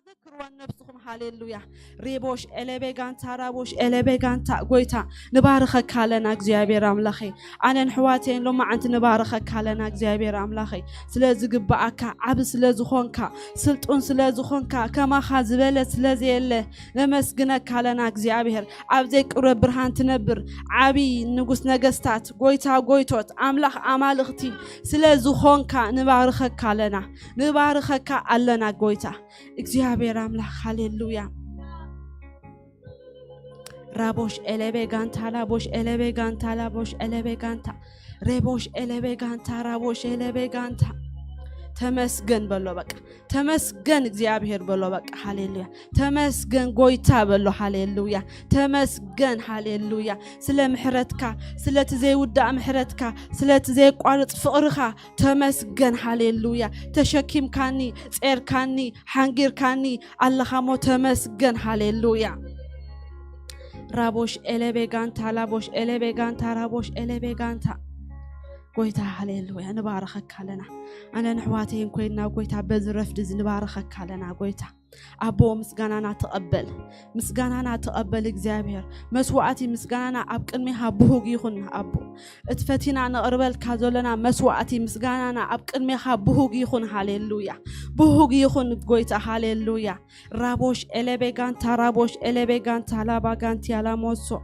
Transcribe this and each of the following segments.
أذكروا نفسكم هاليلويا ريبوش إلبيغانتا رابوش إلبيغانتا قويتا نبارخك هالنا እግዚአብሔር አምላኬ أنا نحواتين لما أنت نبارخك هالنا እግዚአብሔር አምላኬ سلازي قبعك عب سلازي خونكا سلطون سلازي خونكا كما خازبلة سلازي اللي نمسقنك هالنا እግዚአብሔር عبزيك قرب برهان تنبر عبي نقوس نقستات قويتا قويتوت أملاخ أمالختي سلازي خونكا نبارخك هالنا نبارخك هالنا قويتا እግዚአብሔር አምላክ ሃሌሉያ ራቦሽ ኤሌቤጋንታ ላቦሽ ኤሌቤጋንታ ላቦሽ ኤሌቤጋንታ ሬቦሽ ኤሌቤጋንታ ራቦሽ ኤሌቤጋንታ ተመስገን በሎ በቃ ተመስገን እግዚአብሔር በሎ በቃ ሃሌሉያ ተመስገን ጎይታ በሎ ሃሌሉያ ተመስገን ሃሌሉያ ስለ ምሕረትካ ስለ ተዘይውዳ ምሕረትካ ስለ ተዘይቋርጥ ፍቅርካ ተመስገን ሃሌሉያ ተሸኪምካኒ ጼርካኒ ሓንጊርካኒ አላኻሞ ተመስገን ሃሌሉያ ራቦሽ ኤሌቤጋንታ ላቦሽ ኤሌቤጋንታ ራቦሽ ኤሌቤጋንታ قويتا هاليلويا نبارخك لنا أنا نحواتين كوينا قويتا بزرف دز نبارخك لنا قويتا أبو مسجانا تقبل مسجانا تقبل إجزابير مسوعتي مسجانا أبكنمها بهوجي خن أبو اتفتينا نقربل كذولنا مسوعتي مسجانا أبكنمها بهوجي خن هاليلويا بهوجي خن قويتا هاليلويا رابوش إلبيجان ترابوش إلبيجان تلاباجان تيالا موسو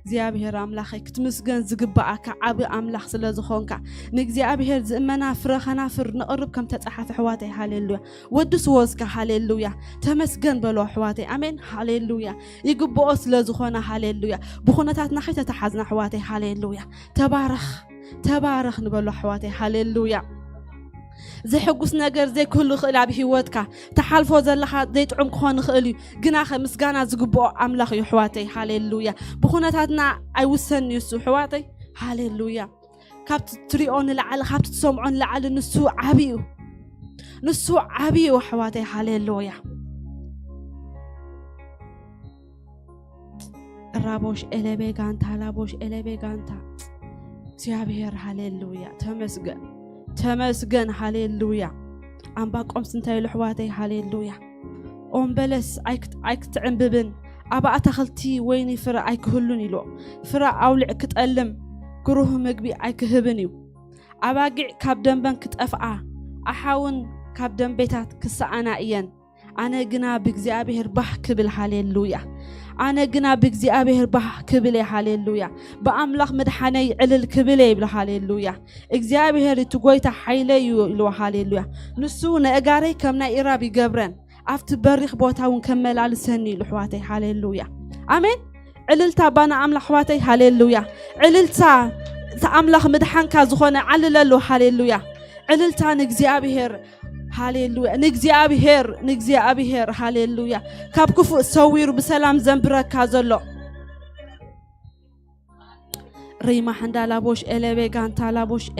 እግዚአብሔር አምላኽ ክትምስገን ዝግባአካ ዓብ አምላኽ ስለ ዝኾንካ ንእግዚአብሔር ዝእመና ፍረኸና ፍር ንቅርብ ከም ተጻሓፈ ሕዋተይ ሃሌሉያ ወድስ ወዝካ ሃሌሉያ ተመስገን በሎ ሕዋተይ አሜን ሃሌሉያ ይግብኦ ስለ ዝኾነ ሃሌሉያ ብኹነታትና ኸይተተሓዝና ሕዋተይ ሃሌሉያ ተባረኽ ንበሎ ሕዋተይ ሃሌሉያ زحقوس نجار زي كل خلاب هيوتك تحالفو زلخا زي تعم كون خلي جناخ مسجانا زجبو أملاخ يحواتي هاليلويا بخونتاتنا أيوسن يسوع حواتي هاليلويا كابت تريون العل كابت تسمعون العل نسوع عبيو حواتي هاليلويا رابوش إلبيغانتا لابوش إلبيغانتا سيابير هاليلويا تمسجن هاليلويا أم باقوم سنتي لحواتي هاليلويا أم بلس أيك تعمببن أبا أتخلتي ويني فرا أيك هلوني لو فرا أولع كتألم كروه مقبي أيك هبنيو أبا قع كابدن بنك تأفعى أحاون كابدن بيتات كسانا إيان أنا جنا بجزابير بحك بالهاليلويا أنا جنا بجزابير بحك بالهاليلويا بأملاخ مدحني علل كبلي بالهاليلويا إجزابير تقويت حيلي لو هاليلويا نسونا أجاري كمنا إرابي جبران أفت بريخ بوتاون كمل على سني لحواتي هاليلويا آمين عللتا بانا أملاخ حواتي هاليلويا عللتا أملاخ مدحن كازخونا علل له هاليلويا عللتا نجزابير هاليلويا نجزابير هاليلويا كاب كفو سوير بسلام زنبرك كازلو ريما حندا لابوش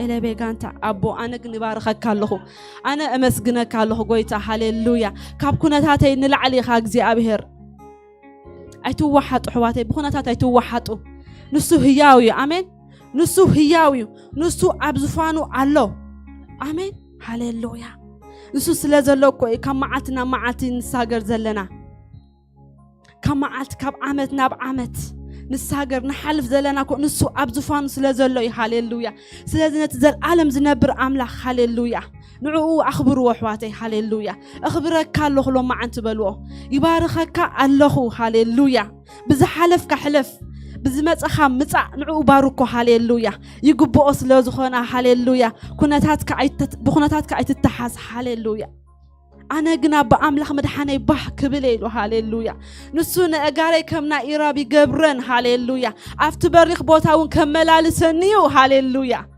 إلبيغانتا أبو أنا نبارخك كالله أنا أمسجنك كالله قويتا هاليلويا كاب كنتاتي نلعلي خاجزابير أيتو واحد حواتي بخناتات أيتو واحد نسو هياوي آمين نسو هياوي نسو أبزفانو الله آمين هاليلويا نسو سلازلوكو كم معتي نساجر زلنا كم معت كاب عمتنا بعمت نساجر نحلف زلنا كو نسو أبزفان سلازلوي هاليلويا سلازنا تزل عالم زنبر أملاخ هاليلويا نعو أخبروا حواتي هاليلويا أخبرك كالله لو ما أنت بلوه يبارخك الله هاليلويا بزحلف كحلف بزمت أخام متع نعو باركو هاليلويا يجبوا أصل زخنا هاليلويا بخناتك أي تتحس هاليلويا أنا جنا بأملاخ مدحني بحك بليلو هاليلويا نسونا أجاري كمنا إيرابي جبرن هاليلويا أفتبرخ بوتاون كمل على سنيو هاليلويا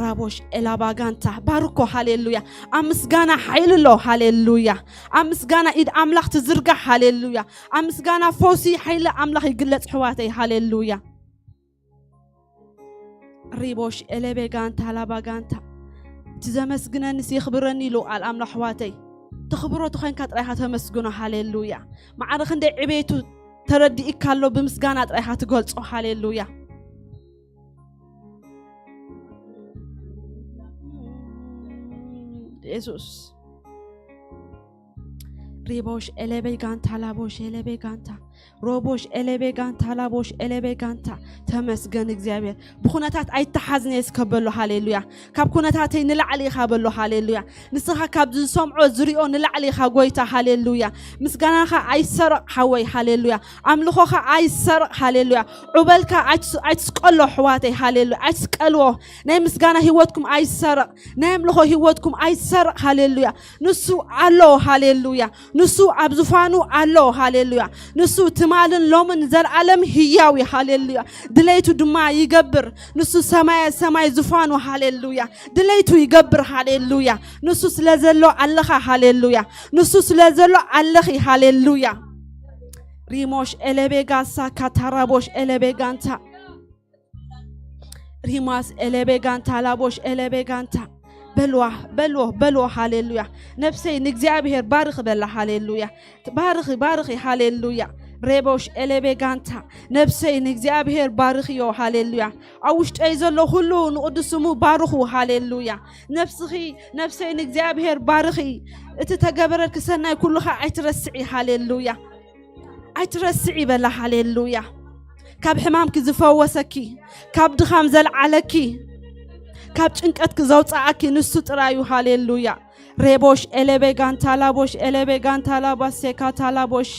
رابوش إلاباغانتا باركو هاليلويا أمسجانا حيلو هاليلويا أمسجانا إيد أملاخ تزرقة هاليلويا أمسجانا فوسي حيل أملاخ يقلت حواتي هاليلويا ريبوش إلاباغانتا لاباغانتا تزمسجنا نسي خبرني لو على أملاخ حواتي تخبروا تخين كات رايحة تمسجنا هاليلويا مع رخندي عبيتو تردي إكالو بمسجانا رايحة تقول هاليلويا ኢየሱስ ሪቦሽ ኤሌቤጋንታ ላቦሽ ኤሌቤጋንታ ሮቦሽ ኤሌቤጋንታ ላቦሽ ኤሌቤጋንታ ተመስገን እግዚአብሔር ብኹነታት ኣይተሓዝነ እስከበሎ ሃሌሉያ ካብ ኩነታተይ ንላዕሊ ኢኻ በሎ ሃሌሉያ ንስኻ ካብ ዝሰምዖ ዝሪኦ ንላዕሊ ኢኻ ጎይታ ሃሌሉያ ምስጋናኻ ኣይሰርቕ ሓወይ ሃሌሉያ ኣምልኾኻ ኣይሰርቕ ሃሌሉያ ዑበልካ ኣይትስቀሎ ሕዋተይ ሃሌሉያ ኣይትስቀልዎ ናይ ምስጋና ህይወትኩም ኣይሰርቕ ናይ ኣምልኾ ህይወትኩም ኣይሰርቕ ሃሌሉያ ንሱ ኣሎ ሃሌሉያ ንሱ ኣብ ዝፋኑ ኣሎ ሃሌሉያ ንሱ ትማልን ሎምን ዘልዓለም ህያዊ ሃሌሉያ ድለይቱ ድማ ይገብር ንሱ ሰማይ ዝፋኑ ሃሌሉያ ድለይቱ ይገብር ሃሌሉያ ንሱ ስለዘሎ ኣለኻ ሃሌሉያ ንሱ ስለዘሎ ኣለኺ ሃሌሉያ ሪሞሽ ኤሌቤጋሳ ካታራቦሽ ኤሌቤጋንታ ሪማስ ኤሌቤጋንታ ላቦሽ ኤሌቤጋንታ بلوه هاليلويا نفسي نجزابير بارخ بلا هاليلويا بارخي هاليلويا ريبوش إليبيغانتا نفسي نجزابير بارخيو هاليلويا أوشت أيزلو هلو نقدسمو بارخو هاليلويا نفسي نجزابير بارخي تتجبر الكسنة كلها عترسعي هاليلويا عترسعي بلا هاليلويا كاب حمامك زفوسكي كاب دخام زل عليكي كاب ጭንቀት ከዘውጻአኪ ንሱ ጥራዩ ሃሌሉያ ሬቦሽ ኤሌቤጋንታ ላቦሽ ኤሌቤጋንታ ላባሴካ ታላቦሽ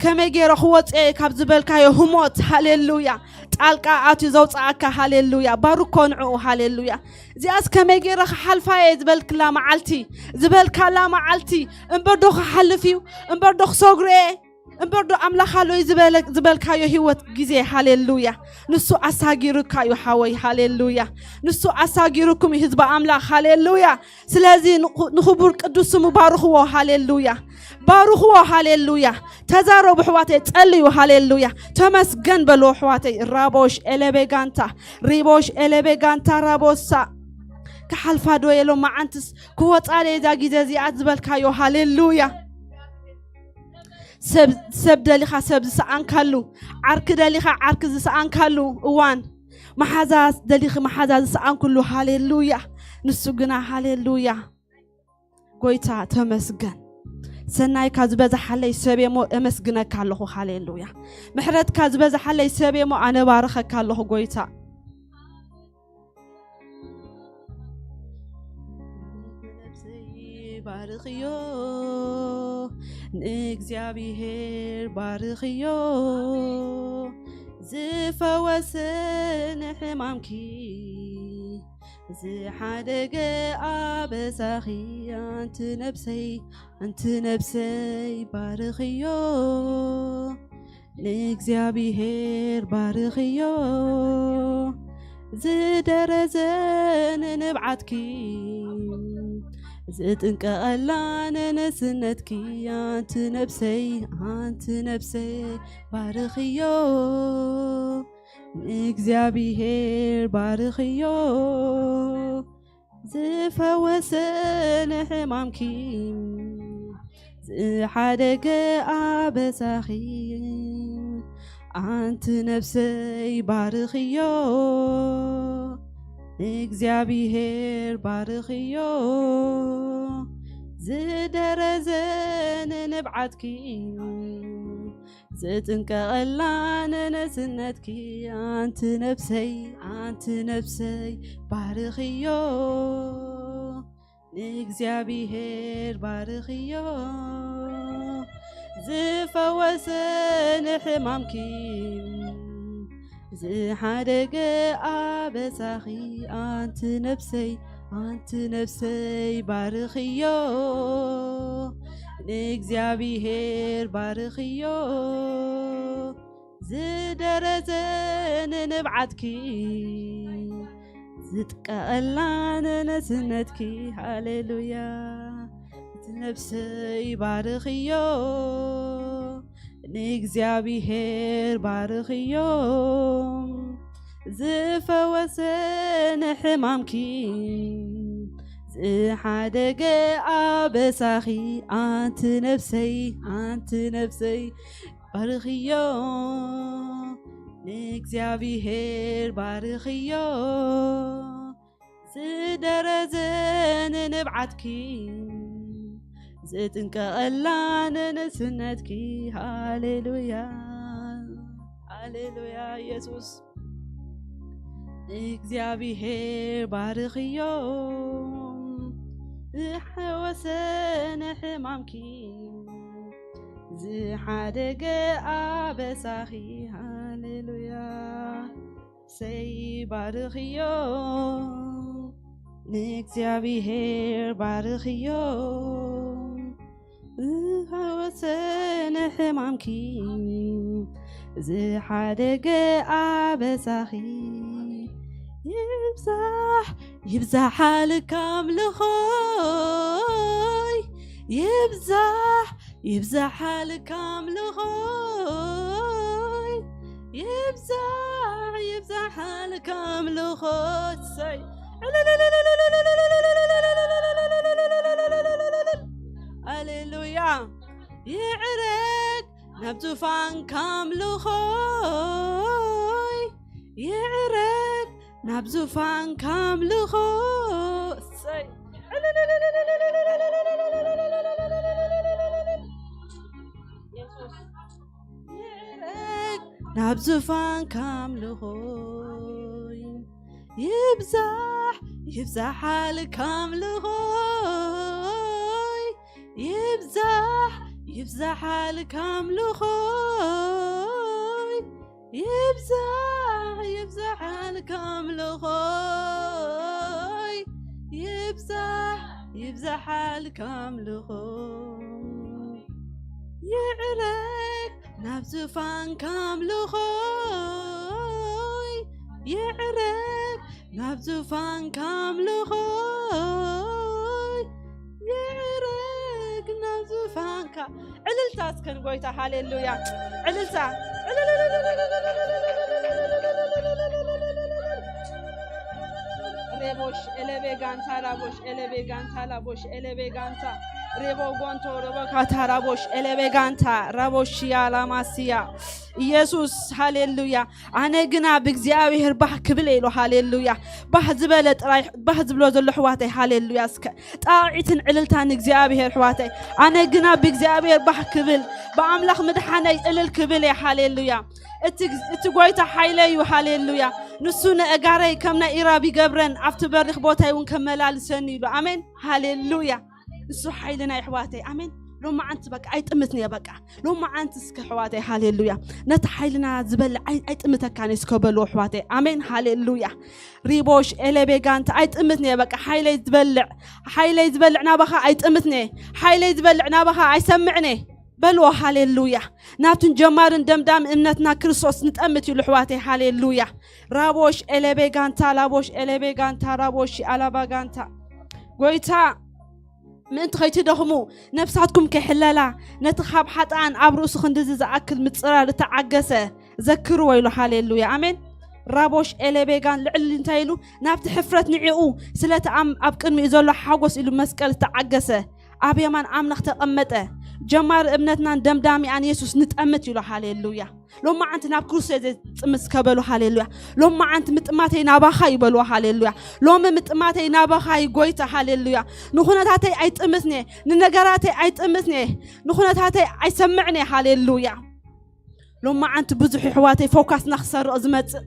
ከመጌሮ ኹወጽ ካብ ዝበልካዮ ህሞት ሃሌሉያ ጣልቃ አቱ ዘውጻአካ ሃሌሉያ ባሩኮንዑ ሃሌሉያ ዚአስ ከመጌሮ ሓልፋየ ዝበልክላ መዓልቲ ዝበልካላ መዓልቲ እንበርዶ ሓልፊው እንበርዶ ሶግሬ እንበርዶ አምላኻሎ ዝበልካዮ ህይወት ጊዜ ሃሌሉያ ንሱ አሳጊሩካዮ ሓወይ ሃሌሉያ ንሱ አሳጊሩኩም ህዝብ አምላኽ ሃሌሉያ ስለዚ ንኽቡር ቅዱስ ስሙ ባርኽዎ ሃሌሉያ ተዛረቡ ሕዋተይ ጸልዩ ሃሌሉያ ተመስገን በሎ ሕዋተይ ራቦሽ ኤሌቤጋንታ ሪቦሽ ኤሌቤጋንታ ራቦሳ ከሓልፋ ዶየሎ ማዓንትስ ክወጻለ ዛ ጊዜ ዚአት ዝበልካዮ ሃሌሉያ سب دليخا سب زسان كالو عرك دليخا عرك زسان كالو وان محازاز دليخ محازاز زسان كلو هاليلويا نسوغنا هاليلويا قويتا تمسغن سناي كازبز حالي سبيمو امسغنا كالو هاليلويا محرد كازبز حالي سبيمو انا بارخا كالو قويتا بارخيو نجزابير بارخيو زفوسن حمامكي زي حدق أبساخي أنت نفسي بارخيو نجزابير بارخيو زي درزن نبعتكي زتنك ألانا نسنتكي أنت نفسي بارخيو نجزابير بارخيو زفوسن حمامكي زحدق أبساخي أنت نفسي بارخيو እግዚአብሔር ባርኽዮ ዝደረዘን ንብዓትኪ ዝጥንቀቐላን ነስነትኪ ኣንቲ ነፍሰይ ባርኽዮ እግዚአብሔር ባርኽዮ ዝፈወሰን ሕማምኪ زحدق أبساخي أنت نفسي بارخيو نجزابير بارخيو زدرزن نبعتكي زتقلان نسنتكي هاليلويا نفسي بارخيو نجزابير بارخيو زفوسن حمامكي زحدق أبساخي أنت نفسي بارخيو نجزابير بارخيو سدرزن نبعتكي زتنك قلان نسنتكي هاليلويا هاليلويا يسوس እግዚአብሔር ባርኽዮ ዝሐወሰነ ሕማምኪ ዝሓደገ ኣበሳኺ ሃሌሉያ ሰይ ባርኽዮ ንእግዚአብሔር ባርኽዮ ዝሐወሰነ ሕማምኪ ዝሓደገ ኣበሳኺ يبزح لك أملخوي يبزح لك أملخوي يبزح لك أملخوي هاليلويا يعرق نبتفان كاملخوي يعرق نبزفان كامل خوسي نبزفان كامل خوي يبزح الكامل خوي يبزح الكامل خوي يبزح الكامل خوي يبزح الكامل خوي يعرق نبزفان كامل خوي يعرق نبزفان كامل خوي يعرق نبزفان عللتا اسكن قويتا هاليلويا عللتا ريبوش إلبيغانتا رابوش إلبيغانتا لابوش إلبيغانتا ريبو غونتو ريبو كاتارابوش إلبيغانتا رابوش يالا ماسيا يسوس هاليلويا أنا جنا بإግዚአብሔር ባህ ክብል ኢሉ ሃሌሉያ ባህ ዝበለጥ ራይ ባህ ዝብሎ ዘሎ ሕዋተይ ሃሌሉያ ጣዒትን ዕልልታን እግዚአብሔር ሕዋተይ ኣነ ግና ብእግዚአብሔር ባህ ክብል በአምላኽ ምድሓነይ ዕልል ክብል ሃሌሉያ እቲ ጎይታ ሓይለዩ ሃሌሉያ ንሱ ነእጋረይ ከም ናይ ኢራብ ይገብረን ኣብቲ በሪኽ ቦታይ እውን ከመላልሰኒ ኢሉ ኣሜን ሃሌሉያ ንሱ ሓይልና ሕዋተይ ኣሜን لما أنت بقى أي تمتني بقى لما أنت سكحواتي هاليلويا نتحيلنا زبل أي تمتك كان يسكبلو حواتي آمين هاليلويا ريبوش إلى بيجانت أي تمتني بقى حيلي يتبلع نابخا أي تمتني حيلي يتبلع نابخا أي سمعني بلو هاليلويا ناتن جمارن دمدام إمنتنا كريستوس نتأمتي لحواتي هاليلويا رابوش إلى بيجانتا لابوش إلى بيجانتا رابوش على بيجانتا قويتا من تخيتي دخمو نفساتكم كحلالا نتخاب حتان عبروس خندز أكل متصرار تعجسه ذكروا ويلو هاليلويا آمين رابوش إلى بيجان لعل انتايلو نابت حفرت نعيو سلة أبكن ميزولو حاقوس إلو مسكال تعجسه أبي من نخت أمته جمار ابنتنا دمدامي عن يسوس نتأمت يلو هاليلويا لما أنت ناب كروسي مسكبلو هاليلويا لما أنت متأمتي نابخاي بلو هاليلويا لما متأمتي نابخاي قويتا هاليلويا نخونة هاتي أي تأمتني ننقراتي أي تأمتني نخونة هاتي أي سمعني هاليلويا لما أنت بزحي حواتي فوكاس نخسر أزمت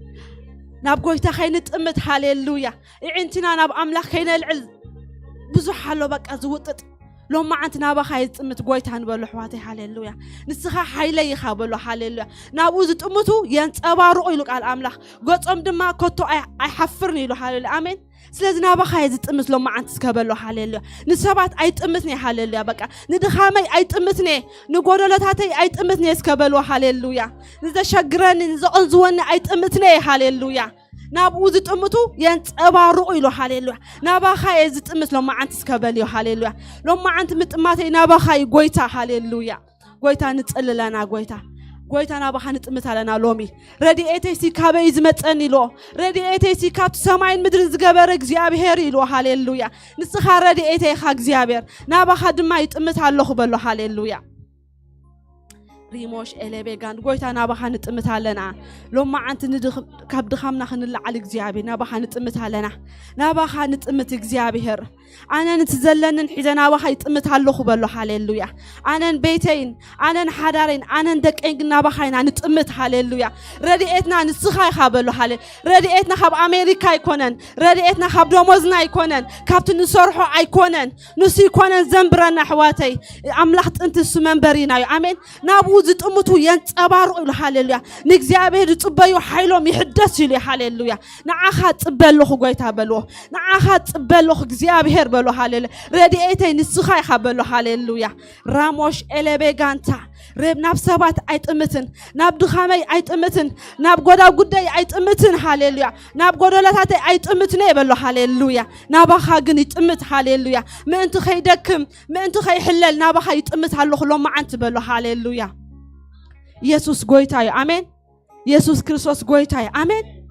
ناب قويتا خي نتأمت هاليلويا إعنتنا ناب أملاك خينا العز بزح حلو بك أزوطت لما أنت نابخاي تأمت قويتا نبلو حواتي هاليلويا نسخا حيلي يخابلو هاليلويا نابوز تأمتو ينتبارو يلوك على الأملاك قوت دما كوتو أي حفرني له هاليلويا آمين سلازي نابخاي تأمت لما أنت سكبلو هاليلويا نسابات أي تأمتني هاليلويا بكا ندخامي أي تأمتني نقولولتاتي أي تأمتني سكبلو هاليلويا نزا شقراني نزا أنزواني أي تأمتني هاليلويا نابوز تأمتو ينتبارو يلو هاليلويا نابخاي تأمت لما أنت سكبلو هاليلويا لما أنت متأمتي نابخاي قويتا هاليلويا قويتا نتقل لنا قويتا نابخا نتأمت لنا لومي ردي ايتيسي كابي يزمتني لو ردي ايتيسي كاب سماين مدرن زقبر እግዚአብሔር يلو هاليلويا نسخا ردي ايتي خا እግዚአብሔር نابخا دما يتأمت هالو خبلو هاليلويا ريموش إلبيغان قويتا نابخا نتمتها لنا لما عنت كاب دخامنا خنلا على إكزيابي نابخا نتمتها لنا نابخا نتمت إكزيابي أنا نتزلن حيزا نابخا يتمتها اللو خبالو هاليلويا أنا بيتين أنا حدارين أنا دكين نابخا نتمت هاليلويا رديئتنا نسخاي خابلو هالي رديئتنا خاب أمريكا يكونن رديئتنا خاب دوموزنا يكونن كابتن نصرحو يكونن نسي يكونن زنبرنا حواتي أملاحت انت السمان برينا آمين نابو زت أمتو ينتبارو إلو هاليلويا نكزيابي تبايو حيلوم يحدث إلي هاليلويا نعاها تبالو خقويتها بلو نعاها تبالو خقزيابي هربلو هاليلويا رديئتين نسخاي خابلو هاليلويا راموش إلبيغانتا رب ناب سبات عيت أمتن ناب دخامي عيت أمتن ناب قدا قدي عيت أمتن هاليلويا ناب قدا لاتي عيت أمتن يبلو هاليلويا نابا خاقن يتأمت هاليلويا ما انتو خيدكم ما انتو خي حلال نابا خي يتأمت هاللو خلو ما انت بلو هاليلويا يسوس قويتاي آمين يسوس كريستوس قويتاي آمين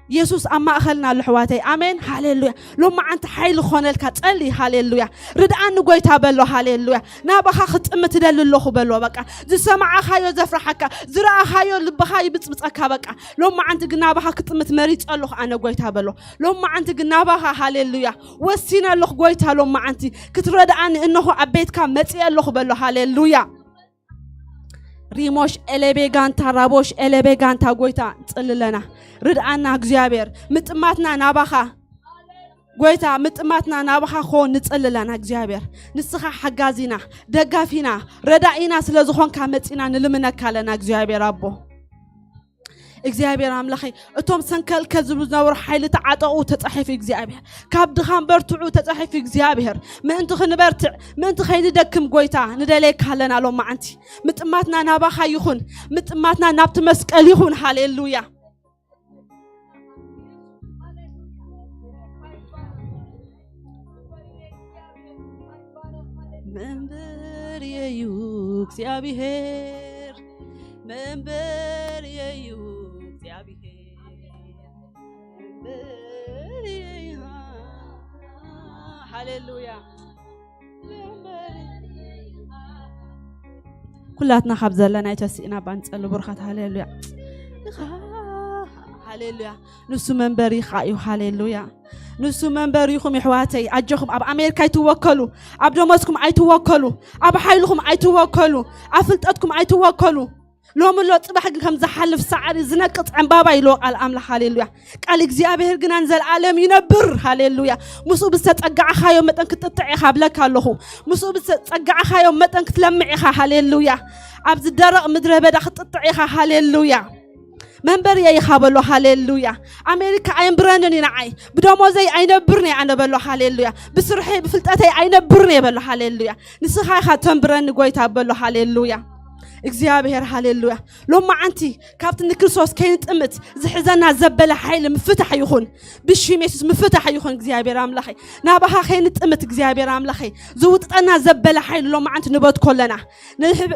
يسوس أما أخلنا الحواتي آمين هاليلويا لما أنت حيل خونلك تقلي هاليلويا رد أن قويتها بلو هاليلويا نابخا ختمت دللو بلو بقى زي سمع خايو زفرحك زرع خايو لبخاي بتصبصك بقى لما أنت نابخا ختمت مريض الله أنا قويتها بلو لما أنت نابخا هاليلويا وسينا له قويتها لما أنت كترد أن إنه عبيتك متي الله بلو هاليلويا ريموش إلبيغان ترابوش إلبيغان تاقويتا تقللنا ردعنا اغزيابير متماتنا نابخا قويتا متماتنا نابخا خون نتقللنا اغزيابير نسخا حقازينا دقافينا ردعينا سلازخون كامتينا نلمنكا لنا اغزيابير ربو اغزيابير املاخي اتوم سنكل كذبو نور حيل تعاطؤ تتصحف اغزيابير كاب دخان برتعو تتصحف اغزيابير ما انت خنبرتع ما انت خيد دكم قويتا ندليك هلنا لو ما انت متماتنا نابخا يخون متماتنا نابت مسقل يخون هاليلويا منبر يوك سيابيهر منبر يوك سيابيهر منبر هاليلويا كلاتنا خبز لنا يتسئنا بانتقل برخات هاليلويا هاليلويا نسو منبري خايو هاليلويا نسو منبريكم يحواتي أجوكم أب أمريكا يتوكلوا أب دمشقكم أيتوكلوا أب حيلكم أيتوكلوا أفلتاتكم أيتوكلوا لو من لو صباح كم زحلف سعر زنقط عن بابا يلو قال أملاح هاليلويا قال إغزيابير جنا نزل عالم ينبر هاليلويا مسو بستقع خايو متن كتطعي خابلك الله مسو بستقع خايو متن كتلمعي هاليلويا أبز الدرق مدره بدا خططعي هاليلويا منبر يا يخابلو هاليلويا أمريكا أين برانني نعي بدومو زي أين برني أنا بلو هاليلويا بسرحي بفلتاتي أين برني بلو هاليلويا نسخاي خاتم براني قويتا بلو هاليلويا إغزيابير هاليلويا لما أنتي كابتن كريستوس كانت أمت زحزنا زبلة حيل مفتح يخون بشي ميسوس مفتح يخون إغزيابير أملاخي نابها خينت أمت إغزيابير أملاخي زودت أنا زبلة حيل لما أنت نبات كلنا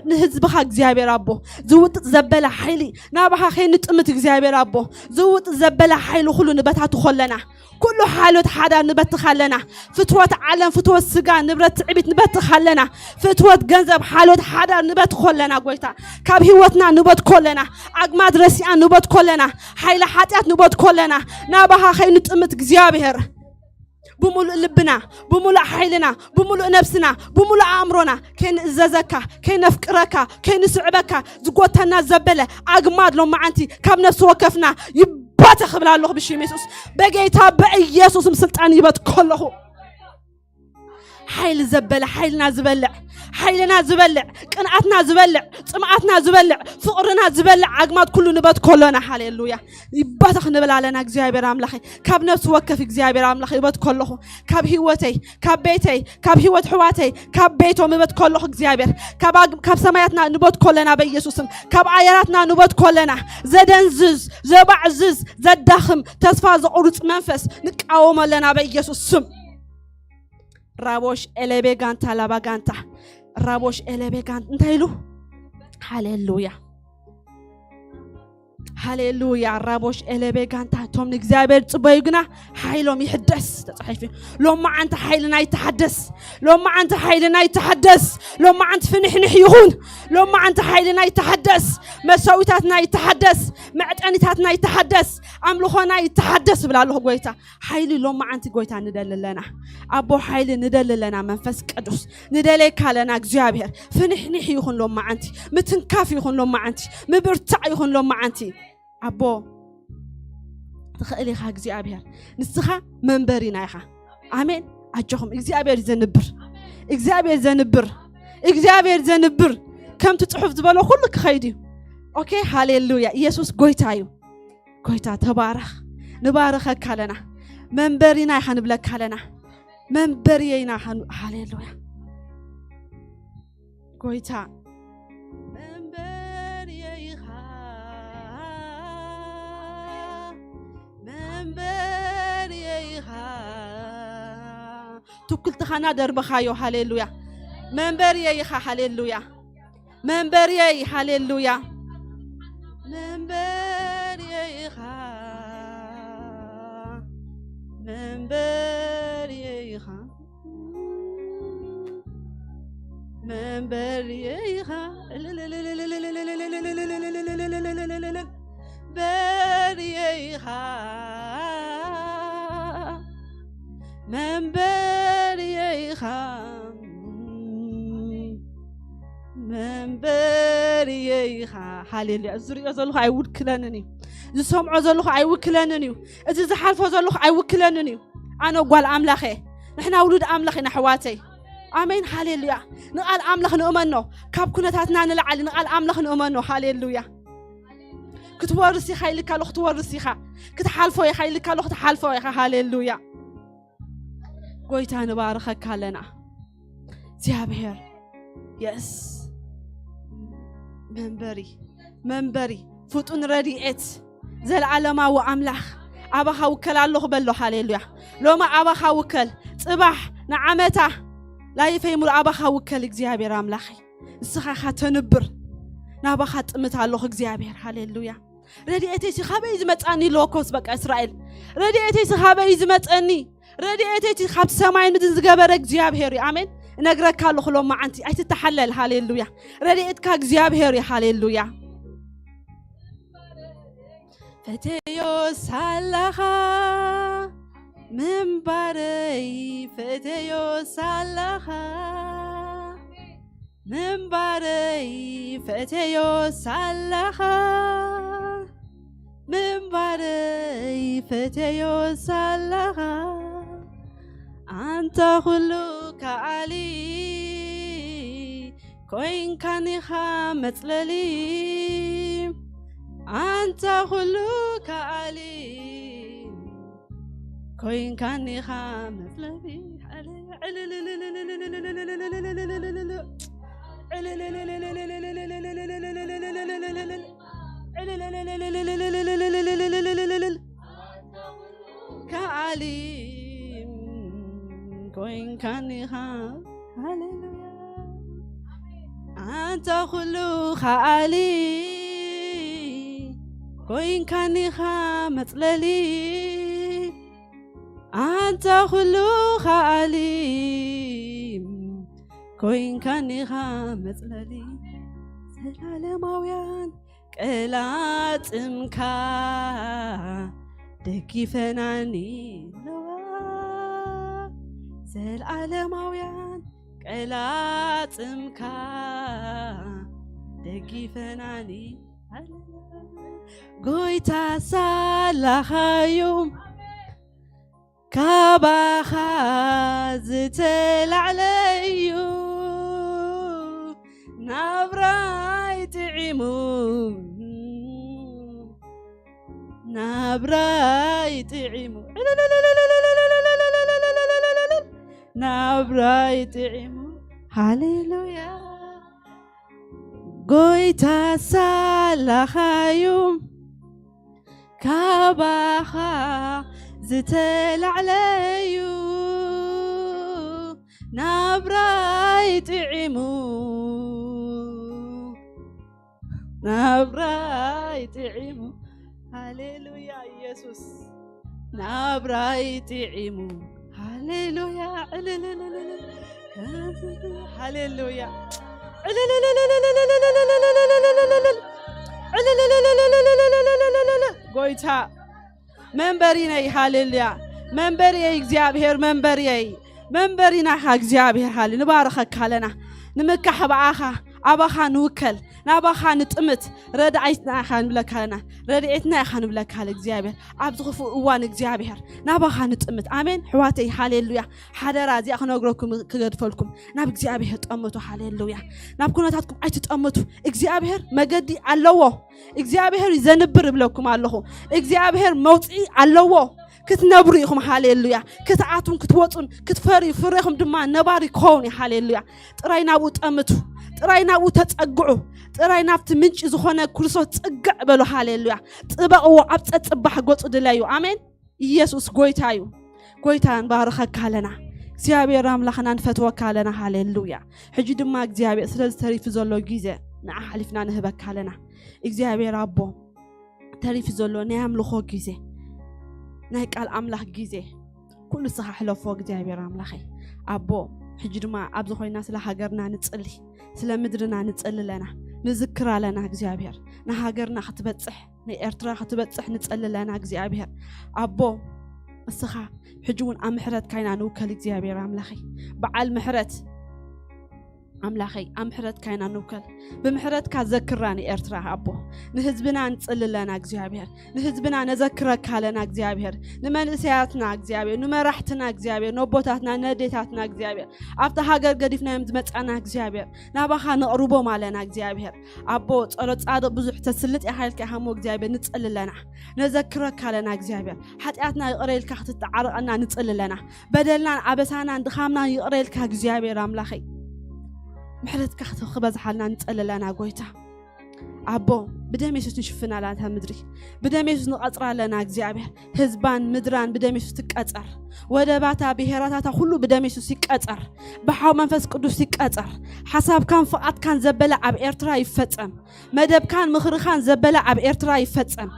نهزبها إغزيابير ربو زودت زبلة حيلي نابها خينت أمت إغزيابير ربو زودت زبلة حيل خلو نباتها تخلنا كل حالات حدا نبات خلنا فتوات عالم فتوات سجان نبرت عبيت نبات خلنا فتوات جنزب حالات حدا نبات خلنا قويتا كاب هوتنا نبات كلنا أجمد رسيان نبات كلنا حيل حاتيات نبات كلنا نابها خينت أمت إغزيابير بملء لبنا بملء حيلنا بملء نفسنا بملء أمرنا كين ززكا كين نفكركا كين سعبكا زقوتنا زبلة أجمد لما أنتي كاب نفس وقفنا باتخبل الله بشي ميسوس بقيتها بأي يسوس مسلطان يبات كله حيل زبلة حيلنا زبلع حيلنا زبلع قنعتنا زبلع طمعتنا زبلع فقرنا زبلع عقمات كله نبات كلنا هاليلويا يباتخ نبل علينا إغزيابير أملاخي كاب نفس وقف إغزيابير أملاخي يبات كله كاب هيوتي كاب بيتي كاب هيوت حواتي كاب بيتهم يبات كله إغزيابير كاب سماياتنا نبات كلنا بيسوسم كاب عياراتنا نبات كلنا زدنزز زبعزز زدخم تصفى زعورت منفس نقاوم لنا بيسوسم رابوش إلبيغانتا لاباغانتا رابوش إلبيغانتا انتايلو هاليلويا هاليلويا رابوش إلبيغانتا توم نجزابر تبايقنا حيلهم يحدث تصحيفين لو ما أنت حيلنا يتحدث لو ما أنت حيلنا يتحدث لو ما أنت فنح يهون لو ما أنت حيلنا يتحدث مساويتاتنا يتحدث معتنيتاتنا يتحدث أملخنا يتحدث بلا الله قويتا حيل لو ما أنت قويتا ندل لنا أبو حيل ندل لنا منفس قدس ندلك لنا جزابر فنح يهون لو ما أنت متنكاف يهون لو ما أنت مبرتع يهون لو ما أنت أبو تخيلي خا جزابر نسخة منبرنا يخا آمين أجهم جزابر زنبر كم تتحف تبالو كلك خيدي أوكي هاليلويا يسوس قويتايو قويتا تبارك نبارك كالنا منبرنا يخا نبلك كالنا منبرينا هاليلويا قويتا تقول تخنا درب خايو هاليلويا منبري يخا هاليلويا منبري هاليلويا منبري يخا منبري يخا منبري يخا منبريها هاليلويا زري أزلخ عيود كلانني زسمع أزلخ عيود كلانني إذا زحلف أزلخ عيود كلانني أنا قال أملاخي نحن أولاد أملاخي نحواتي آمين هاليلويا نقال أملاخ نؤمنه كاب كنا تاتنا نلعل نقال أملاخ نؤمنه هاليلويا كتورسي خيلي كالوخ تورسي خا كتحالفو يا خيلي كالوخ تحالفو يا خا هاليلويا قويتا نبارك كالنا زيابير يس منبري فتون رديئت زل علما وأملاخ أباها وكل الله بلو هاليلويا لو ما أباها وكل صباح نعمته لا يفهموا أباها وكل إجزابير أملاخي الصخاخة تنبر ناباها تمت الله إجزابير هاليلويا رديئتي سخابة يزمتأني لوكوس بك إسرائيل رديئتي سخابة يزمتأني رديئتي خاب سماين متزجبر إجزابير آمين نقرأ كالو خلو ما أنتي أي تتحلل هاليلويا رديئت كإجزابير هاليلويا فتيو سالها من باري فتيو سالها من باري فتيو سالها من باري فتيو سالها أنت خلوك علي كوين كان خامت للي أنت خلوك علي كوين كان خامت للي كعلي كوين كان خام هاليلويا أنت خلوك علي كوين كان خامت للي أنت خلوك علي كوين كان خامت للي سلالماويان قلات امكا دكي فناني لوا سلالماويان قلات امكا دكي فناني قويتا سالخايوم كاباخا زتل عليو نابراي تعيمو نابراي تعيمو نابراي تعيمو هاليلويا قويتا سالخايوم كاباخا زتل عليو نابراي تعيمو نابراي تعيمو هاليلويا يسوس نابراي تعيمو هاليلويا هاليلويا قويتا منبريني هاليلويا منبري እግዚአብሔር መንበሪና እግዚአብሔር ሃሌ ንባረኸካ ኣለና ንምካሕ በዓኻ ኣባኻ ንውከል ናባኻ ንጥምት ረድዓይትና ኢኻ ንብለካ ኣለና ረድኤትና ኢኻ ንብለካ ኣለ እግዚአብሔር ኣብ ዝኽፉእ እዋን እግዚአብሔር ናባኻ ንጥምት ኣሜን ሕዋተይ ሃሌሉያ ሓደራ እዚኣ ክነግረኩም ክገድፈልኩም ናብ እግዚአብሔር ጠምቱ ሃሌሉያ ናብ ኩነታትኩም ኣይትጠምቱ እግዚአብሔር መገዲ ኣለዎ እግዚአብሔር ይዘንብር ብለኩም ኣለኹ እግዚአብሔር መውፅኢ ኣለዎ كتنبرو يخم هاليلويا كتعاتون كتوطون كتفري فريخم دما نباري كوني هاليلويا تراينا بو تأمتو تراينا بو تتقعو تراينا فتمنش زخونا كرسو تقع بلو هاليلويا تبقوا عبت تبح قوت دلايو آمين يسوس قويتايو قويتان بارخك هالنا زيابي رام لخنا نفتوك هالنا هاليلويا حجي دما زيابي سلز تريف زولو جيزة نع حلفنا نهبك هالنا زيابي رابو تريف زولو نعم لخو جيزة نهيك الأملاح جيزة كل صح حلو فوق جابر أملاحي أبو حجرما أبزو خوينا سلا هاجرنا نتصلي سلا مدرنا نتصلي لنا نذكر لنا جابر نهاجرنا خطبتصح نيرترا خطبتصح نتصلي لنا جابر أبو الصخا حجون أمحرت كاينا نوكل جابر أملاحي بعل محرت أملاخي أمحرت كاينا نوكل بمحرت كذكراني إرترا أبو نهزبنا نتصل لنا جابر نهزبنا نذكرك على جابر نمن سياتنا جابر نمرحتنا جابر نبوتاتنا نديتاتنا جابر أفتح هاجر قديفنا يمدمت أنا جابر نبغى نقربه معنا جابر أبو صارت عادة بزح تسلت أهلك همو جابر نتصل لنا نذكرك على جابر حتى أتنا يقريل كحت تعرق أن نتصل لنا بدلنا عبسنا ندخلنا يقريل كجابر أملاخي محرت كخت خبز حالنا نتقل لنا قويتا أبو بدهم يسوس نشوفنا لها مدري بدهم يسوس نقطر لنا جزابه هزبان مدران بدهم يسوس تكأتر ودباتا بهراتا كله بدهم يسوس يكأتر بحاو منفس قدوس يكأتر حساب كان فقط كان زبلة عب إرترا يفتم مدب كان مخرخان زبلة عب إرترا يفتم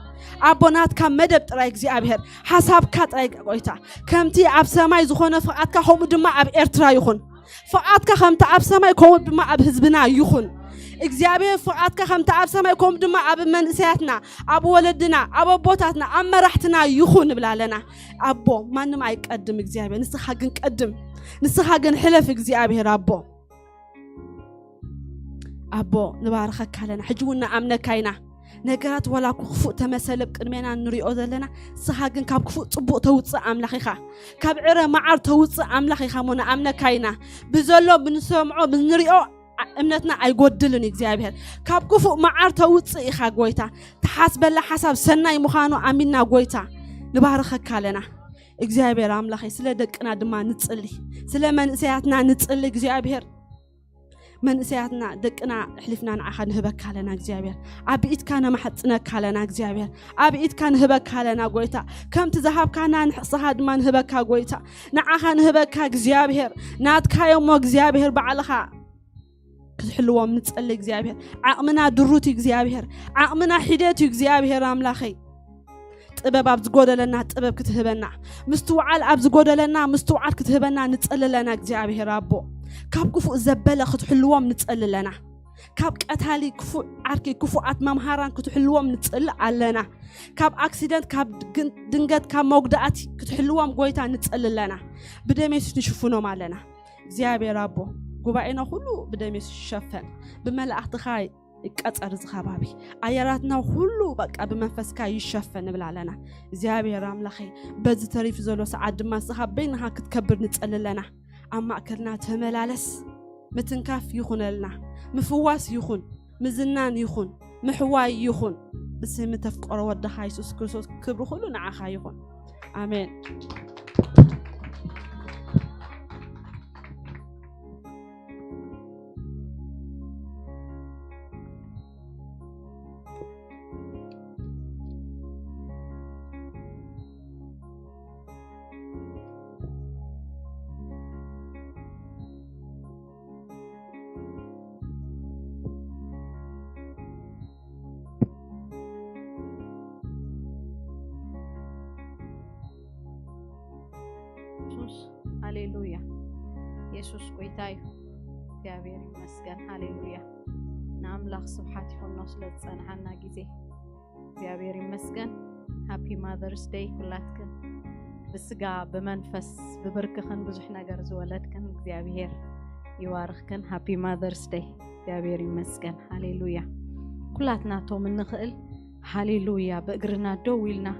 أبونات كان مدب ترايك جزابه حساب كات رايك قويتا كمتي عب سماي زخونه فقط كهم دم عب إرترا يخون فقطك خم تعب سماي كوم دم عب حزبنا يخون እግዚአብሔር ፍቃድካ ከም ተዓብ ሰማይ ኮም ድማ ኣብ መንእሰያትና ኣብ ወለድና ኣብ ቦታትና ኣብ መራሕትና ይኹን ብላለና ኣቦ ማንም አይቀድም እግዚአብሔር ንስኻ ግን ቀድም ንስኻ ግን ሕለፍ እግዚአብሔር ኣቦ ንባርኸካ ኣለና ሕጅውና ኣምነካይና ነገራት ወላ ክፉእ ተመሰለብ ቅድሜና ንሪኦ ዘለና ንስኻ ግን ካብ ክፉእ ጽቡቕ ተውፅእ ኣምላኽ ኢኻ ካብ ዕረ መዓር ተውፅእ ኣምላኽ ኢኻ ሞና ኣምነካይና ብዘሎ ብንሰምዖ ብንሪኦ እምነትና አይጎድልን እግዚአብሔር ካብ ክፉእ መዓር ተውፅእ ኢኻ ጎይታ ተሓስበላ ሓሳብ ሰናይ ምዃኑ ኣሚንና ጎይታ ንባርኸካ ኣለና እግዚአብሔር ኣምላኽ ስለ ደቅና ድማ ንጽሊ ስለ መንእሰያትና ንጽሊ እግዚአብሔር መንእሰያትና ደቅና ሕሊፍና ንዓኻ ንህበካ ኣለና እግዚአብሔር ኣብ ኢድካ ነማሕጽነካ ኣለና እግዚአብሔር ኣብ ኢድካ ንህበካ ኣለና ጎይታ ከምቲ ዝሃብካና ንሕስኻ ድማ ንህበካ ጎይታ ንዓኻ ንህበካ እግዚአብሔር ናትካዮ ሞ እግዚአብሔር በዓልኻ كتحلوهم نتصلي እግዚአብሔር عقمنا دروتي እግዚአብሔር عقمنا حيدتي እግዚአብሔር አምላኸይ ጥበብ ኣብ ዝጎደለና ጥበብ ክትህበና ምስተውዓል ኣብ ዝጎደለና ምስተውዓል ክትህበና ንጸልለና እግዚአብሔር ኣቦ ካብ ክፉእ ዘበለ ክትሕልዎም ንጸልለና ካብ ቀታሊ ክፉእ ዓርኪ ክፉኣት መምሃራን ክትሕልዎም ንጸል ኣለና ካብ አክሲደንት ካብ ድንገት ካብ መጉዳእቲ ክትሕልዎም ጎይታ ንጸልለና ብደሜስ ንሽፍኖም ኣለና እግዚአብሔር ኣቦ ጉባኤና ሁሉ በደምስ ይሸፈን በመላእክትኻ ይቀጸር ዝኻባቢ አየራትና ሁሉ በቃ በመንፈስካ ይሸፈን ብላለና እግዚአብሔር አምላኺ በዚ ተሪፍ ዘሎ ሰዓት ድማ ስኻ በይንኻ ክትከብር ንጸልለና አማእከልና ተመላለስ ምትንካፍ ይኹነልና ምፍዋስ ይኹን ምዝናን ይኹን ምሕዋይ ይኹን ብስም ተፍቆሮ ወድኻ ኢየሱስ ክርስቶስ ክብር ሁሉ ንዓኻ ይኹን አሜን هاليلويا يسوع قويتاي እግዚአብሔር ይመስገን ሃሌሉያ ናምላክ ስብሐት ይሁን ነው ስለጸናና ጊዜ እግዚአብሔር ይመስገን ሃፒ ማዘርስ ዴይ ኩላትከን በስጋ በመንፈስ በበርከኸን ብዙሕ ነገር ዝወለድከን እግዚአብሔር ይዋርኽከን ሃፒ ማዘርስ ዴይ እግዚአብሔር ይመስገን ሃሌሉያ ኩላትና ቶም እንኽእል ሃሌሉያ በእግርና ደው ኢልና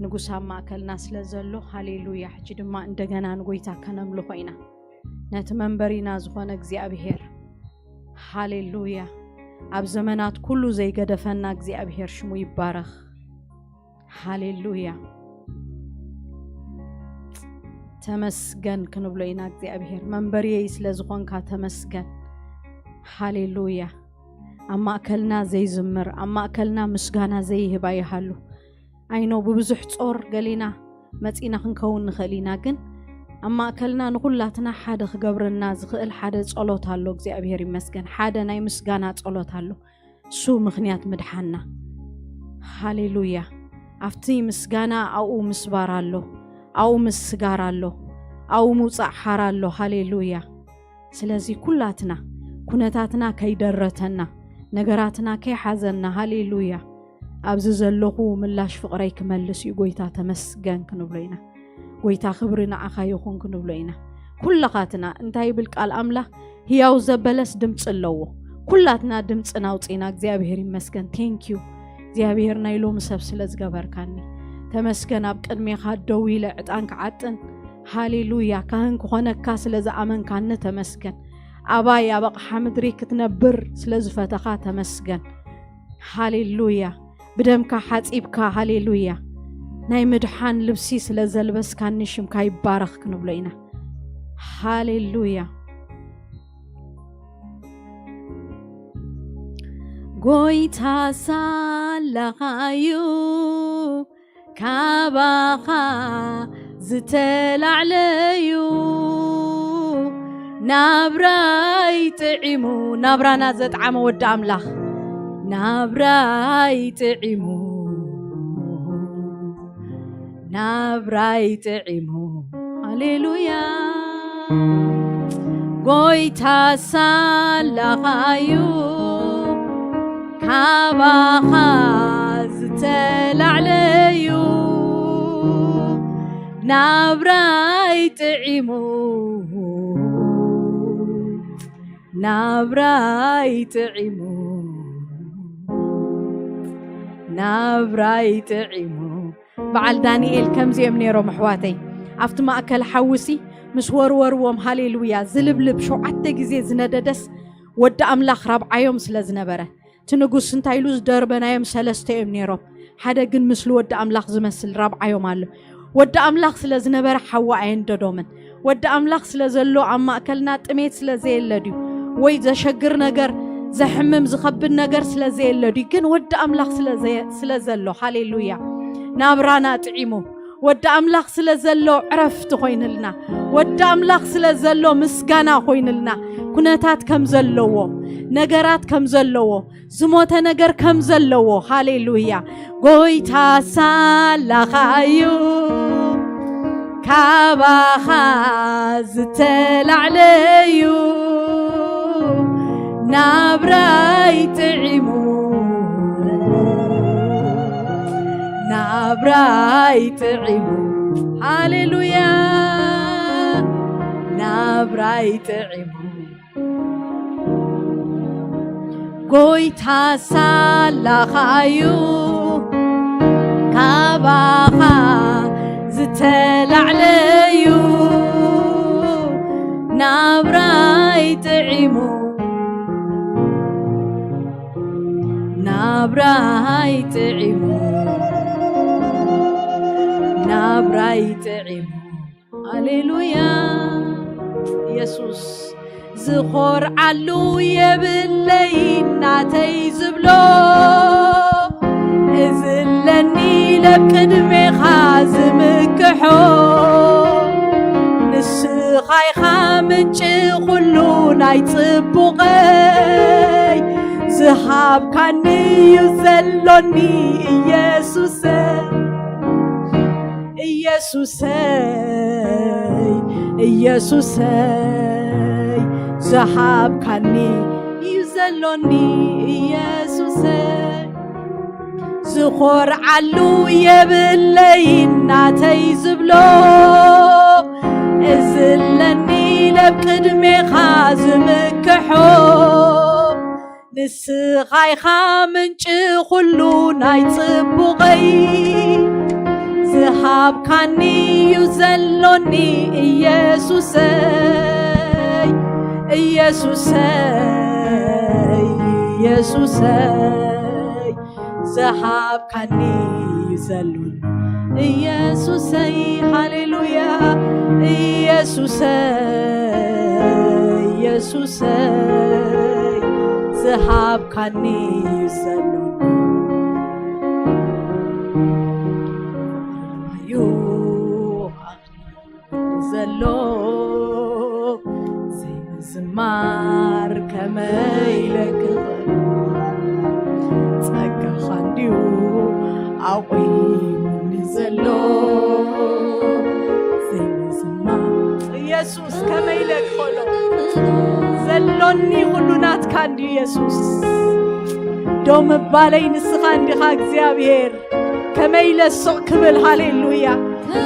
ንጉሳ ማእከልና ስለዘሎ ሃሌሉያ ሕጂ ድማ እንደገና ንጎይታ ከነምልኾ ኢና ነቲ መንበሪና ዝኾነ እግዚአብሔር ሃሌሉያ ኣብ ዘመናት ኩሉ ዘይገደፈና እግዚአብሔር ሽሙ ይባረኽ ሃሌሉያ ተመስገን ክንብሎ ኢና እግዚአብሔር መንበሪዬ ስለዝኾንካ ተመስገን ሃሌሉያ አማከልና ዘይዝምር አማከልና ምስጋና ዘይህባ ይሃሉ አይኖ በብዙሕ ጾር ገሊና መጺና ክንከውን ንኸሊና ግን አማከልና ንኹላትና ሓደ ክገብርና ዝኽእል ሓደ ጸሎት አሎ እግዚአብሔር ይመስገን ሓደ ናይ ምስጋና ጸሎት አሎ ሱ ምኽንያት ምድሓና ሃሌሉያ አፍቲ ምስጋና አው ምስባር አሎ አው ምስጋር አሎ አው ሙጻዕ ሓር አሎ ሃሌሉያ ስለዚህ ኩላትና ኩነታትና ከይደረተና ነገራትና ከይሓዘና ሃሌሉያ ኣብዚ ዘለኹ ምላሽ ፍቕረይ ክመልስ እዩ ጎይታ ተመስገን ክንብሎይና ጎይታ ክብሪ ንዓኻ ይኹን ክንብሎይና ኩላኻትና እንታይ ብል ቃል ኣምላኽ ህያው ዘበለስ ድምጽ ኣለዎ ኩላትና ድምጽ ናውፂና እግዚአብሔር ይመስገን ቴንክ ዩ እግዚአብሔር ናይ ሎሚ ሰብ ስለ ዝገበርካኒ ተመስገን ኣብ ቅድሜኻ ደው ኢለ ዕጣን ክዓጥን ሃሌሉያ ካህን ክኾነካ ስለ ዝኣመንካኒ ተመስገን አባይ አበቅሓ ምድሪ ክትነብር ስለዝፈተኻ ተመስገን ሃሌሉያ ብደምካ ሓጺብካ ሃሌሉያ ናይ ምድሓን ልብሲ ስለዘልበስካ ንሽምካ ይባረኽ ክንብሎ ኢና ሃሌሉያ ጎይታ ሳላኻዩ ካባኻ ዝተላዕለዩ ናብራይ ጥዒሙ ናብራና ዘጥዓመ ወዲ ኣምላኽ ናብራይ ጥዒሙ ናብራይ ጥዒሙ ሃሌሉያ ጎይታ ሳላኻዩ ካባኻ ዝተላዕለዩ ናብራይ ጥዒሙ ናብራይ ጥዒሙ ናብራይ ጥዒሙ በዓል ዳንኤል ከምዚኦም ነይሮም ኣሕዋተይ ኣብቲ ማእከል ሓውሲ ምስ ወርወርዎም ሃሌሉያ ዝልብልብ 7 ግዜ ዝነደደስ ወዲ ኣምላኽ ራብዓዮም ስለ ዝነበረ እቲ ንጉስ እንታይ ኢሉ ዝደርበናዮም 3 እዮም ነይሮም ሓደ ግን ምስሊ ወዲ ኣምላኽ ዝመስል ራብዓዮም ኣሎ ወዲ ኣምላኽ ስለ ዝነበረ ሓዋ ኣየንደዶምን ወዲ ኣምላኽ ስለ ዘሎ ኣብ ማእከልና ጥሜት ስለ ዘየለድዩ ወይ ዘሸግር ነገር ዘሕምም ዝኸብድ ነገር ስለ ዘየለድዩ ግን ወዲ ኣምላኽ ስለ ዘሎ ሃሌሉያ ናብራና ጥዒሙ ወዲ ኣምላኽ ስለ ዘሎ ዕረፍቲ ኮይንልና ወዲ ኣምላኽ ስለ ዘሎ ምስጋና ኮይንልና ኩነታት ከም ዘለዎ ነገራት ከም ዘለዎ ዝሞተ ነገር ከም ዘለዎ ሃሌሉያ ጎይታ ሳላኻዩ ካባኻ ዝተላዕለዩ ናብራይ ጥዒሙ ናብራይ ጥዒሙ ሃሌሉያ ናብራይ ጥዒሙ ጎይታ ሳላኻዩ ካባኻ ዝተላዕለዩ ናብራይ ጥዒሙ ናብራይ ጥዒሙ ናብራይ ጥዒሙ ሃሌሉያ ኢየሱስ ዝኾርዓሉ የብለይ ናተይ ዝብሎ እዝለኒ ለቅድሜኻ ዝምክሖ ንስኻ ኢኻ ምንጭ ኩሉ ናይ ጽቡቐይ ዝሃብካኒ እዩ ዘሎኒ ኢየሱሰይ ኢየሱሰይ ኢየሱሰይ ዝሃብካኒ እዩ ዘሎኒ ኢየሱሰይ ዝኮርዓሉ የብለይ እናተይ ዝብሎ እዝለኒ ለብቅድሜኻ ዝምክሖ ንስኻይኻ ምንጭ ኩሉ ናይ ጽቡቐይ ዝሃብካኒ እዩ ዘሎኒ ኢየሱሰይ ኢየሱሰይ ኢየሱሰይ ዝሃብካኒ እዩ ዘሎኒ ኢየሱሰይ ሃሌሉያ ኢየሱሰይ ኢየሱሰይ ዝሃብካኒ እዩ ዘሎኒ ዘሎ ዘይምዝማር ከመይለክ ጸጋኻ እንዲሁ አቆይሙኒ ዘሎ ዘይምዝማር ኢየሱስ ከመይለክ ኾሎ ዘሎኒ ሁሉ ናትካ እንዲሁ ኢየሱስ ዶም ባለይ ንስኻ እንዲኻ እግዚአብሔር ከመይለስቕ ክብል ሃሌሉያ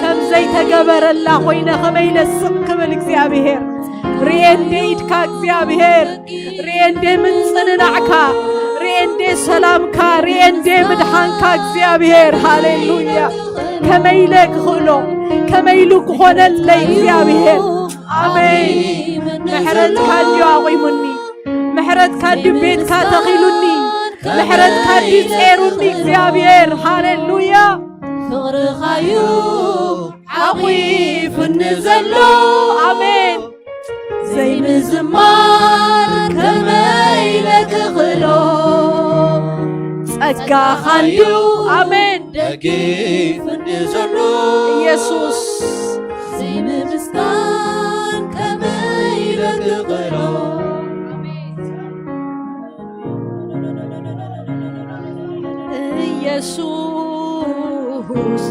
ከም ዘይተገበረላ ኾይነ ከመይለስቕ ክብል እግዚአብሔር ርኤንዴ ኢድካ እግዚአብሔር ርኤንዴ ምንጽንናዕካ ርኤንዴ ሰላምካ ርኤንዴ ምድሓንካ እግዚአብሔር ሃሌሉያ ከመይለ ክኽእሎ ከመይሉ ክኾነለይ እግዚአብሔር አሜን ምሕረትካ እንዲሁ አቆይሙኒ ምሕረትካ እንዲሁ ቤትካ ተኺሉኒ ምሕረትካ እንዲሁ ጼሩኒ እግዚአብሔር ሃሌሉያ ፍቕርኻዩ ዓቂፉኒ ዘሎ አሜን ዘይምዝማር ከመይለክ ክኽእሎ ጸጋኻ እንዲሁ አሜን ደጊፉኒ ዘሎ ኢየሱስ ዘይምምስጋን ከመይለክ ክኽእሎ ኢየሱስ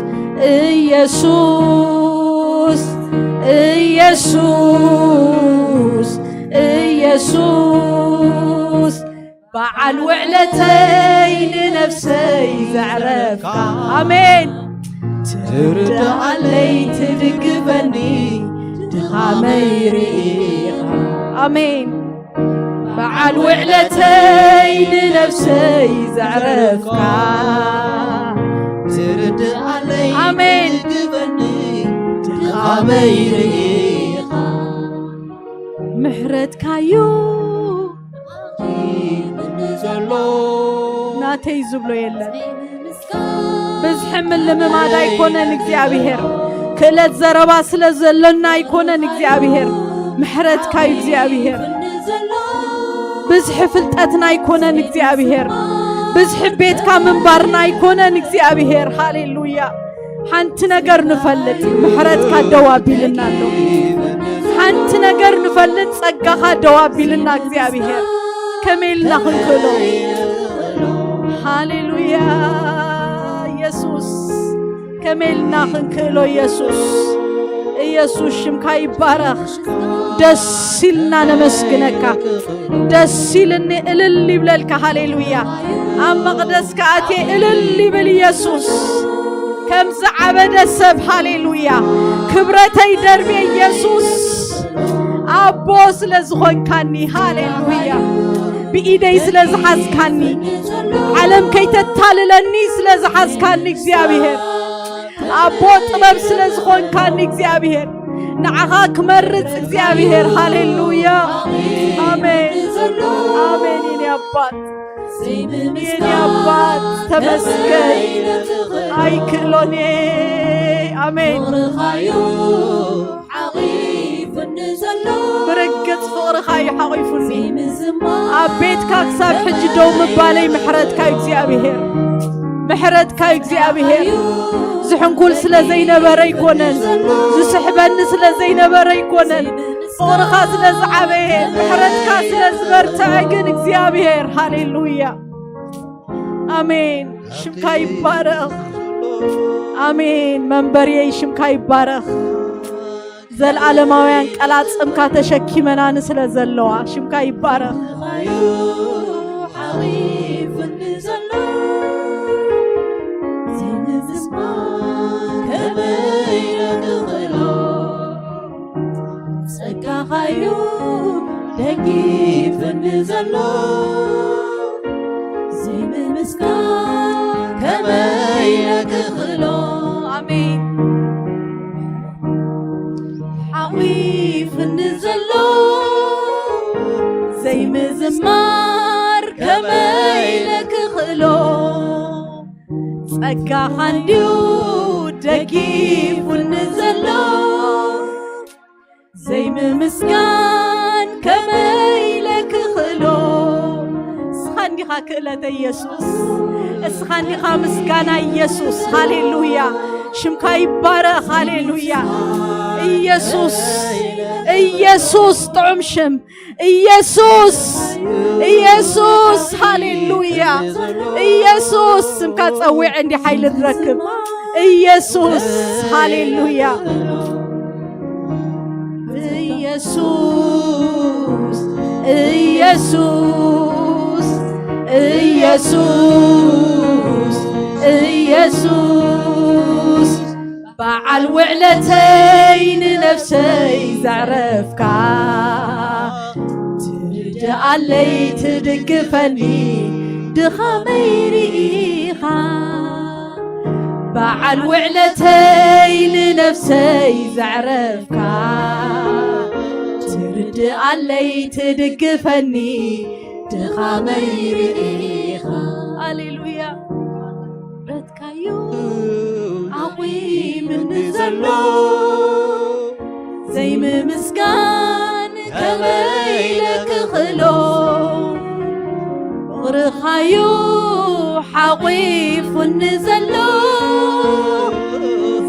ኢየሱስ ኢየሱስ ኢየሱስ በዓል ውዕለተይ ንነፍሰይ ዘዕረፍካ አሜን ትርዳኣለይ ትድግፈኒ ድኻመይ ርኢኻ አሜን በዓል ውዕለተይ ንነፍሰይ ዘዕረፍካ ትርዳኣለይ አሜን ትድግፈኒ ድኻመይ ርኢኻ ምሕረትካዩ ዘሎ ናተይ ዝብሎ የለን ብዝሕምል ልምማድ ኣይኮነን እግዚአብሔር ክእለት ዘረባ ስለ ዘለና ኣይኮነን እግዚአብሔር ምሕረትካዩ እግዚአብሔር ብዝሕ ፍልጠትና ኣይኮነን እግዚአብሔር ብዝሕ ቤትካ ምንባርና ኣይኮነን እግዚአብሔር ሃሌሉያ ሓንቲ ነገር ንፈልጥ ምሕረትካ ደዋቢልና ኣሎ ሓንቲ ነገር ንፈልጥ ጸጋኻ ደዋቢልና እግዚአብሔር ከመይልና ክንክእሎ ሃሌሉያ ኢየሱስ ከመይልና ክንክእሎ ኢየሱስ ኢየሱስ ሽምካ ይባረኽ ደስ ይልና ነመስግነካ ደስ ይልኒ እልል ይብለልካ ሃሌሉያ ኣብ መቕደስካ ኣትየ እልል ይብል ኢየሱስ ከምዚ ዓበደ ሰብ ሃሌሉያ ክብረተይ ደርቤ ኢየሱስ አቦ ስለ ዝኾንካኒ ሃሌሉያ ብኢደይ ስለ ዝሓዝካኒ ዓለም ከይተታልለኒ ስለ ዝሓዝካኒ እግዚአብሔር አቦ ጥበብ ስለ ዝኾንካኒ እግዚአብሔር ንዓኻ ክመርጽ እግዚአብሔር ሃሌሉያ አሜን አሜን የኔ አባት የኔ አባት ተመስገን ኣይክእሎኒ አሜን ብርግጽ ፍቕርኻ ይሓቒፉኒ ኣብ ቤትካ ክሳብ ሕጂ ደው ምባለይ ምሕረትካ እግዚአብሔር ምሕረትካ እግዚአብሔር ዝሕንኩል ስለ ዘይነበረ ይኮነን ዝስሕበኒ ስለ ዘይነበረ ይኮነን ፍቕርኻ ስለ ዝዓበየ ምሕረትካ ስለ ዝበርትዐ ግን እግዚአብሔር ሃሌሉያ አሜን ሽምካ ይባረኽ አሜን መንበርየይ ሽምካ ይባረኽ ዘለዓለማውያን ቃላት ጽምካ ተሸኪመና ንስለ ዘለዋ ሽምካ ይባረኽ حويف النزلة زين الزمان كبيرك غلو سكا خيو دقيف النزلة زين المسكان كبيرك غلو آمين حويف النزلة زي مزمار كميلك خلو سكا خنديو دقيف النزلو زي مسكان كميلك خلو سخندي خاكلة يسوس اسخندي خامسكانا يسوس هاليلويا شمكا يبارك هاليلويا ኢየሱስ ኢየሱስ ጥዑምሽም ኢየሱስ ኢየሱስ ሃሌሉያ ኢየሱስ ስምካ ጸዊዕ እንዲ ኃይል ንረክብ ኢየሱስ ሃሌሉያ ኢየሱስ ኢየሱስ ኢየሱስ ኢየሱስ بعل وعلتين نفسي زعرفكا ترد علي تدقفني دخميريخا بعل وعلتين نفسي زعرفكا ترد علي تدقفني دخميريخا هاليلويا ردكايو عويم النزلو زي مسكان كميلك خلو غرخايو حويف النزلو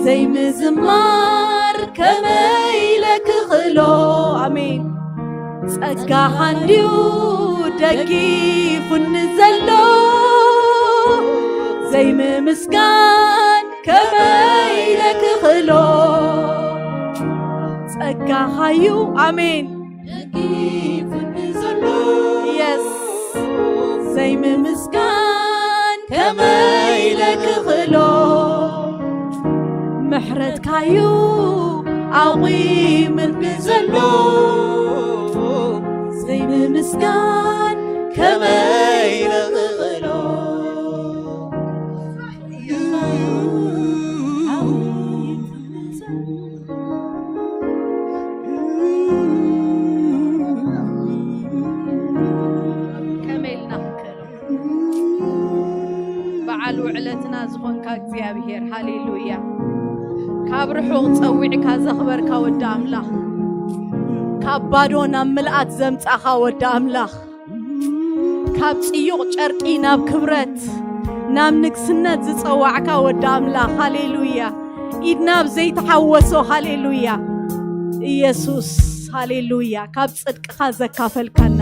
زي مزمار كميلك خلو آمين سأكا حنديو دقيف النزلو زي مسكان كميلك خلو سأكا خيو آمين دقيف النزلو يس زي مسكان كميلك خلو محرد كايو عويم النزلو زي مسكان كميلك خلو وعلتنا زخونك እግዚአብሔር ሃሌሉያ ካብርሑ ጸዊዕካ ዘኽበርካ ወዲ አምላኽ ካባዶና ምልአት ዘምጻኻ ወዲ አምላኽ ካብ ጽዩቕ ጨርቂ ናብ ክብረት ናብ ንግስነት ዝጸዋዕካ ወዲ አምላኽ ሃሌሉያ ኢድናብ ዘይተሐወሶ ሃሌሉያ ኢየሱስ ሃሌሉያ ካብ ጽድቅኻ ዘካፈልካና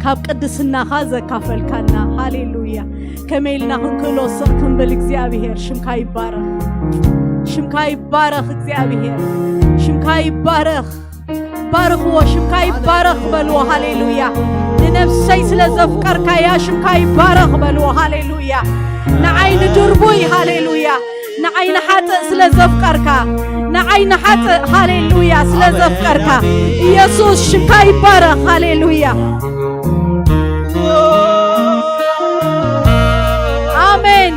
ካብ ቅድስናኻ ዘካፈልካና ሃሌሉያ كميلنا هنكلو صقم بالإግዚአብሔር ሽምካ ይባረኽ ሽምካ ይባረኽ እግዚአብሔር ሽምካ ይባረኽ ባርኽዎ ሽምካ ይባረኽ በልዎ ሃሌሉያ ንነፍሰይ ስለዘፍቀርካ ያ ሽምካ ይባረኽ በልዎ ሃሌሉያ ንዓይኒ ድርቡይ ሃሌሉያ ንዓይኒ ሓጥእ ስለዘፍቀርካ ንዓይኒ ሓጥእ ሃሌሉያ ስለዘፍቀርካ ኢየሱስ ሽምካ ይባረኽ ሃሌሉያ آمين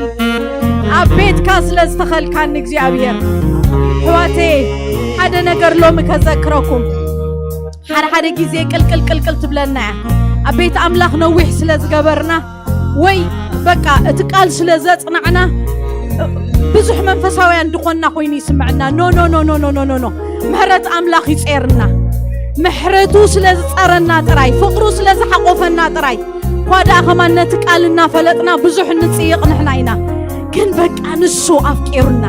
عبيت كاسلز تخلكان እግዚአብሔር حواتي حدا نجر لوم كذكركم حدا ጊዜ ቅልቅል ትብለና عبيت أملاخ نوح سلز جبرنا وي بقى اتقال سلز صنعنا ብዙሕ መንፈሳውያን ድኾና ኮይኑ ይስምعنا نو نو نو نو نو نو نو مهرت أملاخ يصيرنا محرቱ سلز صرنا ጥራይ ፍቅሩ سلز حقوفنا ጥራይ ኳዳ ከማነት ቃልና ፈለጥና ብዙሕ ንጽይቅ ንሕና ኢና ግን በቃ ንሱ አፍቂሩና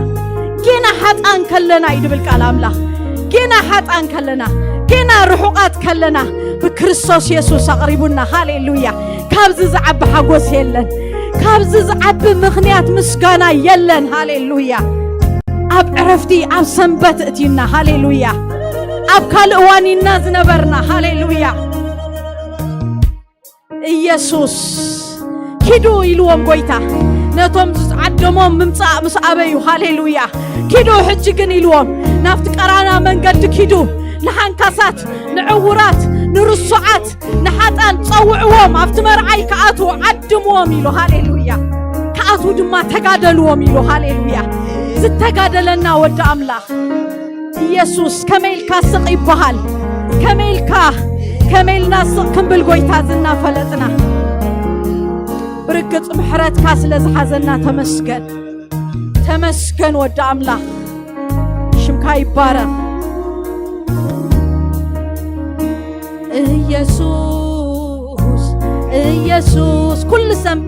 ገና ሓጣን ከለና ይድብል ቃል አምላኽ ገና ሓጣን ከለና ገና ርሑቃት ከለና በክርስቶስ ኢየሱስ አቅሪቡና ሃሌሉያ ካብዚ ዝዓብ ሓጎስ የለን ካብዚ ዝዓብ ምኽንያት ምስጋና የለን ሃሌሉያ ኣብ ዕረፍቲ ኣብ ሰንበት እቲና ሃሌሉያ أبكال أوانينا زنبرنا هاليلويا ኢየሱስ ኪዱ ኢልዎም ጎይታ ነቶም ዝዓደሞም ምምጻእ ምስ ኣበዩ ሃሌሉያ ኪዱ ሕጂ ግን ኢልዎም ናፍቲ ቀራና መንገዲ ኪዱ ንሓንካሳት ንዕውራት ንርሱዓት ንሓጣን ጸውዕዎም ኣብቲ መርዓይ ከኣቱ ዓድምዎም ኢሉ ሃሌሉያ ከኣቱ ድማ ተጋደልዎም ኢሉ ሃሌሉያ ዝተጋደለና ወዲ ኣምላኽ ኢየሱስ ከመይልካ ስቕ ይበሃል ከመይልና ስቕ ክንብል ጎይታ ዝና ፈለጥና بركت محرت كاس لزحزنا تمسكن ود أملاح شمكاي بارا يسوع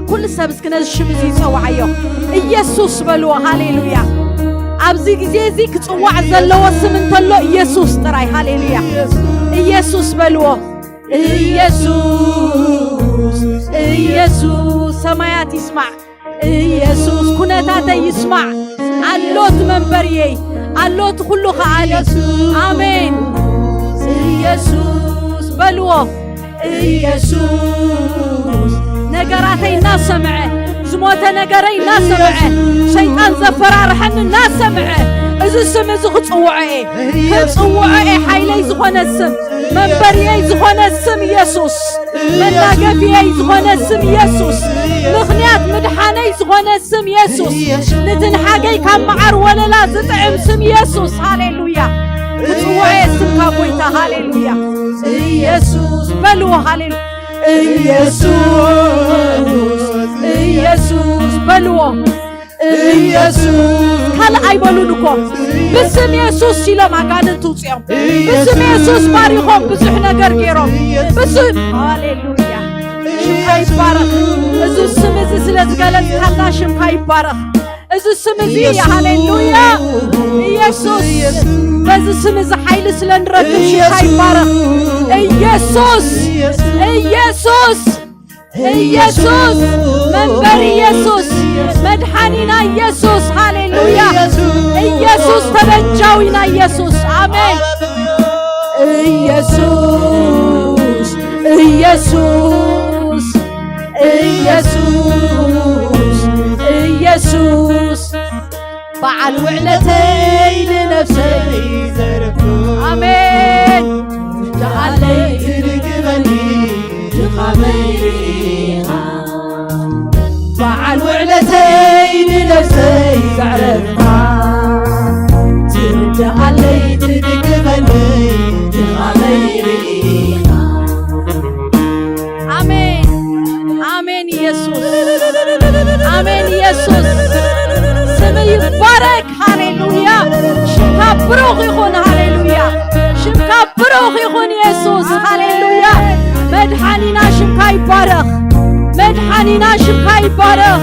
كل سبس كنا الشمس يسوع عيو يسوع بلوا هاليلويا أبزي زي كتوع زلوا سمن تلو يسوع تراي هاليلويا يسوع بلوا يسوع سمايات يسمع يسوع كنتاته يسمع اللوت منبري اللوت كله خالي آمين يسوع بلوه يسوع نجاراتي الناس سمعه زموت نجاري الناس سمعه شيطان زفرار حن الناس سمعه إذا السم زخصوعه خصوعه حيلي زخون السم منبري زخون السم يسوع من ناقفي زخون السم يسوع مخنيات مدحاني زخون السم يسوع نتنحاجي كم معر ولا لا تطعم سم يسوع هاليلويا خصوعه اسم كابويتا هاليلويا يسوع بلو هاليلويا يسوع بلو يسوع هلا أيبلونكم بسم يسوع شيلا ما قادن توصيهم بسم يسوع باريهم بسحنا قرقيرهم بسم هاليلويا شمكاي بارك إذا السمز سلت قالت حتى شمكاي بارك إذا السمز يا هاليلويا يسوع بس السمز حيل سلن ركب شمكاي بارك يسوع منبر يسوع مدحانينا يسوع هاليلويا يسوع تبنجاوينا يسوع آمين يسوع بعل وعلتين نفسي زرفو آمين تعالي ترقبني تقاميها بعل وعلتين نفسي زعرفها تعالي ترقبني تقاميها آمين آمين يسوع آمين يسوع سمي يبارك هاليلويا شمكا بروخ يخون هاليلويا شمكا بروخ يخون يسوع هاليلويا مدحانينا شمكا يبارك مدحانينا شمكا يبارك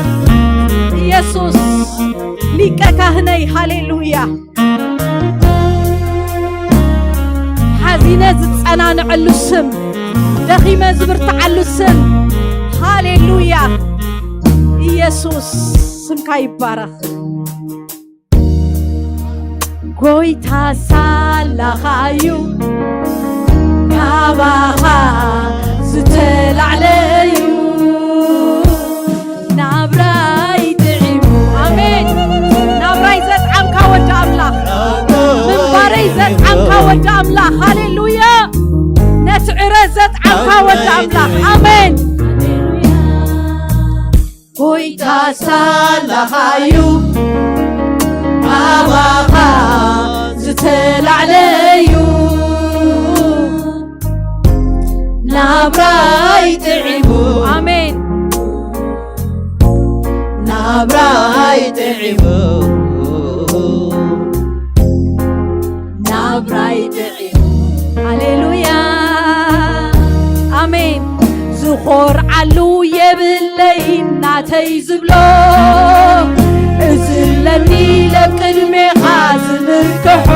يسوع ليك كهني هاليلويا حزينة أنا نعلو السم دخيمة زبرت علو السم هاليلويا يسوع سمكا يبارك ጎይታ ሳላኻዩ ካባኻ ዝተላዕለዩ ናብራይ ጥዒሙ ኣሜን ናብራይ ዘጥዓምካ ወዲ ኣምላኽ ምንባረይ ዘጥዓምካ ወዲ ኣምላኽ ሃሌሉያ ነቲ ዕረ ዘጥዓምካ ወዲ ኣምላኽ ኣሜን ጎይታ ሳላኻዩ ካባኻ ዝተላዕለዩ ናብራይ ጥዒሙ ኣሜን ናብራይ ጥዒሙ ናብራይ ጥዒሙ ሃሌሉያ ኣሜን ዝኾርዓሉ የብለይ እናተይ ዝብሎ እዝለኒ ለቅድሜኻ ዝምርክሖ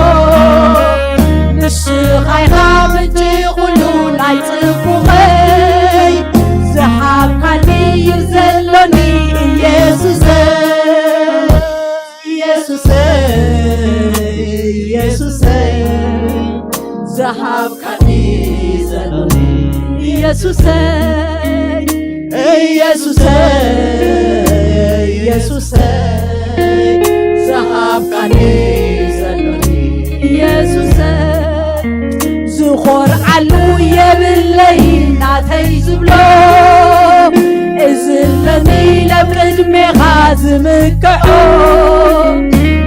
ንስኻይኻ ምንጪ ኩሉ ናይ ጽቡቐይ ዝሃብካኒ እዩ ዘሎኒ ኢየሱሰይ ኢየሱሰይ ኢየሱሰይ ኢየሱሰይ ዘሃብካኒ ዘሎኒ ኢየሱሰይ ዝኮርዓሉ የብለይ ናተይ ዝብሎ እዝለኒ ለቅድሜኻ ዝምክዖ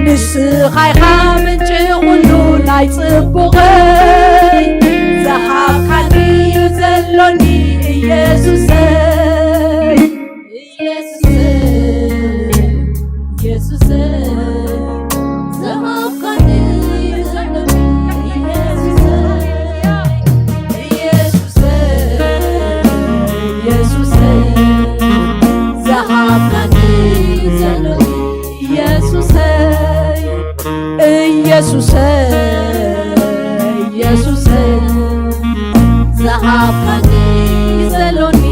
ንስኻይኻ ምንጭ ኩሉ ናይ ጽቡቐይ ዘሃብካኒ ዘሎኒ ኢየሱሰይ ኢየሱሰይ ኢየሱሰይ ዘሃብካኒ ዘሎኒ ኢየሱሰይ ኢየሱሰይ ኢየሱሰይ ዘሃብካኒ ዘሎኒ ኢየሱሰይ ኢየሱሰይ ኢየሱሰይ ዘሃብካኒ ዘሎኒ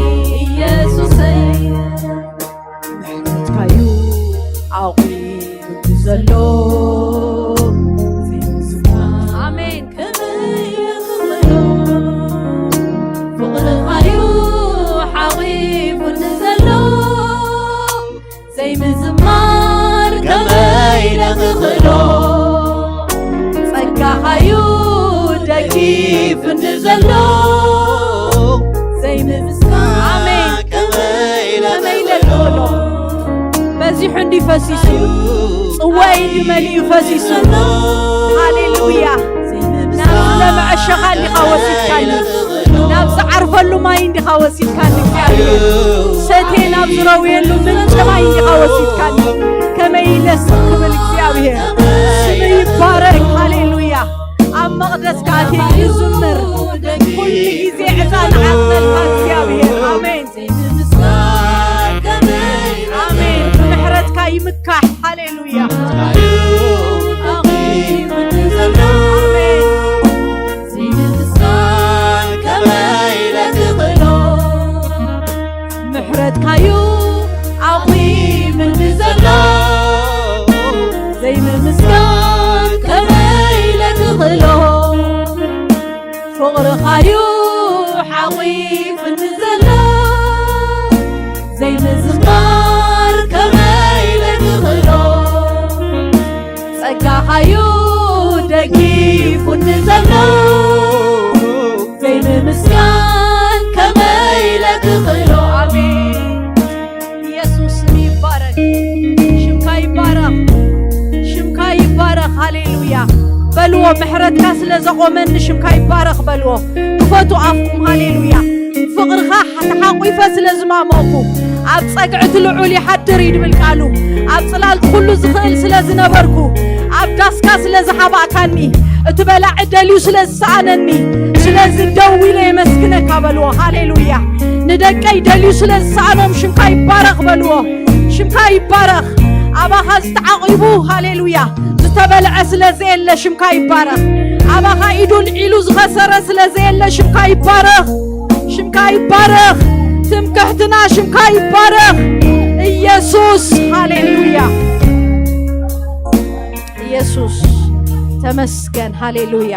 ኢየሱሰይ ምሕረትካዩ ዓቂቡ ዘሎ አሜን ከመይ ክብሎ ፍቕርኻዩ ዓቂቡ ዘሎ ዘይምዝማር ከመይ ክብሎ ጸጋኻዩ ደጊፍ እንዘሎ ዘይምስጋና አሜን ከመይ ለሎ በዚህ እንዲፈሲሱ ጽዋይ እንዲመልኡ ፈሲሱ ሃሌሉያ ናብ ለመዕሸኻ እንዲኻ ወሲድካኒ ናብ ዝዓርፈሉ ማይ እንዲኻ ወሲድካኒ ሰቴ ናብ ዝረውየሉ ምንጭ ማይ እንዲኻ ወሲድካኒ ከመይ ለስ ክብል እግዚአብሔር ስም ይባረክ ሃሌሉያ ኣብ መቕደስካ ኣትየ ይዝምር ኩሉ ግዜ ዕጣን ዓቕልካ እግዚአብሔር አሜን አሜን ብምሕረትካ ይምካሕ ሃሌሉያ ምሕረትካዩ ዓቂብ እንዘሎ ዘይምምስጋን ከመይ ለክኽሎ ፍቕርኻዩ ዓቂብ እንዘሎ ዘይምዝማር ከመይ ለክኽሎ ጸጋኻዩ ደጊፍ እንዘሎ ዘይምምስጋን ከመይ ለክኽሎ አሜን ኢየሱስ ይባረክ ሽምካ ይባረክ ሽምካ ይባረክ ሃሌሉያ በልዎ ምሕረትካ ስለዘቆመኒ ሽምካ ይባረክ በልዎ ክፈቱ ኣፍኩም ሃሌሉያ ፍቕርኻ ተሓቂፈ ስለዝማመኹ ኣብ ጸግዕቲ ልዑል ይሓድር ይድብል ቃሉ ኣብ ጽላል ኩሉ ዝኽእል ስለዝነበርኩ ኣብ ዳስካ ስለዝሓባእካኒ እቲ በላዕ ደልዩ ስለዝሰኣነኒ ስለዚ ደው ኢለ የመስግነካ በልዎ ሃሌሉያ ንደቀይ ደልዩ ስለዝሰኣኖም ሽምካ ይባረክ በልዎ ሽምካ ይባረክ ኣባኻ ዝተዓቂቡ ሃሌሉያ ዝተበልዐ ስለዘየለ ሽምካ ይባረክ ኣባኻ ኢዱ ልዒሉ ዝኸሰረ ስለዘየለ ሽምካ ይባረክ ሽምካ ይባረክ ትምክሕትና ሽምካ ይባረክ ኢየሱስ ሃሌሉያ ኢየሱስ ተመስገን ሃሌሉያ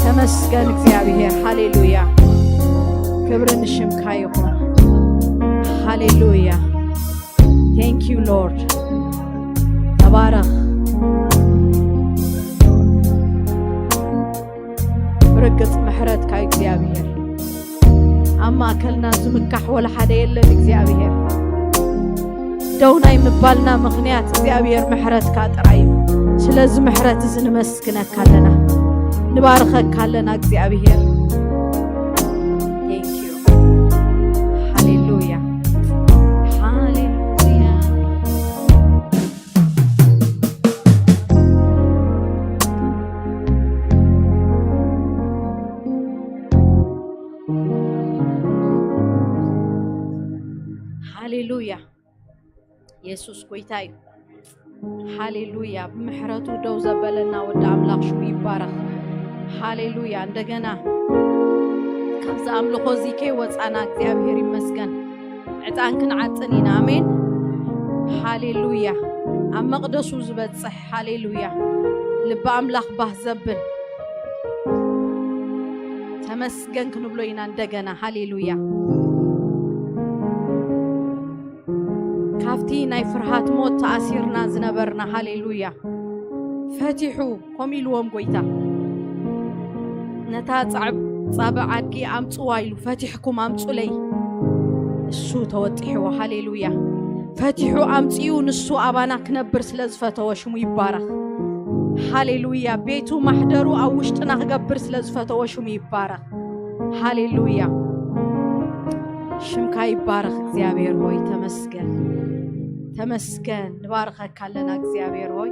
ተመስገን እግዚአብሔር ሃሌሉያ ክብርን ሽምካ ይሁን ሃሌሉያ thank you lord ተባረክ ብርግጽ ምሕረትካ እግዚአብሔር ኣማ አከልና ዝምካሕ ወላ ሓደ የለን እግዚአብሔር ደውና ይምባልና ምኽንያት እግዚአብሔር ምሕረትካ ጥራይ ስለዚ ምሕረት ዝንመስግነካ ኣለና ንባርከካ ኣለና እግዚአብሔር thank you hallelujah hallelujah hallelujah ኢየሱስ ጎይታይ ሃሌሉያ በምሕረቱ ደው ዘበለና ወደ አምላክ ሽሙ ይባረክ ሃሌሉያ እንደገና ካብዛ አምልኮ ዚኬ ወፃና እግዚአብሔር ይመስገን ዕጣን ክንዓጥን ኢና አሜን ሃሌሉያ ኣብ መቅደሱ ዝበጽሕ ሃሌሉያ ልብ አምላክ ባህ ዘብል ተመስገን ክንብሎ ኢና እንደገና ሃሌሉያ ካፍቲ ናይ ፍርሃት ሞት ተኣሲርና ዝነበርና ሃሌሉያ ፈቲሑ ኮሚልዎም ጎይታ ነታ ጻባ ዓድጊ ኣምጽዋ ኢሉ ፈቲሕኩም ኣምጹለይ እሱ ተወጢሕዎ ሃሌሉያ ፈቲሑ ኣምጽዩ ንሱ ኣባና ክነብር ስለ ዝፈተወ ሽሙ ይባረኽ ሃሌሉያ ቤቱ ማሕደሩ ኣብ ውሽጥና ክገብር ስለ ዝፈተወ ሽሙ ይባረኽ ሃሌሉያ ሽምካ ይባረኽ እግዚአብሔር ሆይ ተመስገን ተመስገን ንባረኸካ ኣለና እግዚአብሔር ሆይ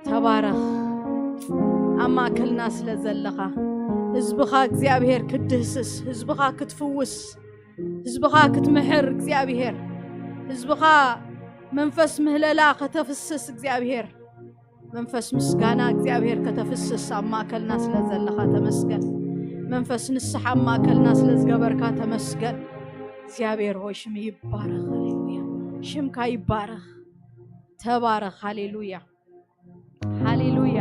ተባረኽ ኣማከልና ስለ ዘለኻ ህዝብኻ እግዚአብሔር ክድህስስ ህዝብኻ ክትፍውስ ህዝብኻ ክትምሕር እግዚአብሔር ህዝብኻ መንፈስ ምህለላ ከተፍስስ እግዚአብሔር መንፈስ ምስጋና እግዚአብሔር ከተፍስስ ኣማከልና ስለ ዘለኻ ተመስገን መንፈስ ንስሐ ኣማከልና ስለ ዝገበርካ ተመስገን እግዚአብሔር ሆይ ሽም ይባረኽ ሃሌሉያ ሽምካ ይባረኽ ተባረኽ ሃሌሉያ ሃሌሉያ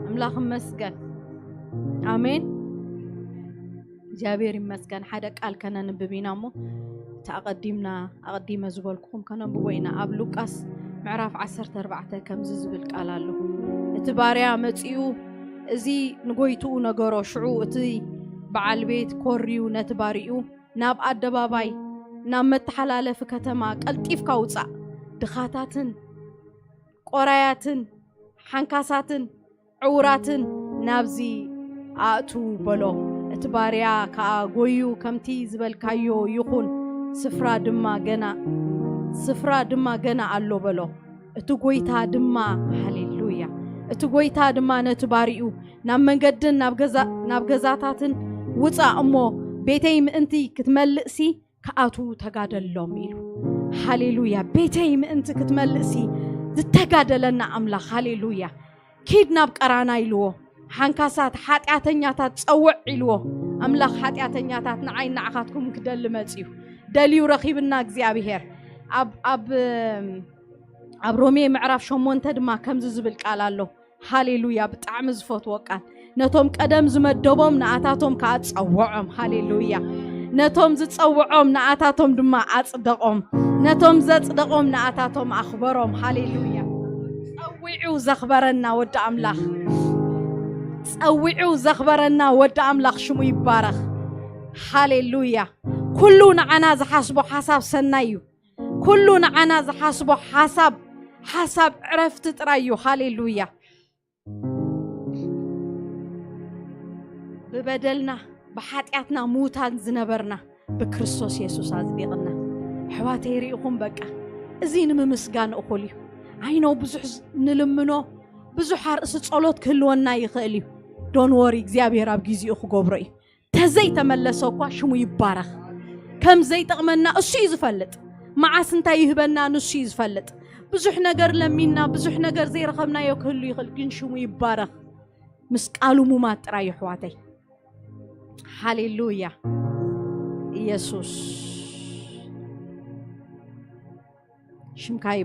አምላክ መስገን አሜን እግዚአብሔር ይመስገን ሓደ ቃል ከነንብቢናሞ ተቀዲምና አቀዲመ ዝበልኩም ከነንብቦይና ኣብ ሉቃስ ምዕራፍ 14 ከምዚ ዝብል ቃል ኣሎ እቲ ባርያ መጽኡ እዚ ንጎይቱ ነገሮ ሽዑ እቲ በዓል ቤት ኮሪዩ ነቲ ባሪኡ ናብ ኣደባባይ ናብ መተሓላለፍ ከተማ ቀልጢፍካ ውፃእ ድኻታትን ቆራያትን ሓንካሳትን ዕውራትን ናብዚ ኣቱ በሎ እቲ ባርያ ከኣ ጎዩ ከምቲ ዝበልካዮ ይኹን ስፍራ ድማ ገና ኣሎ በሎ እቲ ጎይታ ድማ ሃሌሉያ እቲ ጎይታ ድማ ነቲ ባሪኡ ናብ መንገድን ናብ ገዛታትን ውፃእ እሞ ቤተይ ምእንቲ ክትመልእሲ ከኣቱ ተጋደሎም ኢሉ ሃሌሉያ ቤተይ ምእንቲ ክትመልእሲ ዝተጋደለና ኣምላኽ ሃሌሉያ ኪድ ናብ ቀራና ኢልዎ ሓንካሳት ሓጢአተኛታት ጸውዕ ኢልዎ ኣምላኽ ሓጢአተኛታት ንዓይ ንዓኻትኩም ክደል መጽዩ ደልዩ ረኺብና እግዚአብሔር ኣብ ሮሜ ምዕራፍ 8 ድማ ከምዚ ዝብል ቃል ኣሎ ሃሌሉያ ብጣዕሚ ዝፈትዎ ቃል ነቶም ቀደም ዝመደቦም ንኣታቶም ከኣጸውዖም ሃሌሉያ ነቶም ዝጸውዖም ንኣታቶም ድማ ኣጽደቆም ነቶም ዘጽደቆም ንኣታቶም ኣኽበሮም ሃሌሉያ ጸዊዑ ዘኽበረና ወዲ ኣምላኽ ጸዊዑ ዘኽበረና ወዲ ኣምላኽ ሽሙ ይባረኽ ሃሌሉያ ኩሉ ንዓና ዝሓስቦ ሓሳብ ሰናይ እዩ ኩሉ ንዓና ዝሓስቦ ሓሳብ ዕረፍቲ ጥራይ እዩ ሃሌሉያ ببدلنا بحاتياتنا موتان زنبرنا بكريستوس يسوع أصدقنا حواتي ريقهم بقى زين ممسجان أقولي عينو بزح نلمنو بزح رأس صلوت كلونا يخلي دون وري زيابي راب جيزي أخو جبري تزي تملسوا شمو يبارخ كم زي تغمنا الشيء فلت مع سنتا يهبنا الشيء فلت بزح نجر لمينا بزح نجر زي رقمنا يكلو يخلقين شمو يبارخ مسكالو ممات رايح حواتي هاليلويا يسوس شمكاي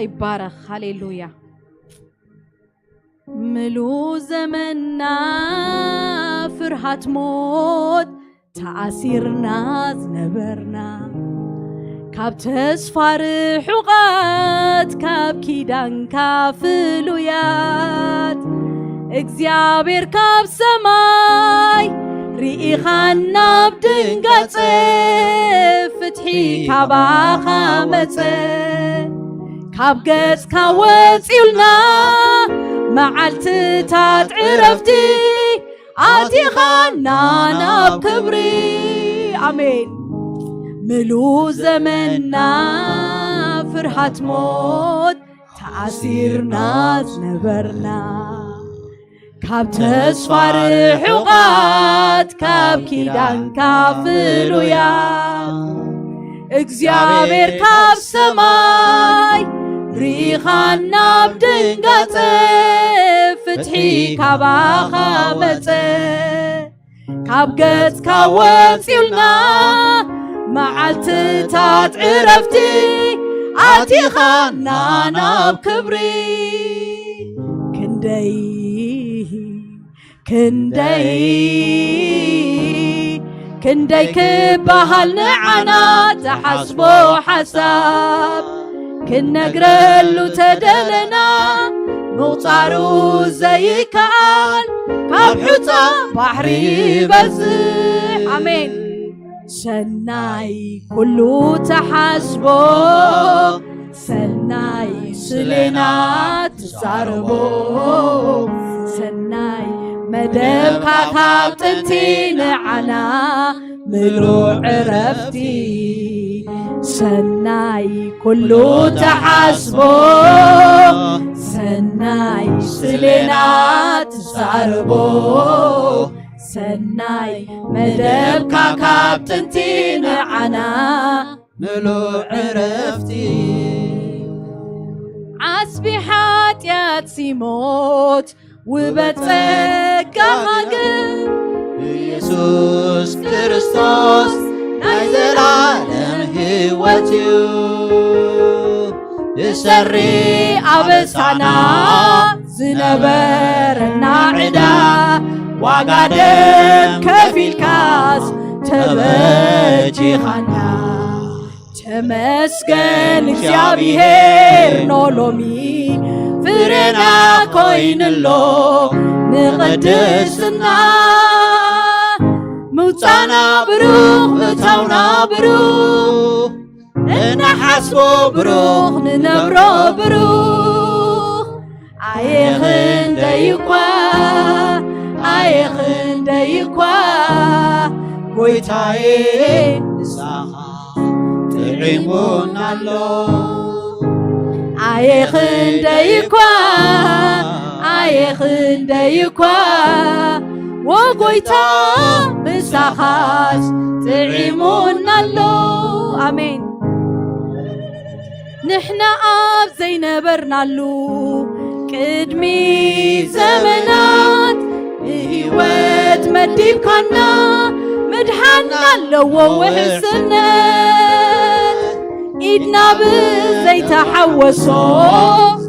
بارخ هاليلويا ملو زمنا فرحات موت تأثيرنا زنبرنا كاب تسفرح وقات كاب كيدان كافلويات እግዚአብሔር ካብ ሰማይ ሪኢኻና ብድንገት ፍትሒ ካባኻ መጸ ካብ ገጽካ ወፂኡልና መዓልትታት ዕረፍቲ ኣቲኻና ናብ ክብሪ ኣሜን ምሉእ ዘመንና ፍርሃት ሞት ተኣሲርና ዝነበርና ካብ ተስፋ ርሑቓት ካብ ኪዳን ካፍሉያ እግዚአብሔር ካብ ሰማይ ሪኢኻና ብድንገት ፍትሒ ካባኻ መጸ ካብ ገጽካ ወፂኡልና መዓልትታት ዕረፍቲ ኣቲኻና ናብ ክብሪ كندي كبهال نعنا تحسبو حساب كنقرلو تدلنا موطارو زي كال كابحوتا بحري بزح آمين سناي كلو تحسبو سناي سلينا تزاربو سناي مدام كاكاب تنتين عنا ملو عرفتي سناي كلو تحسبو سناي سلينا تزاربو سناي مدام كاكاب تنتين عنا ملو عرفتي عسبي حاتيات سيموت وبتسكاغن يسوس كريستوس نايزل عالم هوتيو يسري أبسانا زنبرنا عدا وقادم كفي الكاس تبجي خانا تمسكن እግዚአብሔር ኖሎሚ ፍሬና ኮይንሎ ንቅድስና ምውፃና ብሩኽ ምእታውና ብሩኽ እናሓስቦ ብሩኽ ንነብሮ ብሩኽ ኣየኽንደይኳ ጎይታዬ ንሳኻ ጥዒሙና ኣሎ ኣየኽንደይኳ ወጎይታ ምሳኻስ ጥዒሙና ኣሎ ኣሜን ንሕና ኣብ ዘይነበርናሉ ቅድሚ ዘመናት ህይወት መዲብካና ምድሓና ኣለዎ ውሕስነት ኢድና ብዘይተሓወሶ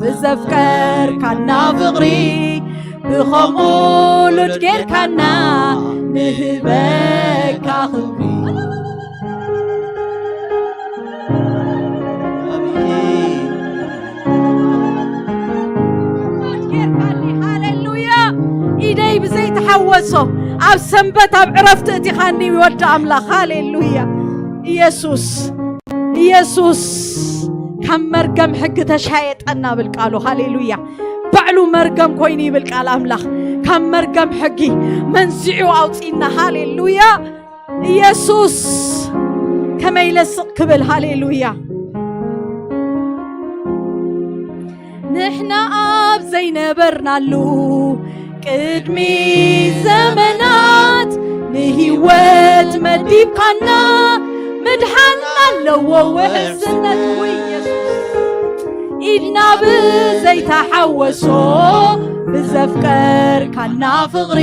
ብዘፍቀርካና ፍቕሪ ብኸምኡ ሉድ ጌርካና ንህበካ ክብሪ ሃሌሉያ ኢደይ ብዘይተሓወሶ ኣብ ሰንበት ኣብ ዕረፍቲ እቲኻኒ ይወድ ኣምላኽ ሃሌሉያ ኢየሱስ ከም መርገም ሕጊ ተሻየጠና ብልቃሉ ሃሌሉያ ባዕሉ መርገም ኮይኑ ይብልቃል ኣምላኽ ከም መርገም ሕጊ መንዚዑ ኣውፂና ሃሌሉያ ኢየሱስ ከመይ ለስቕ ክብል ሃሌሉያ ንሕና ኣብ ዘይነበርናሉ ቅድሚ ዘመናት ንህይወት መዲብካና ምድሓና ኣለዎ ውሕስነት ወኢየሱስ ኢድና ብዘይተሓወሶ ብዘፍቀርካና ፍቕሪ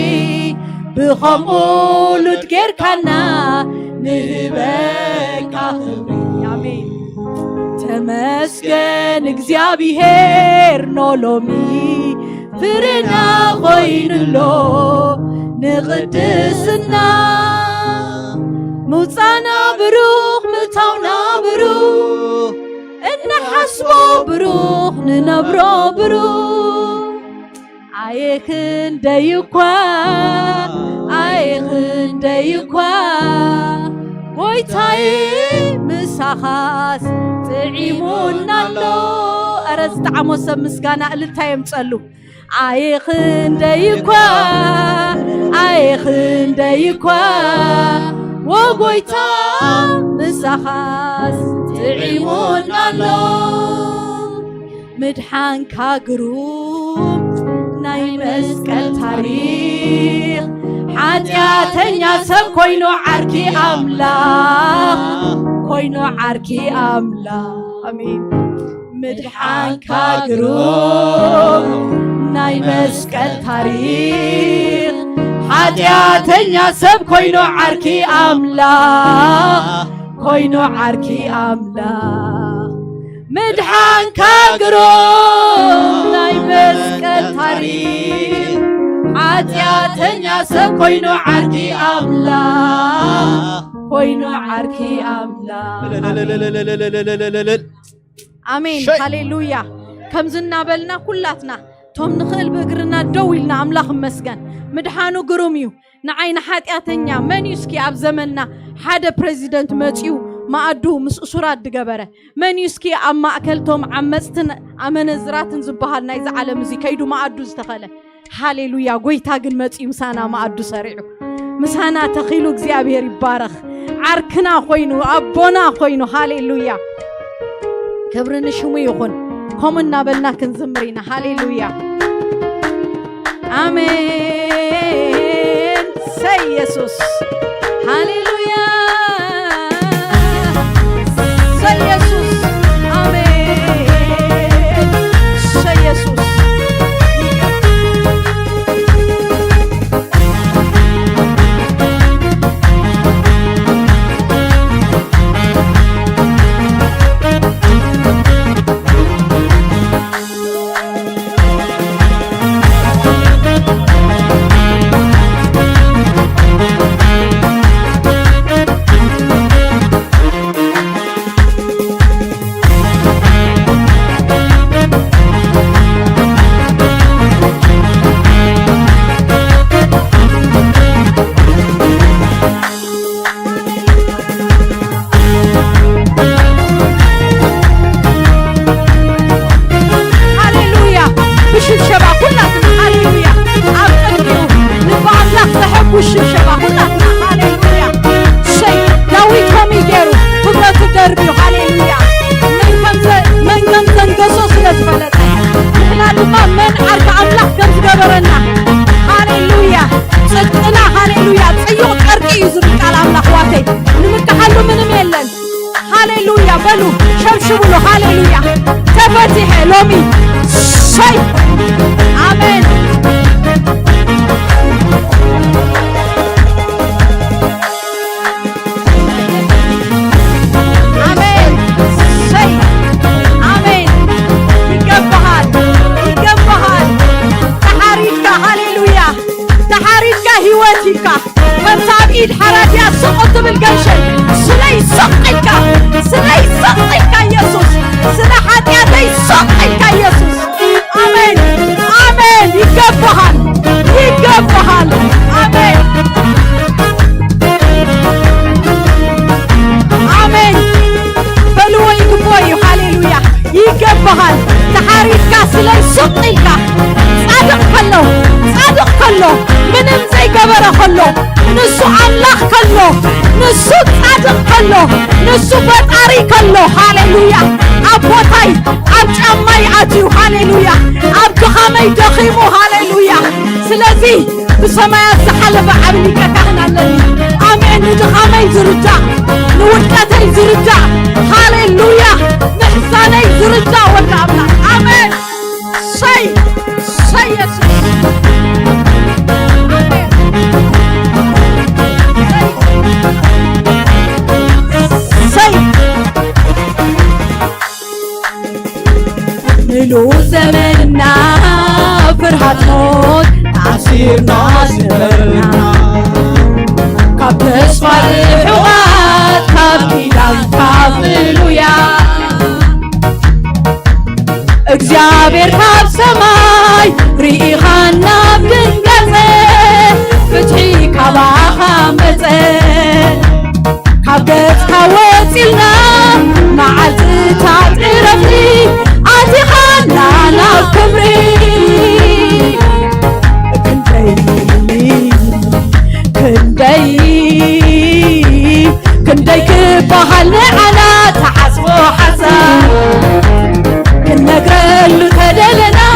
ብኸምኡ ሉድ ጌርካና ንህበካ ክብሪ ኣሜን ተመስገን እግዚኣብሔር ኖሎሚ ፍሬና ኮይኑሎ ንቅድስና ምውፃና ብሩኽ ምእታውና ብሩኽ እናሓስቦ ብሩኽ ንነብሮ ብሩኽ ኣየኽንደይኳ ጎይታዬ ምሳኻስ ጥዒሙና ኣሎ ኣረ ዝጠዓሞ ሰብ ምስጋና እልልታ የምፀሉ ኣየኽንደይኳ ወጎይታ ምሳኻስ ጥዒሙና ኣሎ ምድሓንካ ግሩም ናይ መስቀል ታሪኽ ሓጢአተኛ ሰብ ኮይኑ ዓርኪ ኣምላኽ ኣሜን ምድሓንካ ግሩም ናይ መስቀል ታሪኽ ሓጢአተኛ ሰብ ኮይኑ ዓርኪ ኣምላኽ ምድሓንካ ግሩም ናይ መስቀል ታሪኽ حاتياتنيا سكوينو عركي أملا كوينو عركي أملا آمين هاليلويا كم زنا بلنا كلاتنا توم نخل بقرنا دويلنا أملاخ مسكن مدحانو قروميو نعين حاتياتنيا من يسكي أب زمننا حدا بريزيدنت ماتيو ما أدو مسؤولات دجبرة من يسكي أما أكلتهم عمستن أمنزرات زبهال نايز على مزيكيدو ما أدو استخله هاليلويا قوي تاجن ماتيو مسانا ما أدو سريعو مسانا تخيلو زيابير يبارخ عركنا خوينو أبونا خوينو هاليلويا كبرنا شومي يخون هم النابلنا كنزمرينا هاليلويا آمين سي يسوس هاليلويا سي يسوس آمين سي يسوس شبشبوا هاليلويا تفتح لومي شيء آمين آمين شيء آمين يقبهال تحاريك هاليلويا تحاريك هواتك فانتابيد حراديا سقط بالقنشن سلي سقيك يسوس سلا حاتياتي سقيك يسوس آمين آمين يقبهال آمين آمين بلوي يقبوي هاليلويا يقبهال تحاريك سلي سقيك صادق كله منم زي قبره كله نسو أملاخ كله نسو صادق كله نسو بطاري كله هاليلويا أبوتاي أبجمعي أتيو هاليلويا أبدخامي دخيمو هاليلويا سلازي بسمايات سحلب عبلك كهنا الذي آمين ندخامي زرجع نوركاتي زرجع هاليلويا نحساني زرجع والنعمنا آمين شيء يسوس نلو زمننا فرحة موت عسيرنا زمرنا كاب تسفر الحوات كاب كيدان كافلويا እግዚአብሔር ካብ ሰማይ ሪኢኻና ብድንገት ፍትሒ ካባኻ መፀ ካብ ገጽካ ወፂልና መዓልትታት ዕረፍቲ ኣቲኻና ናብ ክብሪ ክንደይ ክበሃል ንዓና ተሓስቦ ሓሳብ كنقرل تدلنا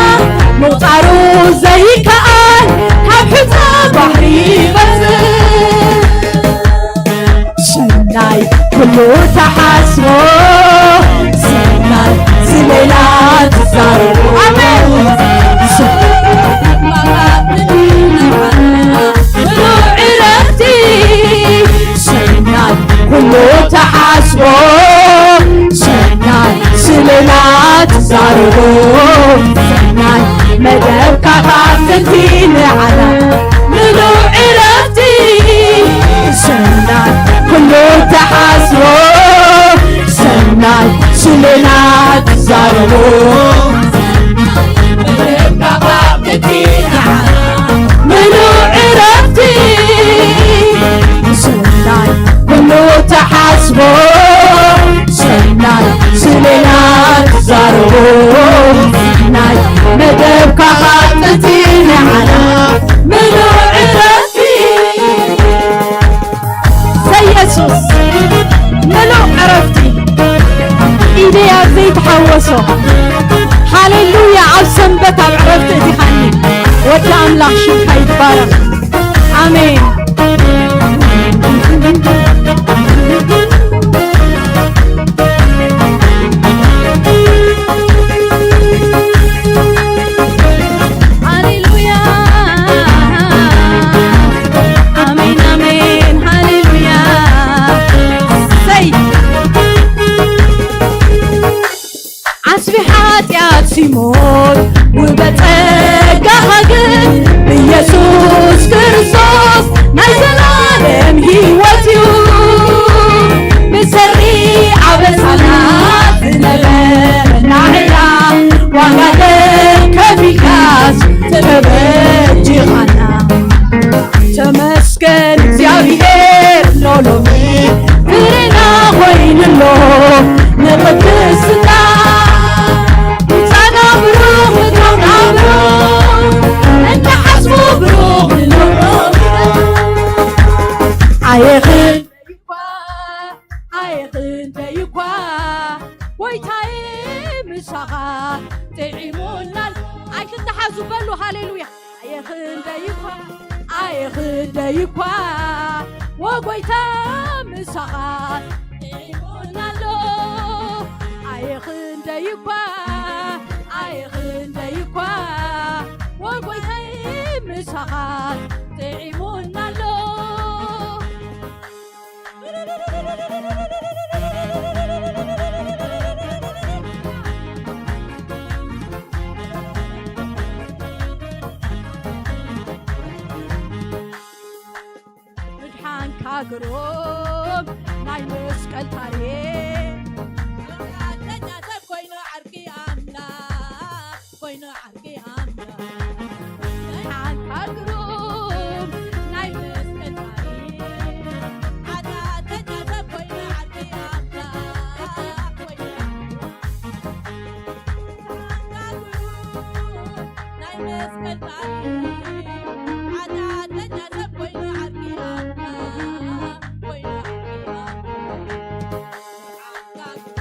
مغطارو زي كأن حبحتا بحري بس سناي كله تحسبو سناي سليلات زارو آمين عرفتي سناي كله تحسبو سناي سليلات زارو سناي مدبكا خاصتين على منو عرفتي سناي كله تحاسبو سناي سلنا زارو سناي مدبك خاطتي نعنا منو عرفتي زي يسوس منو عرفتي إيدي يا زيت حوسو هاليلويا عالسنبت عرفت دي خاني ودي أملاك شوف هيتبارك آمين هاليلويا آمين آمين هاليلويا سي عصفي حاتيات سيمون وبتقاها قد بيسوس كرسوس نزلالم هيوتيو بسري عبسانات نبرنا علا وغادر كفيكاس تبجي غانا تمسكن زيابير لولومي فرنا وين اللو نقدسنا عيخن ديكوا ويتاي مساغا تعيمونال عيكن تحازو بلو هاليلويا عيخن ديكوا ويتا مساغا تعيمونالو عيخن ديكوا ويتا مساغا تعيمونالو مدحان كاغروم ناي مسكال تاريخ تنيا تب كوينو عرقي آمنا كوينو عرقي آمنا مدحان كاغروم ناي مسكال تاريخ كوينو عرقي آمنا كوينو عرقي آمنا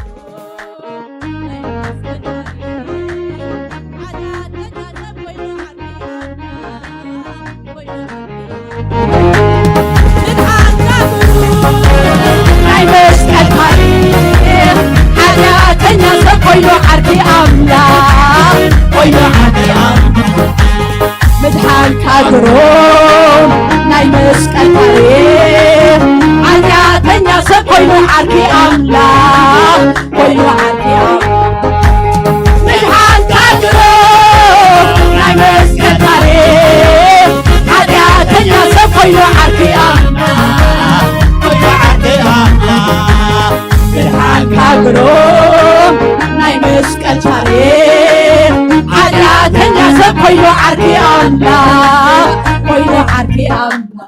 مدحان كاغروم ناي مسكال تاريخ عاليا تنيا سب كوينو عرقي آمنا كوينو عرقي آمنا مدحان كاغروم ناي مسكال تاريخ عاليا تنيا سب كوينو عرقي آمنا كوينو عرقي آمنا مدحان كاغروم ناي مسكال تاريخ عاليا تنيا سب كوينو عرقي آمنا كوينو عرقي آمنا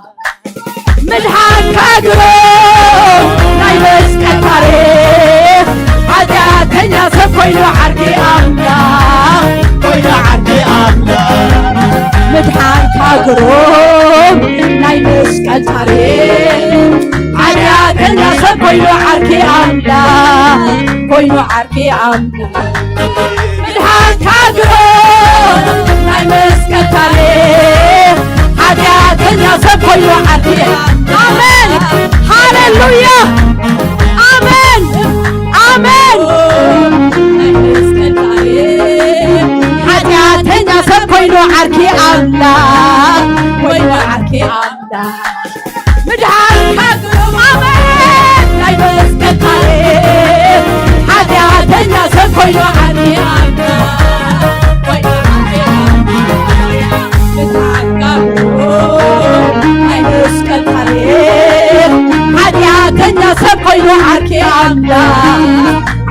مدحان كاغروم ناي مسكال تاريخ عاليا تنيا سب كوينو عرقي آمنا كوينو عرقي آمنا مدحان كاغروم ناي مسكال تاريخ عاليا تنيا سب كوينو عرقي آمنا كوينو عرقي آمنا مدحان كاغروم ناي مسكال تاريخ عاليا تنيا سب كوينو عرقي آمين هاليلويا آمين آمين ناي مسكال تاريخ عاليا تنيا سب كوينو عرقي آمنا كوينو عرقي آمنا مدحان كاغروم آمين ناي مسكال تاريخ عاليا تنيا سب كوينو عرقي آمنا كوينو عرقي آمنا مدحان كاغروم ناي مسكال تاريخ عاليا تنيا سب كوينو عرقي آمنا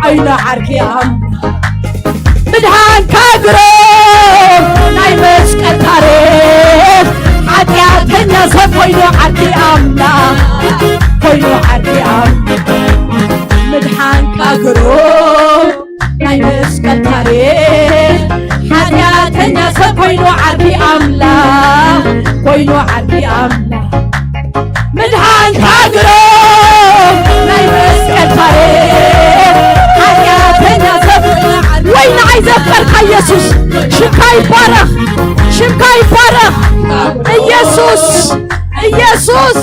كوينو عرقي آمنا ኮይኑ ዓርኪ ኣምላኽ ኮይኑ ዓርኪ ኣምላኽ ምድሓንካ ግሩም ናይ መስቀል ታሪክ ሓጢአተኛ ሰብ ኮይኑ ዓርኪ ኣምላኽ ኮይኑ ዓርኪ ኣምላኽ ምድሓንካ ግሩም ናይ መስቀል ታሪክ ሓጢአተኛ ሰብ ወይ ንዓይ ዘፍቀርካ ኢየሱስ ሽምካ ይባረኽ ሽምካ ይባረኽ ኢየሱስ ኢየሱስ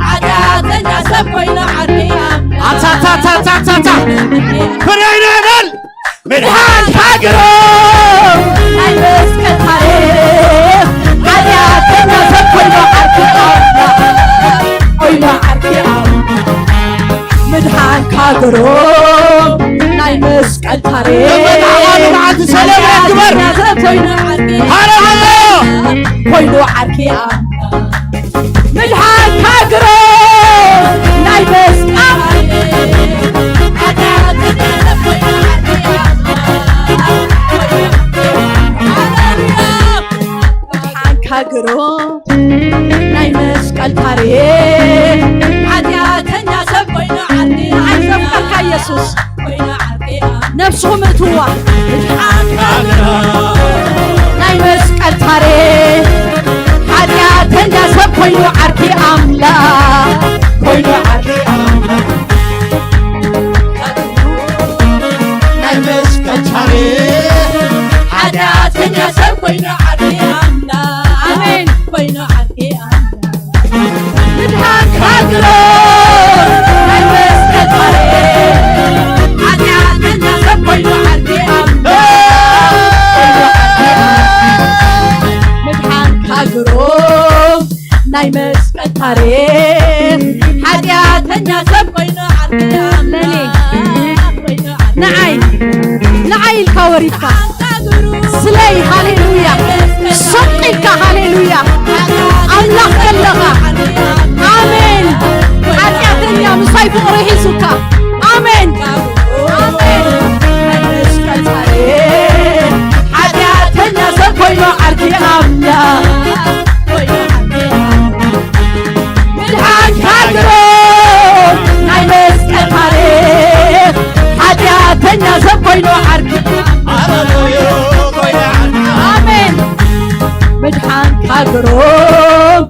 ሓጢአተኛ ሰብ ኮይኑ ዓርኪ አታታታታታ ፍሬይናል ምድሓንካ ግሩም ናይ መስቀል ታሪክ ሓጢአተኛ ሰብ ኮይኑ ዓርኪ ኣምላኽ ኮይኑ ዓርኪ ኣምላኽ ምድሓንካ ግሩም ናይ መስቀል ታሪክ መዓልቲ ሰላም ይግበር ኮይኑ ዓርኪ ሃሌሉያ ኮይኑ ዓርኪ ኣምላኽ ምድሓንካ ግሩም ናይ መስቀል ግሩም ናይ መስቀል ታሪክ ሓጢአተኛ ሰብ ኮይኑ ዓርኪ ዓይዘፍቀርካ ኢየሱስ ነፍስኹም እትዋ ናይ መስቀል ታሪክ ሓጢአተኛ ሰብ ኮይኑ ዓርኪ ኣምላኽ ኮይኑ ዓርኪ ኣምላኽ ናይ መስቀል ታሪክ ሓጢአተኛ ሰብ ኮይኑ ዓርኪ ኣምላኽ ኣሜን ኮይኑ ዓርኪ ኣምላኽ ምድሓንካ ግሩም ናይ መስቀል ታሪክ ሓጢአተኛ ሰብ ኮይኑ ዓርኪ ምድሓንካ ግሩም ናይ መስቀል ታሪክ ሓጢአተኛ ሰብ ኮይኑ ዓርኪ ንዓይ ንዓይ ኢልካ ወሪድካ ስለይ ሃሌሉያ ሰቂልካ ሃሌሉያ ኣምላኽ ከለኻ ኣሜን ሓጢአተኛ ምሳይ ፍቕሪ ሒዙካ ኣሜን ኣሜን ናይ መስቀል ታሪክ ሓጢአተኛ ሰብ ኮይኑ ዓርኪ ኣምላኽ ምድሓንካ ግሩም ናይ መስቀል ታሪክ ሓጢአተኛ ሰብ ኮይኑ ዓርኪ ኣሜን ምድሓንካ ግሩም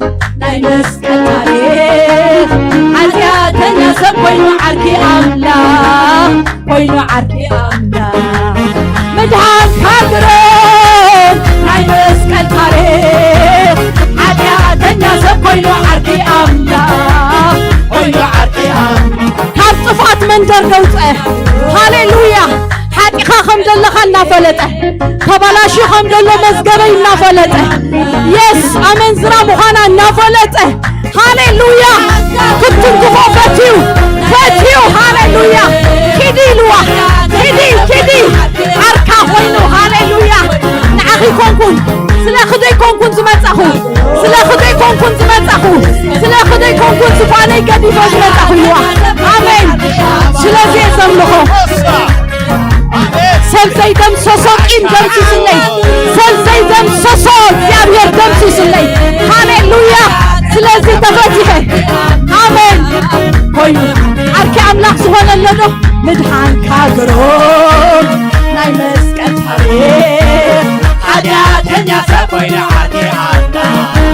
ናይ መስቀል ታሪክ ሓጢአተኛ ሰብ ኮይኑ ዓርኪ ኣምላኽ ኮይኑ ዓርኪ ኣምላኽ ምድሓንካ ግሩም ናይ መስቀል ታሪክ ሓጢአተኛ ሰብ ኮይኑ ዓርኪ ኣምላኽ ኮይኑ ዓርኪ ኣምላኽ ካብ ጥፋት መንደር ገውፅአ ሃሌሉያ ሓጢኻ ከም ዘለኻ እናፈለጠ ተበላሹ ከም ዘሎ መዝገበይ እናፈለጠ የስ ኣመንዝራ ምዃና እናፈለጠ ሃሌሉያ ክትንግፎ ፈትዩ ፈትዩ ሃሌሉያ ኪዲ ኢልዋ ኪዲ ዓርካ ኮይኑ ሃሌሉያ ንዓኺ ኮንኩን ስለ ክደይ ኮንኩን ዝመጻኹ ስለ ክደይ ኮንኩን ዝመጻኹ ስለ ክደይ ኮንኩን ዝፋነይ ገዲፎ ዝመጻኹ ኢልዋ ኣሜን ስለዚ የሰምልኾ ሰብ ዘይደምሰሶ ቂም ደምሲስለይ ሰብ ዘይደምሰሶ እግዚአብሔር ደምሲስለይ ሃሌሉያ ስለዚ ተፈቲሐ ኣሜን ኮይኑ ዓርኪ ኣምላኽ ዝኾነሎ ዶ ምድሓንካ ግሩም ናይ መስቀል ታሪክ ሓጢአተኛ ሰብ ኮይኑ ዓርኪ ኣምላኽ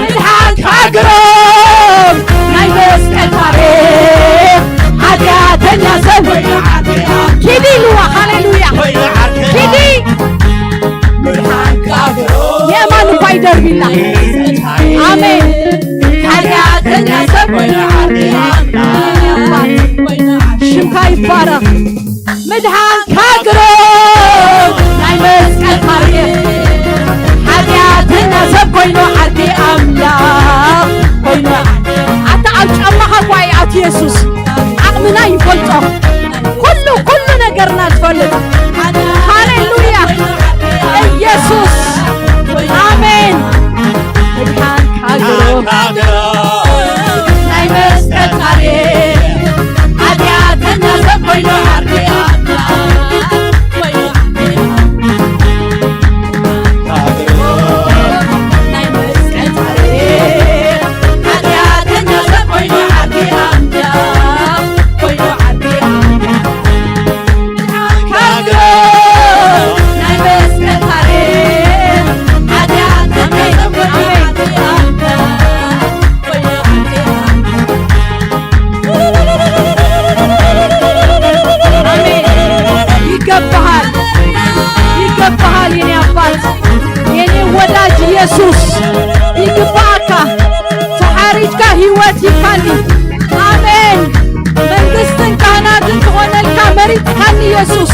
ምድሓንካ ግሩም ናይ መስቀል ታሪክ ሓጢአተኛ ሰብ ኮይኑ ዓርኪ ኪዲ ኢልዋ ሃሌሉያ ኪዲ ምድሓንካ ግሩም የማን እኳ ይደርቢላ ኣሜን ሓጢአተኛ ሰብ ኮይኑ ዓርኪ ሽምካ ይባረኽ ምድሓንካ ግሩም ናይ መስቀል ታሪክ ሓጢአተኛ ሰብ ኮይኑ ዓርኪ ኣምላኽ ኮይኑ ኣታ ኣብ ጫማኻ ጓይ ኣት ኢየሱስ ዓቕምና ይፈልጦ ኩሉ ነገርና ዝፈልጥ ሃሌሉያ ኢየሱስ ኣሜን ምድሓንካ ግሩም ናይ መስቀል ታሪክ ሓጢአተኛ ሰብ ኮይኑ ዓርኪ ኣምላኽ ኢየሱስ ይግባካ ተሐሪጅካ ህይወት ይካኒ አሜን መንግስትን ካህናትን ትሆነልካ መሪት ካኒ ኢየሱስ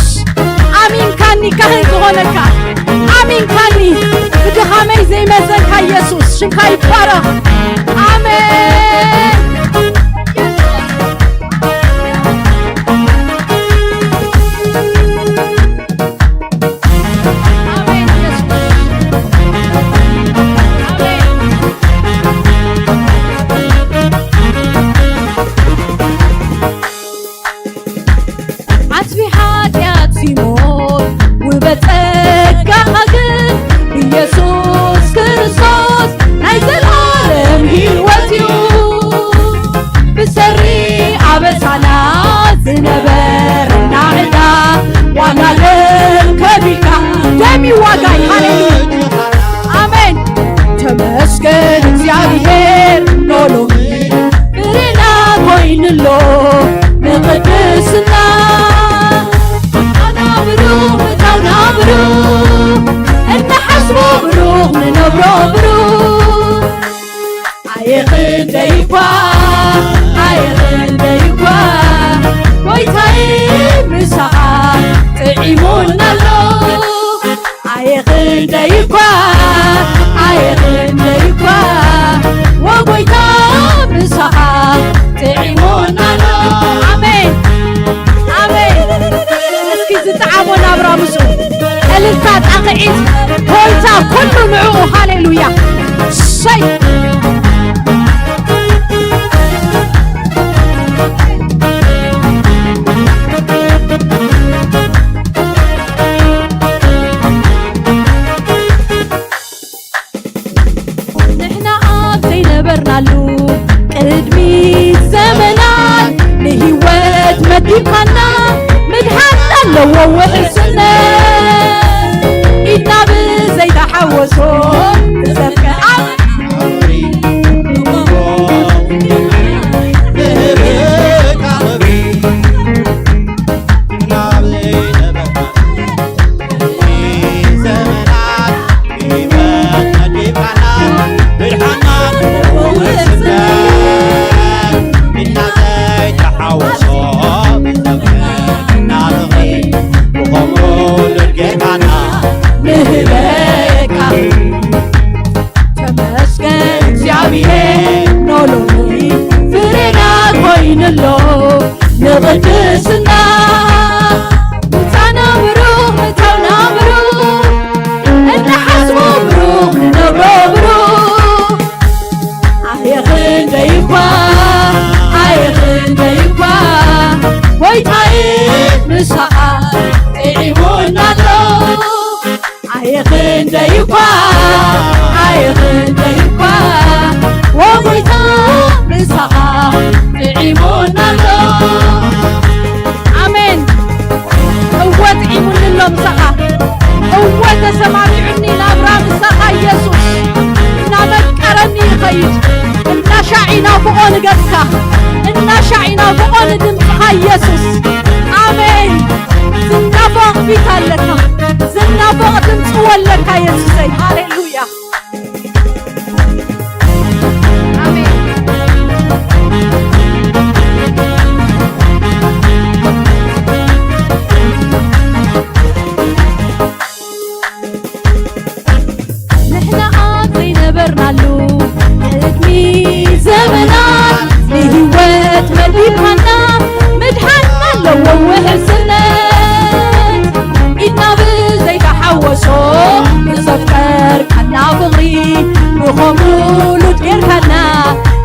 አሚን ካኒ ካህን ትሆነልካ አሚን ካኒ ብድኻመይ ዘይመዘንካ ኢየሱስ ሽንካ ይባረኽ አሜን ኢየሱስ ክርስቶስ ናይ ዘላለም ህይወት እዩ ብሰሪ አበሳና ዝነበርና ዕዳ ዋጋ ደም ከፊልካ ደም ይዋጋይ ሃሌሉያ አሜን ተመስገን እግዚአብሔር ኖሎ ፍሬና ኮይንሎ ንቅድስና አናብሩ ታውናብሩ እንሐስቦ ብሩህ ንነብሮ ብሩህ አይኽንደይኳ አይኽንደይኳ ጎይታዬ ምሳኻ ጥዒሙናሎ አይኽንደይኳ አይኽንደይኳ ወጎይታ ምሳኻ ጥዒሙናሎ አሜን አሜን እስኪ ዝጠዓሞና ብራምሱ እልልታ ጣቕዒት ሆይታ ኩሉ ምዕኡ ሃሌሉያ ሸይ ንሕና ኣብ ዘይነበርናሉ ቅድሚት ዘመናት ንህይወት መዲብካና ምድሓን ኣለዎ ውሕስነት ኢድና ብዘይተሓወሶ ተሰብከ ንቅድስና ምታና ብሩህ ምታውና ብሩህ እንሓስቦ ብሩህ ንነብሮ ብሩህ ኣይኽንደይኳ ኣይኽንደይኳ ጎይታዬ ምሳኻ ጥዒሙናሎ ኣይኽንደይኳ ኣይኽንደይኳ ወጎይታ ምሳኻ ጥዒሙናሎ አሜን እወት ዒሙንሎ ምሳኻ እወት ተሰማሚዑኒ ናብራ ምሳኻ ኢየሱስ እናመቀረኒ ይኸይድ እናሻዒናፍቆ ንገጽካ እናሻዒናፍቆ ንድምፅኻ ኢየሱስ አሜን ዝናፈቕ ፊት ኣለካ ዝናፈቕ ድምፂ ወለካ ኢየሱሰይ ሃሌሉያ ነበርናሉ ቅድሚ ዘመናት ንህይወት መዲብካና ምድሓን ኣለዎ ውሕስነት ኢድና ብዘይተሓወሶ ንዘፍቀርካና ፍቕሪ ብኸምሉት ጌርካና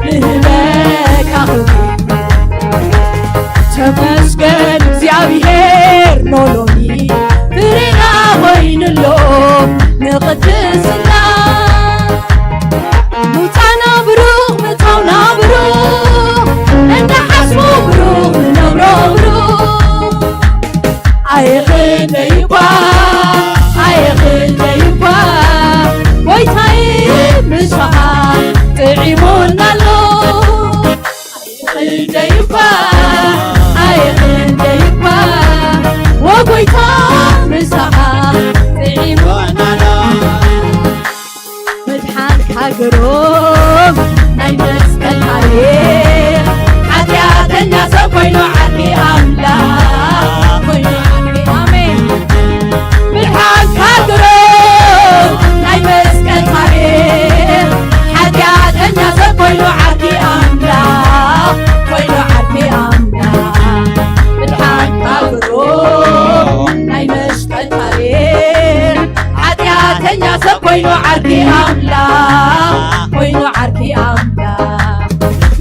ንህበካ ክብሪ ተመስገን እግዚአብሔር ኖሎኒ ፍሬና ኮይንሎ ንቅድስና ሙታና ብሩህ ምታውና ብሩህ እንሓስቦ ብሩህ ንነብሮ ብሩህ ኣይኽንደይኳ ኣይኽንደይኳ ጎይታዬ ምሳኻ ጥዒሙናሎ ኣይኽንደይኳ ኣይኽንደይኳ ወጎይታ ምሳኻ ጥዒሙናሎ ግሩም ናይ መስቀል ታሪክ ኃጢአተኛ ሰብ ኮይኑ ዓርኪ ኣምላኽ ኮይኑ ዓርኪ ኣሜን ብርሃንካ ግሩም ናይ መስቀል ታሪክ ኃጢአተኛ ሰብ ኮይኑ ዓርኪ ኣምላኽ ኮይኑ ዓርኪ ኣምላኽ ብርሃንካ ግሩም ናይ መስቀል ታሪክ ኃጢአተኛ ሰብ ኮይኑ ዓርኪ ኣምላኽ ኮይኑ ዓርኪ ኣምላኽ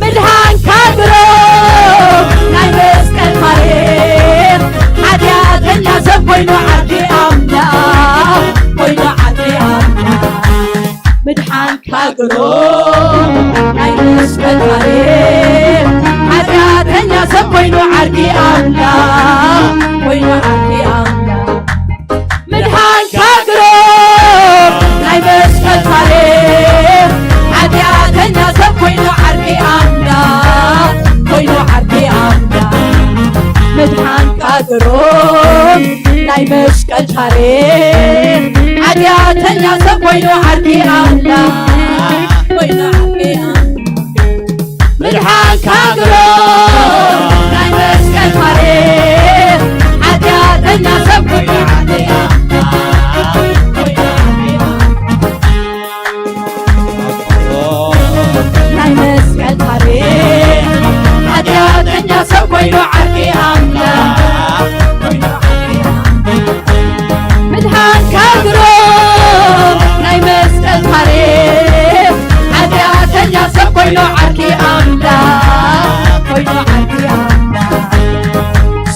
ምድሃንካ ግሩም ናይ መስቀል ታሪክ ኃጢአተኛ ሰብ ኮይኑ ዓርኪ ኣምላኽ ኮይኑ ዓርኪ ኣምላኽ ምድሃንካ ግሩም ናይ መስቀል ታሪክ ኃጢአተኛ ሰብ ኮይኑ ዓርኪ ኣምላኽ ኮይኑ ዓርኪ ኣምላኽ ምድሃንካ ግሩም ናይ መስቀል ታሪክ ኃጢአተኛ ሰብ ኮይኑ ዓርኪ ኣምላኽ ኮይኑ ዓርኪ ኣምላኽ ምድሃንካ ግሩም ናይ መስቀል ታሪክ ኃጢአተኛ ሰብ ኮይኑ ዓርኪ ኣምላኽ ኮይኑ ዓርኪ ምድሃንካ ግሩም ናይ መስቀል ታሪክ ኃጢአተኛ ሰብ ኮይኑ ዓርኪ ናይ መስቀል ታሪክ ኃጢአተኛ ሰብ ኮይኑ ዓርኪ ኣምላኽ ኮይኑ ዓርኪ ምድሃንካ ግሩም ናይ መስቀል ታሪክ ኃጢአተኛ ሰብ ኮይኑ ዓርኪ ኣምላኽ ኮይኑ ዓርኪ ኣምላኽ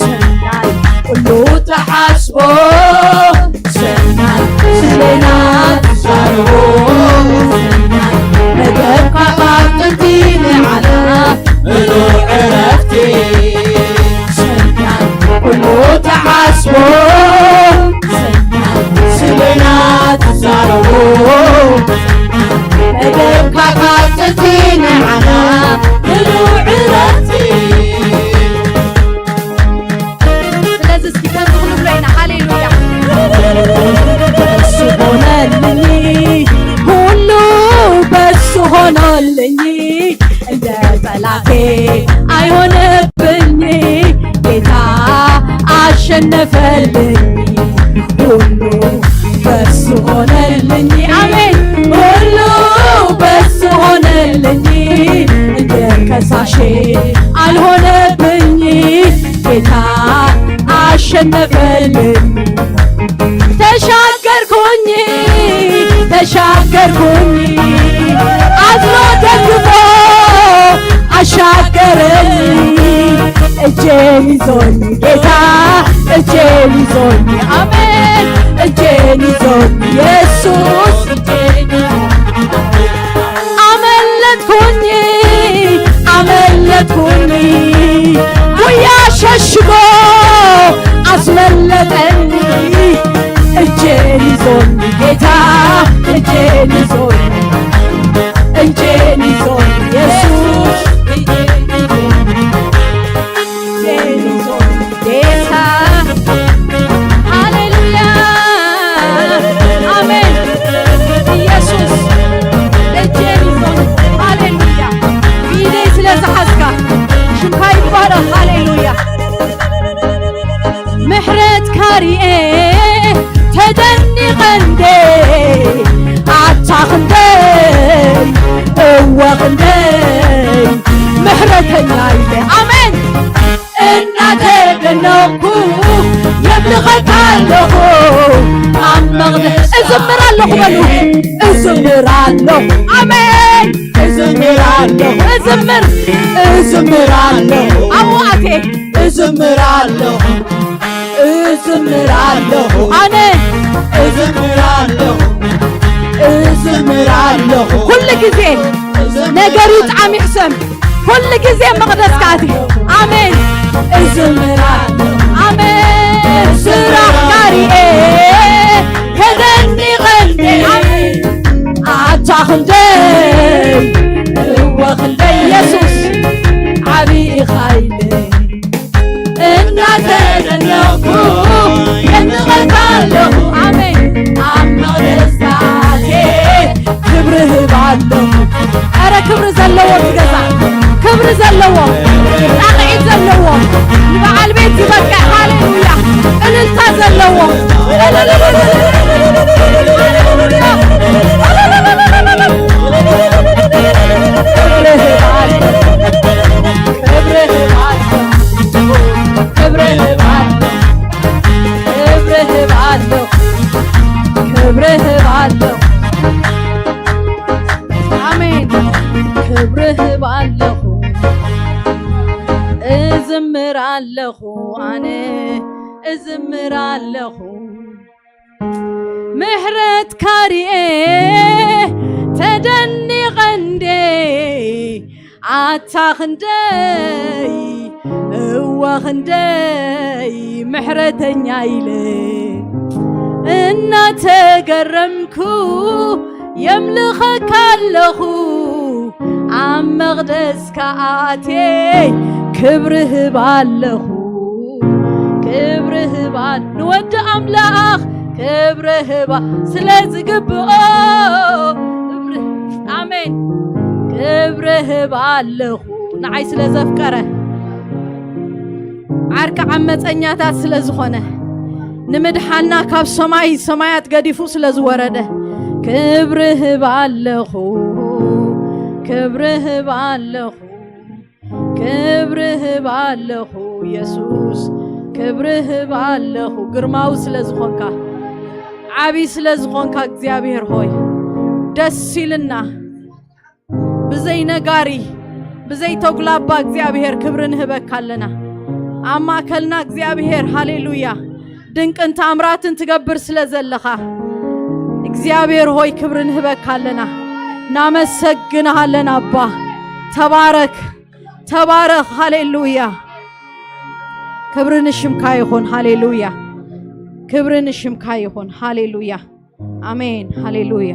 ሰናይ ኩሉ ተሓስቦ ሰናይ ስለና ተዛርቦ ሰናይ መገብካ ቃጥንቲ ንዓና ምሉእ ዕረፍቲ ሰናይ ኩሉ ተሓስቦ ሰናይ ስለና ተዛርቦ መገብካ ቃጥንቲ ንዓና ምሉእ ዕረፍቲ ስለዚ እስኪ ከንብሉ ብለይና ሃሌሉያ በሱ ሆነልኝ ሁሉ በሱ ሆኖልኝ እንደ ጠላቴ አይሆንብኝ ጌታ አሸነፈልኝ ሁሉ በሱ ሆነልኝ አሜን ሁሉ በሱ ሆነልኝ እንደ ከሳሼ አልሆነብኝ ጌታ አሸነፈልኝ ተሻገርኩኝ ተሻገርኩኝ አዝሎ ደግፎ አሻገረኝ እጄን ይዞኝ ጌታ እጄን ይዞኝ አሜን እጄን ይዞኝ ኢየሱስ እጄን አመለጥኩኝ አመለጥኩኝ ጉያ ሸሽጎ አስመለጠኝ እጄን ይዞኝ ጌታ እጄን ይዞኝ እጄን ይዞኝ ኢየሱስ እጄን ይዞኝ ጌታ ሃሌሉያ አሜን ኢየሱስ እጄን ይዞኝ ሃሌሉያ ቢደይ ስለዝሓዝካ ሽምካ ይባረኽ ሃሌሉያ ምሕረት ካሪኤ ተደኒቐንዴ አታኽንደይ እወኽንደይ ምሕረተኛ ኢለ አሜን እናተደነኩ የምልኸካ ኣለኹ ኣብ መቕደስ እዝምር ኣለኹ በሉ እዝምር ኣለኹ አሜን እዝምር ኣለኹ እዝምር እዝምር ኣለኹ ኣዋቴ እዝምር ኣለኹ እዝምር ኣለኹ ኣነ እዝምር ኣለኹ እዝምር ኣለኹ ኩሉ ግዜ ነገሩ ጣዕሚ ይሕሰም ኩሉ ግዜ መቕደስካ ኣቲ ኣሜን እዝምር ኣለኹ ኣሜን ስራሕ ካሪኤ ከደኒቐንዴ ኣሜን ኣታኽንደይ እወኽንደይ ኢየሱስ ዓብዪ ኻይለ እናተደነኩ የምልኸካ ኣለኹ ኣሜን ኣብ መቕደስካቴ ክብሪ ህባ ባለው አረ ክብር ዘለዎ ትገዛ ክብር ዘለዎ አቅዒት ዘለዎ ንበዓል ቤት ይበቃ ሃሌሉያ እልልታ ዘለዎ ክብርህ ባለው አሜን ክብርህ ባለው እዝምራለሁ አነ እዝምራለሁ ምሕረት ካሪኤ ተደኒቐንዴ አታኽንደይ እዋኽንደይ ምሕረተኛ ኢለ እናተገረምኩ የምልኸካለኹ ኣብ መቕደስካ ኣትየ ክብርህ ባለኹ ክብርህ ባል ንወዲ ኣምላኽ ክብርህ ባ ስለዝግብኦ ኣሜን ክብርህ ባለኹ ንዓይ ስለዘፍቀረ ዓርካ ዓመፀኛታት ስለዝኾነ ንምድሓና ካብ ሰማይ ሰማያት ገዲፉ ስለዝወረደ ክብርህ ባለኹ ክብርህ ባለኹ ክብርህ ባለኹ ኢየሱስ ክብርህ ባለኹ ግርማው ስለዝኾንካ ዓቢ ስለዝኾንካ እግዚአብሔር ሆይ ደስ ይልና ብዘይ ነጋሪ ብዘይ ተጉላባ እግዚአብሔር ክብርን ህበካለና አማከልና እግዚአብሔር ሃሌሉያ ድንቅን ታምራትን ትገብር ስለዘለኻ እግዚአብሔር ሆይ ክብርን ህበካለና ናመሰግንሃለን አባ ተባረክ ተባረክ ሃሌሉያ ክብርን ሽምካ ይሁን ሃሌሉያ ክብርን ሽምካ ይሁን ሃሌሉያ አሜን ሃሌሉያ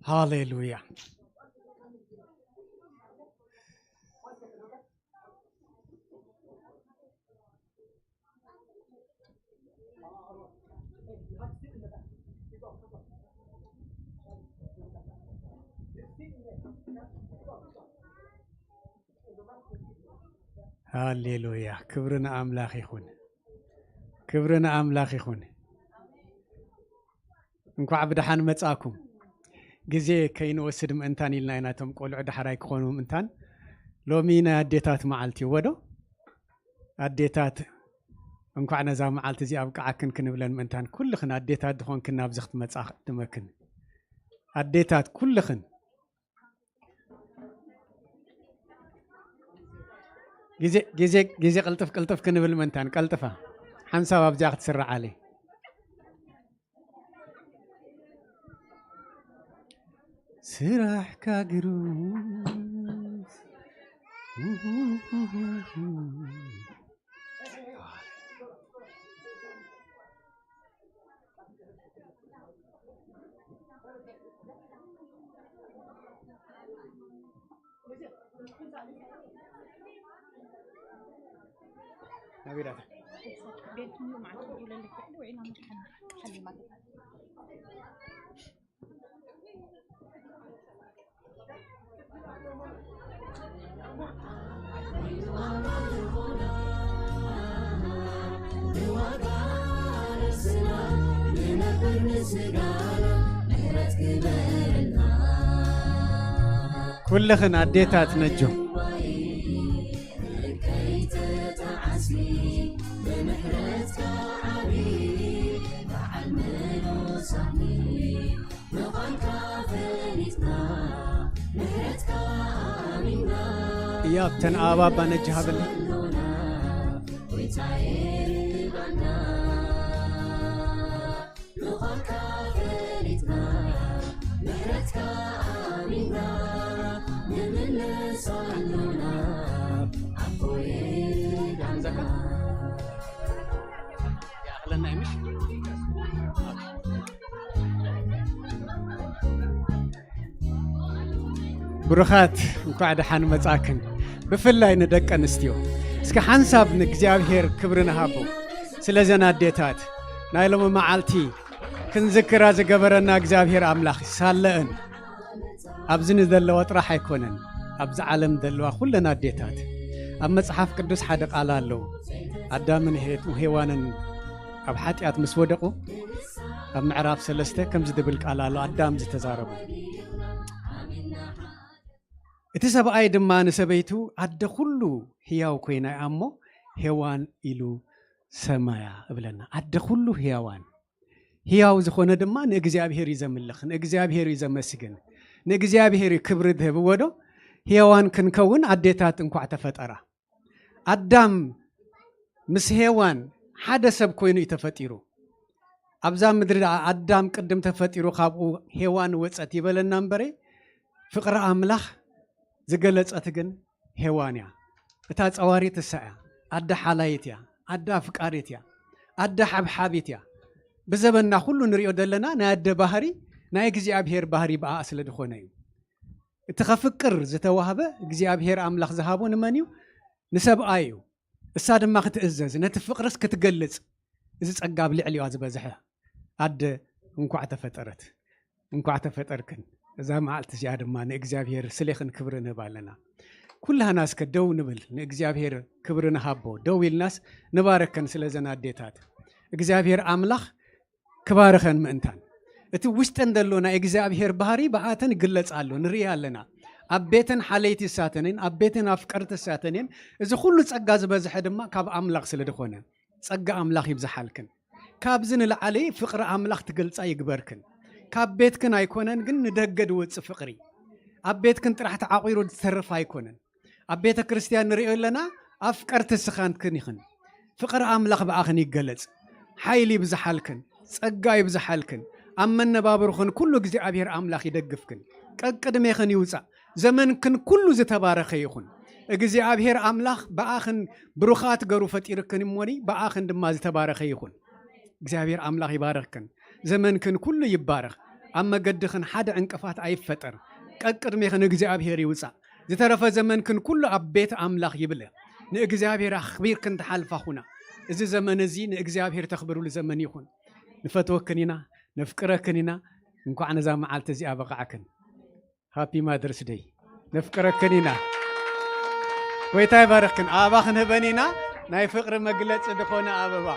Hallelujah. هاليلويا كبرنا أملاخ يخون كبرنا أملاخ يخون انكو عبد حان متاكم جزي كاين وسد منتان لنا يناتهم قولوا عد حرايك خونوا منتان لو مينا اديتات معلتي ودو اديتات انكو عنا زا معلتي زي ابقى كنبلن منتان كل خن اديتات دخون كنا بزخت متاخ دمكن اديتات كل خن جزي قلطف كنبل منتان قلطفه حمسا بابجاخ تسرع عليه سراح كاغروس نبيرات بيتهم معكم يقول لك وعينا حلي ما كلخن عديتات نجو يابتن آبا بانجها بالله ብሩኻት እንኳዕ ደሓን መጻክን ብፍላይ ንደቀ ኣንስትዮ እስከ ሓንሳብ ንእግዚኣብሔር ክብሪ ንሃቦ ስለ ዘና ኣዴታት ናይ ሎሚ መዓልቲ ክንዝክራ ዝገበረና እግዚአብሔር አምላኽ ሳለአን ኣብዚ ንዘለዋ ጥራሕ ኣይኮነን ኣብዚ ዓለም ዘለዋ ኩለን ኣዴታት ኣብ መጽሓፍ ቅዱስ ሓደ ቃል ኣለዎ ኣዳምን ሔዋንን ኣብ ሓጢኣት ምስ ወደቁ ኣብ ምዕራፍ 3 ከምዚ ዝብል ቃል ኣሎ ኣዳም ዝተዛረቡ እቲ ሰብኣይ ድማ ንሰበይቱ ኣደ ኩሉ ሕያው ኮይና እሞ ሔዋን ኢሉ ሰማያ እብለና ኣደ ኩሉ ሕያዋን ሕያው ዝኾነ ድማ ንእግዚአብሔር ይዘምልኽ ንእግዚአብሔር ይዘመስግን ንእግዚአብሔር ክብሪ ዝህብዎ ዶ ሕያዋን ክንከውን ኣዴታት እንኳዕ ተፈጠራ ኣዳም ምስ ሔዋን ሓደ ሰብ ኮይኑ ተፈጢሩ ኣብዛ ምድሪ ኣዳም ቅድም ተፈጢሩ ካብኡ ሔዋን ወፀት ይበለና እምበረ ፍቅሪ ኣምላኽ ዝገለጸት ግን ሔዋን እያ እታ ጸዋሪት እሳ እያ ኣዳ ሓላይት እያ ኣዳ ፍቃሪት እያ ኣዳ ሓብሓቢት እያ ብዘበና ኩሉ ንሪኦ ዘለና ናይ ኣደ ባህሪ ናይ እግዚአብሔር ባህሪ በኣ ስለ ዝኾነ እዩ እቲ ኸፍቅር ዝተዋህበ እግዚአብሔር ኣምላኽ ዝሃቦ ንመን እዩ ንሰብኣይ እዩ እሳ ድማ ክትእዘዝ ነቲ ፍቅርስ ክትገልጽ እዚ ጸጋ ብልዕሊዋ ዝበዝሐ ኣደ እንኳዕ ተፈጠረት እንኳዕ ተፈጠርክን እዛ መዓልቲ እዚኣ ድማ ንእግዚአብሔር ስለኽን ክብሪ ንህብ ኣለና ኩላህና እስከ ደው ንብል ንእግዚአብሔር ክብሪ ንሃቦ ደው ኢልናስ ንባረከን ስለ ዘና ኣዴታት እግዚአብሔር ኣምላኽ ክባረኸን ምእንታን እቲ ውሽጠን ዘሎ ናይ እግዚአብሔር ባህሪ በኣተን ይግለጽ ኣሎ ንርኢ ኣለና ኣብ ቤተን ሓለይቲ ሳተንን ኣብ ቤተን ኣፍቀርቲ ሳተንን እዚ ኩሉ ጸጋ ዝበዝሐ ድማ ካብ ኣምላኽ ስለ ዝኾነ ጸጋ ኣምላኽ ይብዝሓልክን ካብዚ ንላዕሊ ፍቅሪ ኣምላኽ ትገልጻ ይግበርክን ካብ ቤትክን ኣይኮነን ግን ንደገ ድወፅእ ፍቅሪ ኣብ ቤትክን ጥራሕ ተዓቂሩ ዝተርፍ ኣይኮነን ኣብ ቤተ ክርስቲያን ንሪኦ ኣለና ኣፍቀርቲ ስኻንክን ይኽን ፍቅሪ ኣምላኽ በኣኽን ይገለጽ ሓይሊ ይብዝሓልክን ጸጋ ይብዝሓልክን ኣብ መነባብሩኽን ኩሉ እግዚአብሔር ኣምላኽ ይደግፍክን ቀቅድሜኽን ይውፃእ ዘመንክን ኩሉ ዝተባረኸ ይኹን እግዚአብሔር ኣምላኽ በኣኽን ብሩኻት ገሩ ፈጢርክን እሞኒ በኣኽን ድማ ዝተባረኸ ይኹን እግዚአብሔር ኣምላኽ ይባረኽክን ዘመንክን ኩሉ ይባረኽ ኣብ መገድኽን ሓደ ዕንቅፋት ኣይፈጠር ቀቅድሜኽን እግዚአብሔር ይውፃእ ዝተረፈ ዘመንክን ኩሉ ኣብ ቤት ኣምላኽ ይብለ ንእግዚአብሔር ኣኽቢርክን ተሓልፋ ኹና እዚ ዘመን እዚ ንእግዚአብሔር ተኽብሩሉ ዘመን ይኹን ንፈትወክን ኢና ነፍቅረክን ኢና እንኳዕ ነዛ መዓልቲ እዚኣ በቃዕክን ሃፒ ማደርስ ደይ ነፍቅረክን ኢና ጎይታ ይባረኽክን ኣበባ ክንህበን ኢና ናይ ፍቅሪ መግለፂ ዝኾነ ኣበባ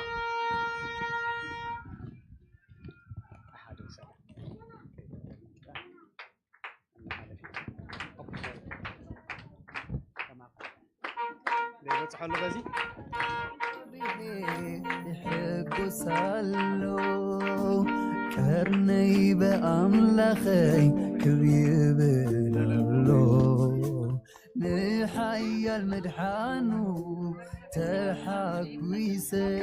حلو غازي يحبسالو كرني بأملخي كبيبلو لحي المدحانو تحكويسه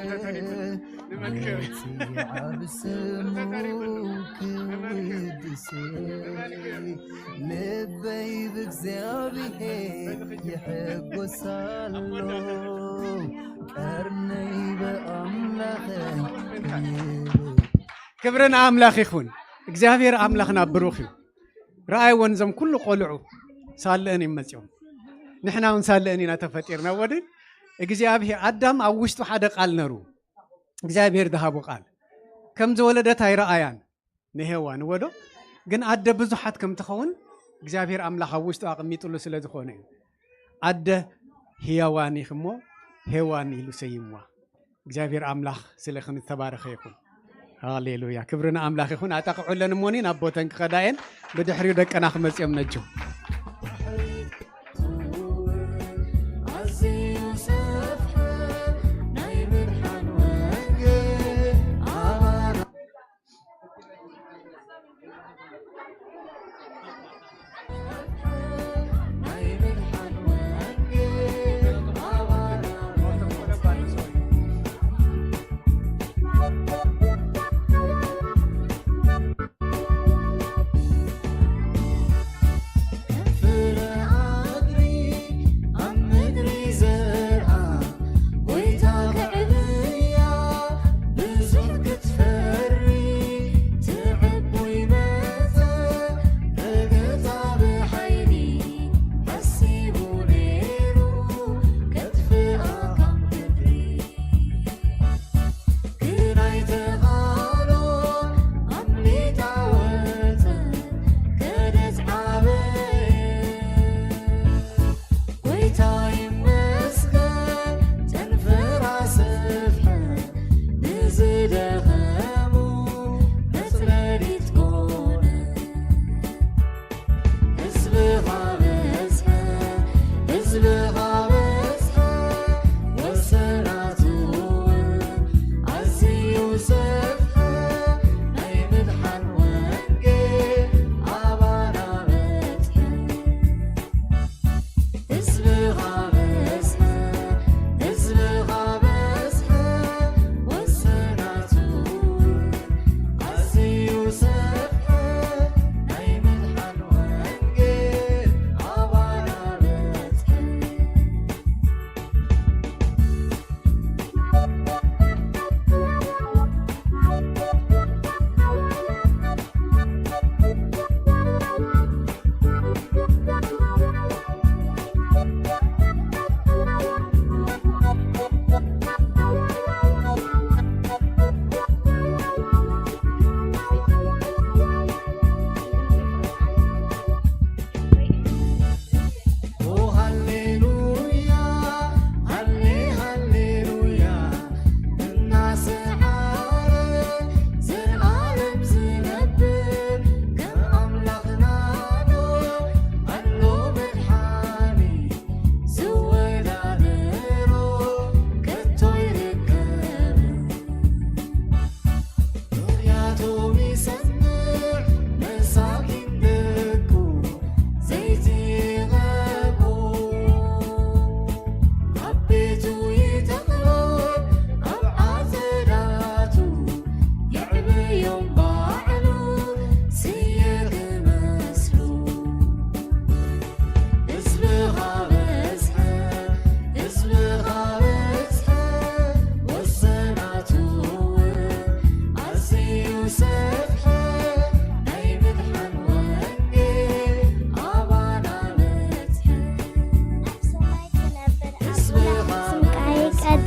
عبسموك ودسي لبي بكزابيه يحب وصالو كرني بأملاخي كبرنا أملاخ يخون እግዚአብሔር አምላኽና ብሩኽ እዩ رأي ونزم كل قلعو ሳለእን ይመጽዮም ንሕናውን ሳለእን ኢና ተፈጢርና ወድን እግዚአብሔር አዳም ኣብ ውሽጡ ሓደ ቃል ነሩ እግዚአብሔር ደሃቦ ቃል ከም ዘወለደት ኣይረአያን ንሔዋን ወዶ ግን ኣደ ብዙሓት ከም ትኸውን እግዚአብሔር ኣምላኽ ኣብ ውሽጡ ኣቕሚጡሉ ስለ ዝኾነ እዩ ኣደ ሕያዋን ይኽሞ ሔዋን ኢሉ ሰይምዋ እግዚአብሔር ኣምላኽ ስለኽን ተባረኸ ይኹን ሃሌሉያ ክብርና ኣምላኽ ይኹን ኣጠቕዑለን እሞኒ ናብ ቦተን ክኸዳየን ብድሕሪኡ ደቀና ክመጽኦም ነጅው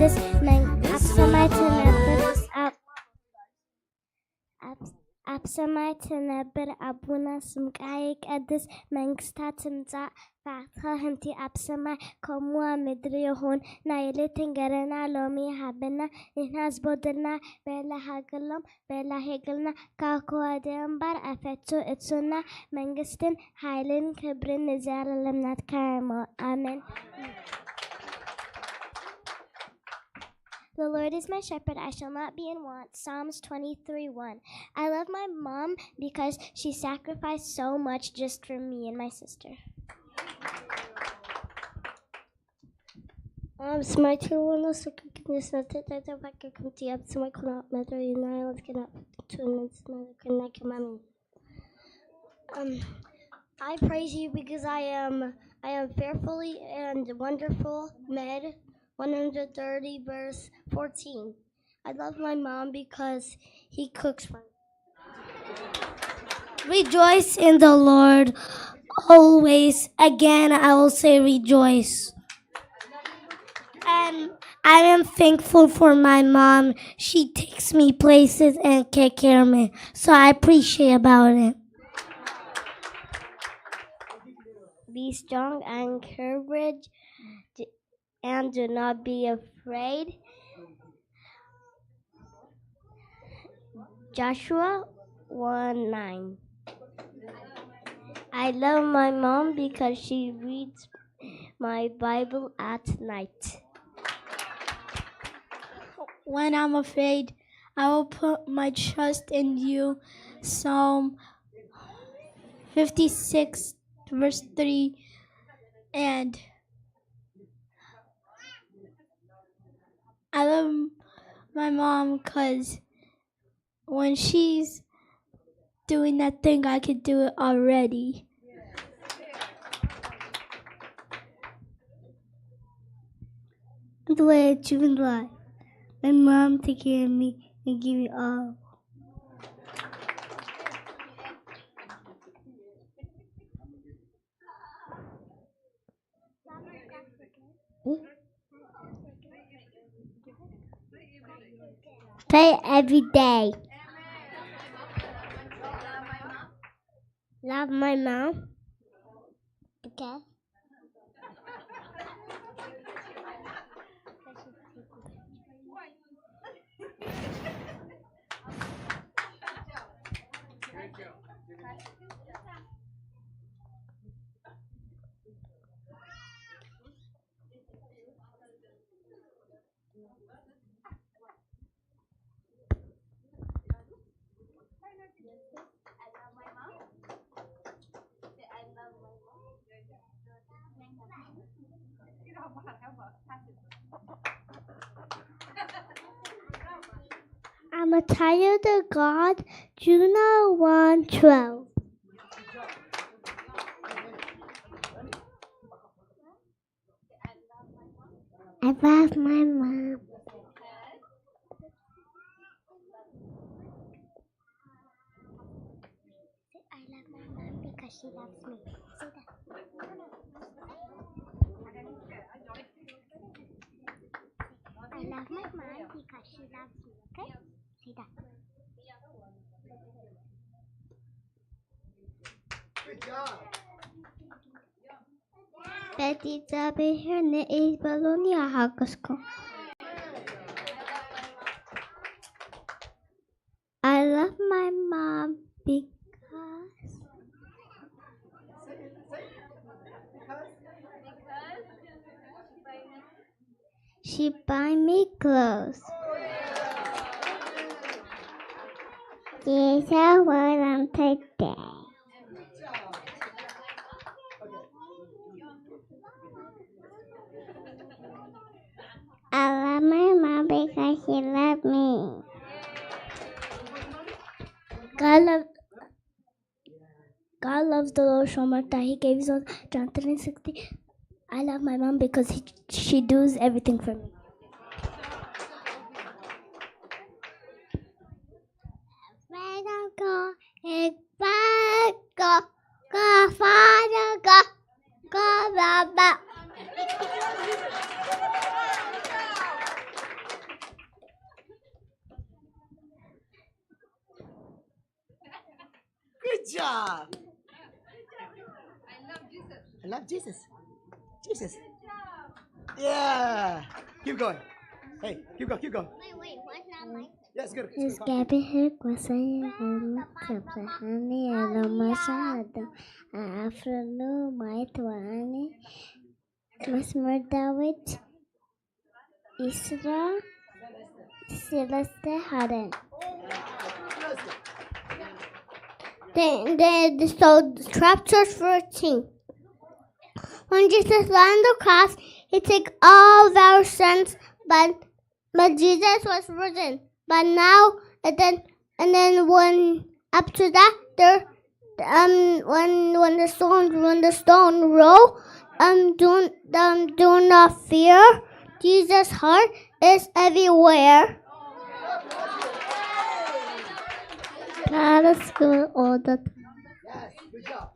ይቀድስ አብ ሰማይ ትነብር አብ ሰማይ ትነብር አቡነ ስምከ ይቀድስ መንግሥትህ ትምጻእ ፈቃድከ በእንቲ አብ ሰማይ ከምኡ ኣብ ምድሪ ይኹን ናይ ዕለት እንጀራና ሎሚ ሃበና ንሕና ዝበደልና በላሃገልና ካብ ክወድእ እምበር ኣይፈትሑና መንግስትን ሓይልን ክብርን ንዘለዓለም ናትካ ኣሜን። The Lord is my shepherd, I shall not be in want. Psalms 23:1. I love my mom because she sacrificed so much just for me and my sister. Smart here one of the goodness that I can come to up to my clock matter you know let's get up 2 minutes connect mommy. I praise you because I am fearfully and wonderful made 130 verse 14. I love my mom because he cooks for me. Rejoice in the Lord always. Again, I will say rejoice. And I am thankful for my mom. She takes me places and take care of me. So I appreciate about it. Be strong and courage. And do not be afraid. Joshua 1:9. I love my mom because she reads my Bible at night. When I'm afraid, I will put my trust in you. Psalm 56 verse 3 and I love my mom because when she's doing that thing, I could do it already. The way I choose life. My mom take care of me and give me all. Pray every day. Love my mom. Okay. I'm a child of God, Juno 1:12. I love my mom. I love my mom because she loves me. Say that. I love my mom because she loves me. Okay? Say that. Good job. Betty Zabe Herne is Balonia Hakasko. I love my mom because she buy me clothes. Yes, I want them today. I love my mom because she loves me. God loves the Lord so much that He gave His Son. John 3:16. I love my mom because she does everything for me. love Jesus. Jesus. Yeah. Keep going. Hey, keep going, keep going. Wait, what's not my Yes, good. Is Gabriel Kwasaya Kapsahani Alamashada Afrano Maitwani Masmur David Isra Celeste Haren. So chapter 14. When Jesus was on the cross, he took all of our sins, but Jesus was risen. But now and then when after that when the stone roll, do not fear. Jesus' heart is everywhere. That is good all the time. Yes, good job.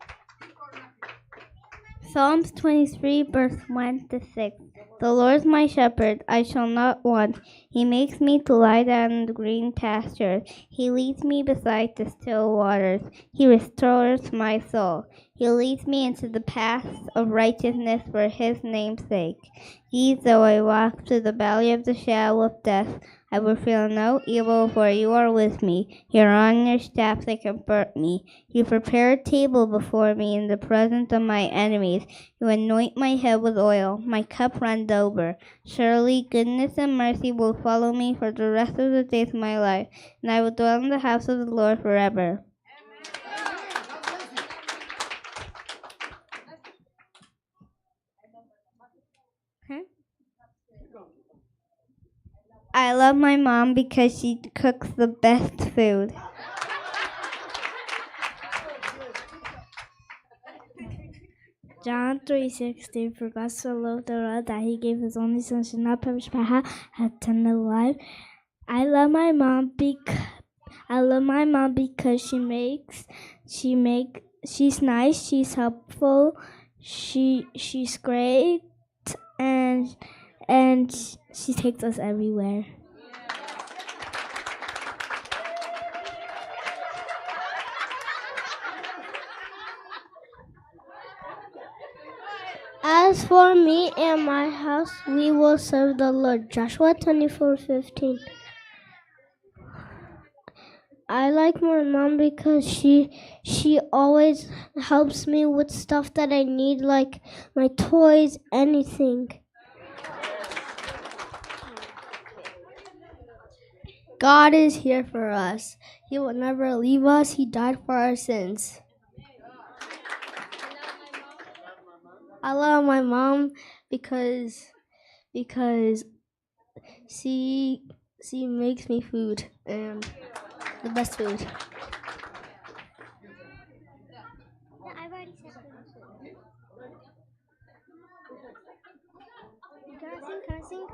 Psalms 23, verse 1 to 6. The Lord is my shepherd, I shall not want. He makes me to lie down in the green pastures. He leads me beside the still waters. He restores my soul. He leads me into the paths of righteousness for his name's sake. Yea, though I walk through the valley of the shadow of death, I will fear no evil, for you are with me. Your rod and your staff, they comfort me. You prepare a table before me in the presence of my enemies. You anoint my head with oil. My cup runs over. Surely goodness and mercy will follow me for the rest of the days of my life, and I will dwell in the house of the Lord forever. I love my mom because she cooks the best food. John 3:16, for God so loved the world that he gave his only son, should not perish but have eternal life. I love my mom because she's nice, she's helpful, she's great, and she takes us everywhere. As for me and my house, we will serve the Lord. Joshua 24:15. I like my mom because she always helps me with stuff that I need, like my toys, anything. God is here for us. He will never leave us. He died for our sins. I love my mom because she makes me food, and the best food. I've already said Can I sing?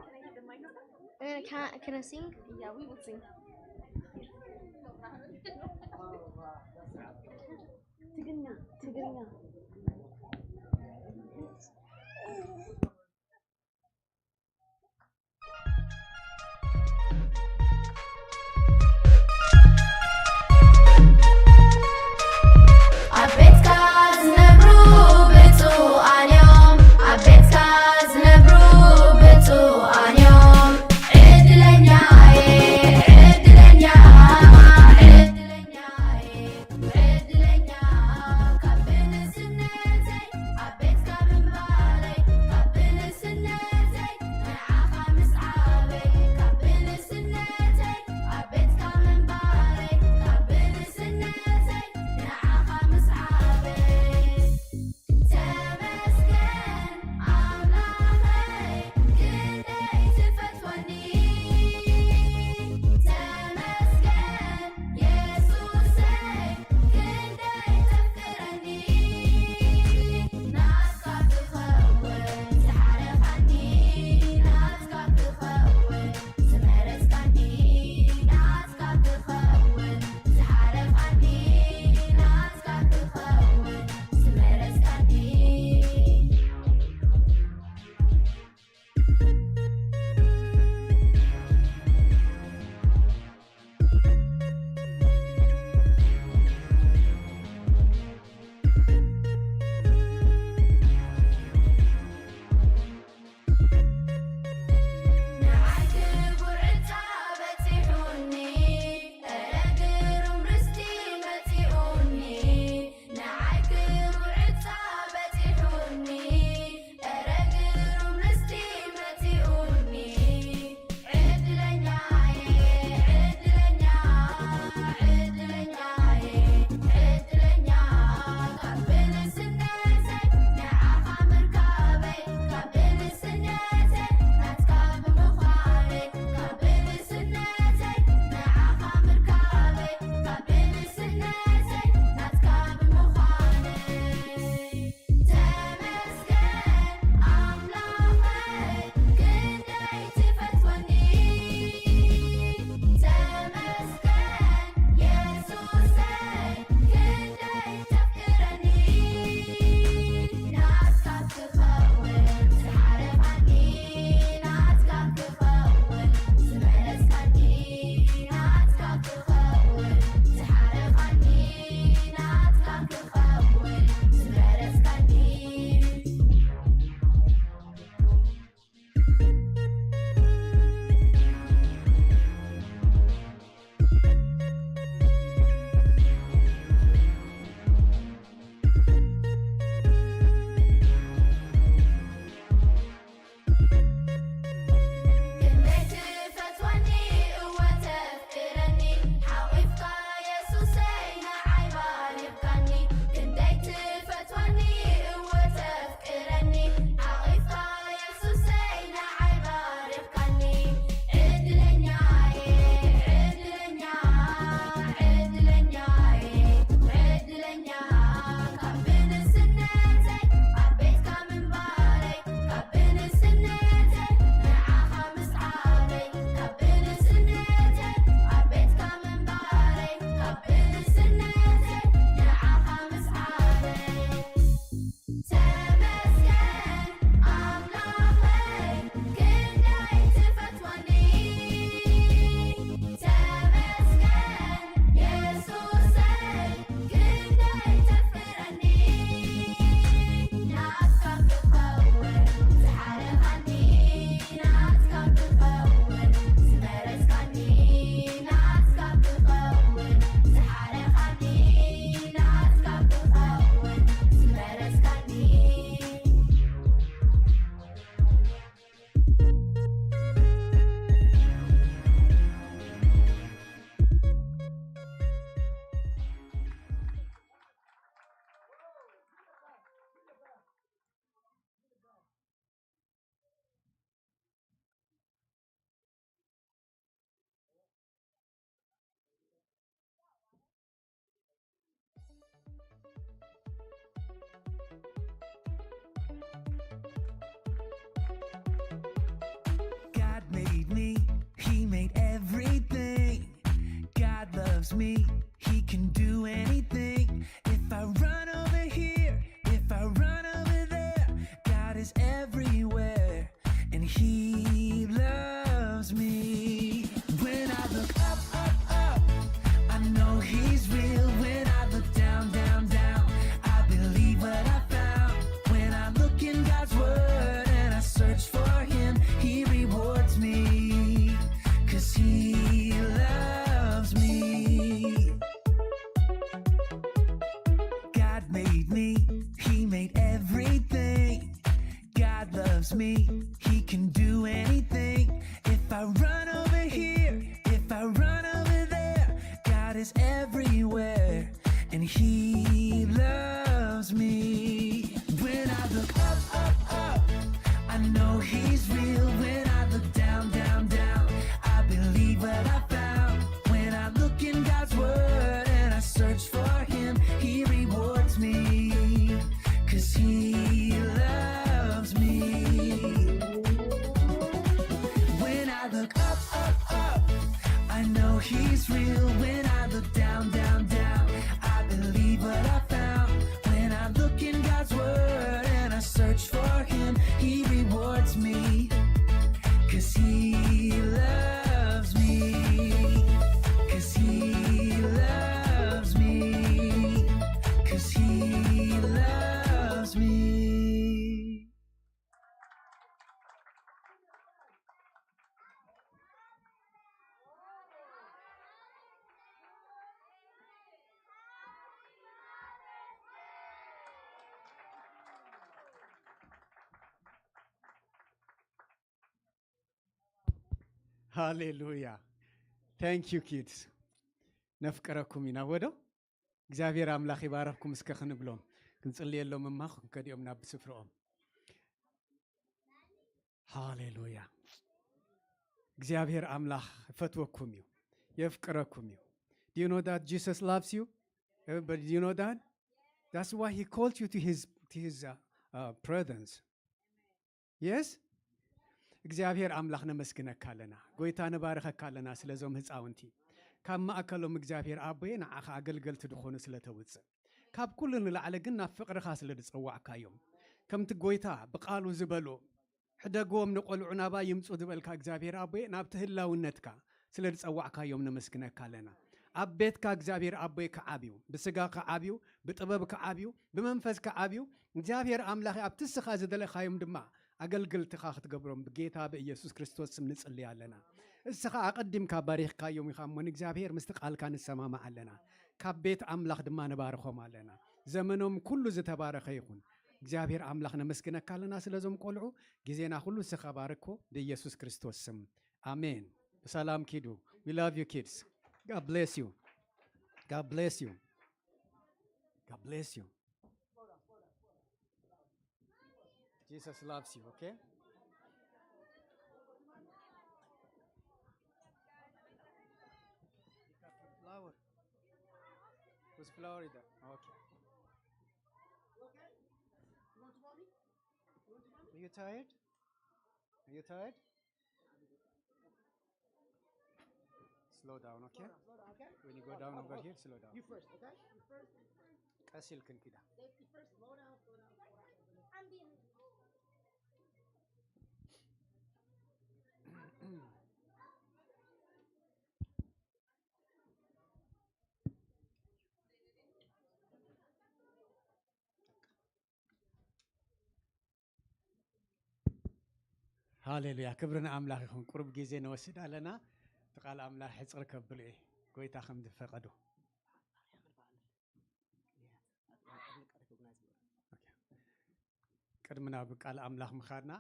Can I sing? Yeah, we will sing. Happiness made everything. God loves me, he can do anything. If I run over here, if I run over there, God is everywhere, and he loves me. When I look up, up, up, I know he's real. When I look down, down, down, I believe what I found. When I look in God's word and I search for him, he rewards me, 'cause he loves me. God made me, he made everything. God loves me, he can do anything. If I run over here, if I run over there, God is everywhere, and he loves me. When I look up, up, up, I know he's real. When I look down, down, down, I believe what I found. When I look in God's word and I search for him, he rewards me, 'cause he loves me. When I look up, up, up, I know he's real. When I look down, down, down, I believe what I found. When I look in God's word and I search for him, he rewards me, 'cause he loves me, 'cause he loves me, 'cause he loves me. ሃሌሉያ ታንክ ዩ ኪድስ ነፍቀረኩም ኢና ወዶ እግዚአብሔር አምላኽ ይባረክኩም እስከ ክንብሎም ክንጽልየሎም እማ ከዲኦም ናብ ስፍሮኦም ሃሌሉያ እግዚአብሔር አምላኽ ፈትወኩም እዩ የፍቀረኩም እዩ Do you know that Jesus loves you? Everybody, do you know that? That's why he called you to his presence. Yes? እግዚአብሔር አምላኽ ነመስግነካ ኣለና ጎይታ ንባረኸካ ኣለና ስለዞም ህፃውንቲ ካብ ማእከሎም እግዚአብሔር አቦዬ ንዓኻ አገልገልቲ ድኾኑ ስለተውፅእ ካብ ኩሉ ንላዕለ ግን ናብ ፍቅርኻ ስለዝፀዋዕካዮም ከምቲ ጎይታ ብቃሉ ዝበሎ ሕደጎም ንቆልዑ ናባ ይምፁ ዝበልካ እግዚአብሔር አቦዬ ናብቲ ህላውነትካ ስለዝፀዋዕካዮም ነመስግነካ ኣለና ኣብ ቤትካ እግዚአብሔር አቦዬ ከዓብዩ ብስጋ ከዓብዩ ብጥበብ ከዓብዩ ብመንፈስ ከዓብዩ እግዚአብሔር አምላኽ ኣብቲ ስኻ ዝደለኻዮም ድማ አገልግልትኻ ክትገብሮም በጌታ በኢየሱስ ክርስቶስ ስም ንጽልይ ኣለና እስኻ አቀድምካ ባሪኽካዮም ኢኻ ሞን እግዚአብሔር ምስቲ ቃልካ ንሰማማ ኣለና ካብ ቤት አምላኽ ድማ ንባርኾም ኣለና ዘመኖም ኩሉ ዝተባረኸ ይኹን እግዚአብሔር አምላኽ ነመስግነካ ኣለና ስለዞም ቆልዑ ጊዜና ሁሉ እስኻ ባርኮ በኢየሱስ ክርስቶስ ስም አሜን በሰላም ኪዱ we love you kids God bless you God bless you God bless you Jesus loves you, okay? Flower. Who's Florida? Okay. Are you tired? Are you tired? Slow down, okay? When you go down over here, slow down. You first, okay? You first. Kasil kan kida. Safety first. Slow down. I'm being ሃሌሉያ ክብርና አምላኽ ይኹን ቁርብ ጊዜ ነወስድ ኣለና ተቃል አምላኽ ሕፅር ከብል እየ ጎይታ ከም ዝፈቀዱ ቅድምና ብቃል አምላኽ ምኻድና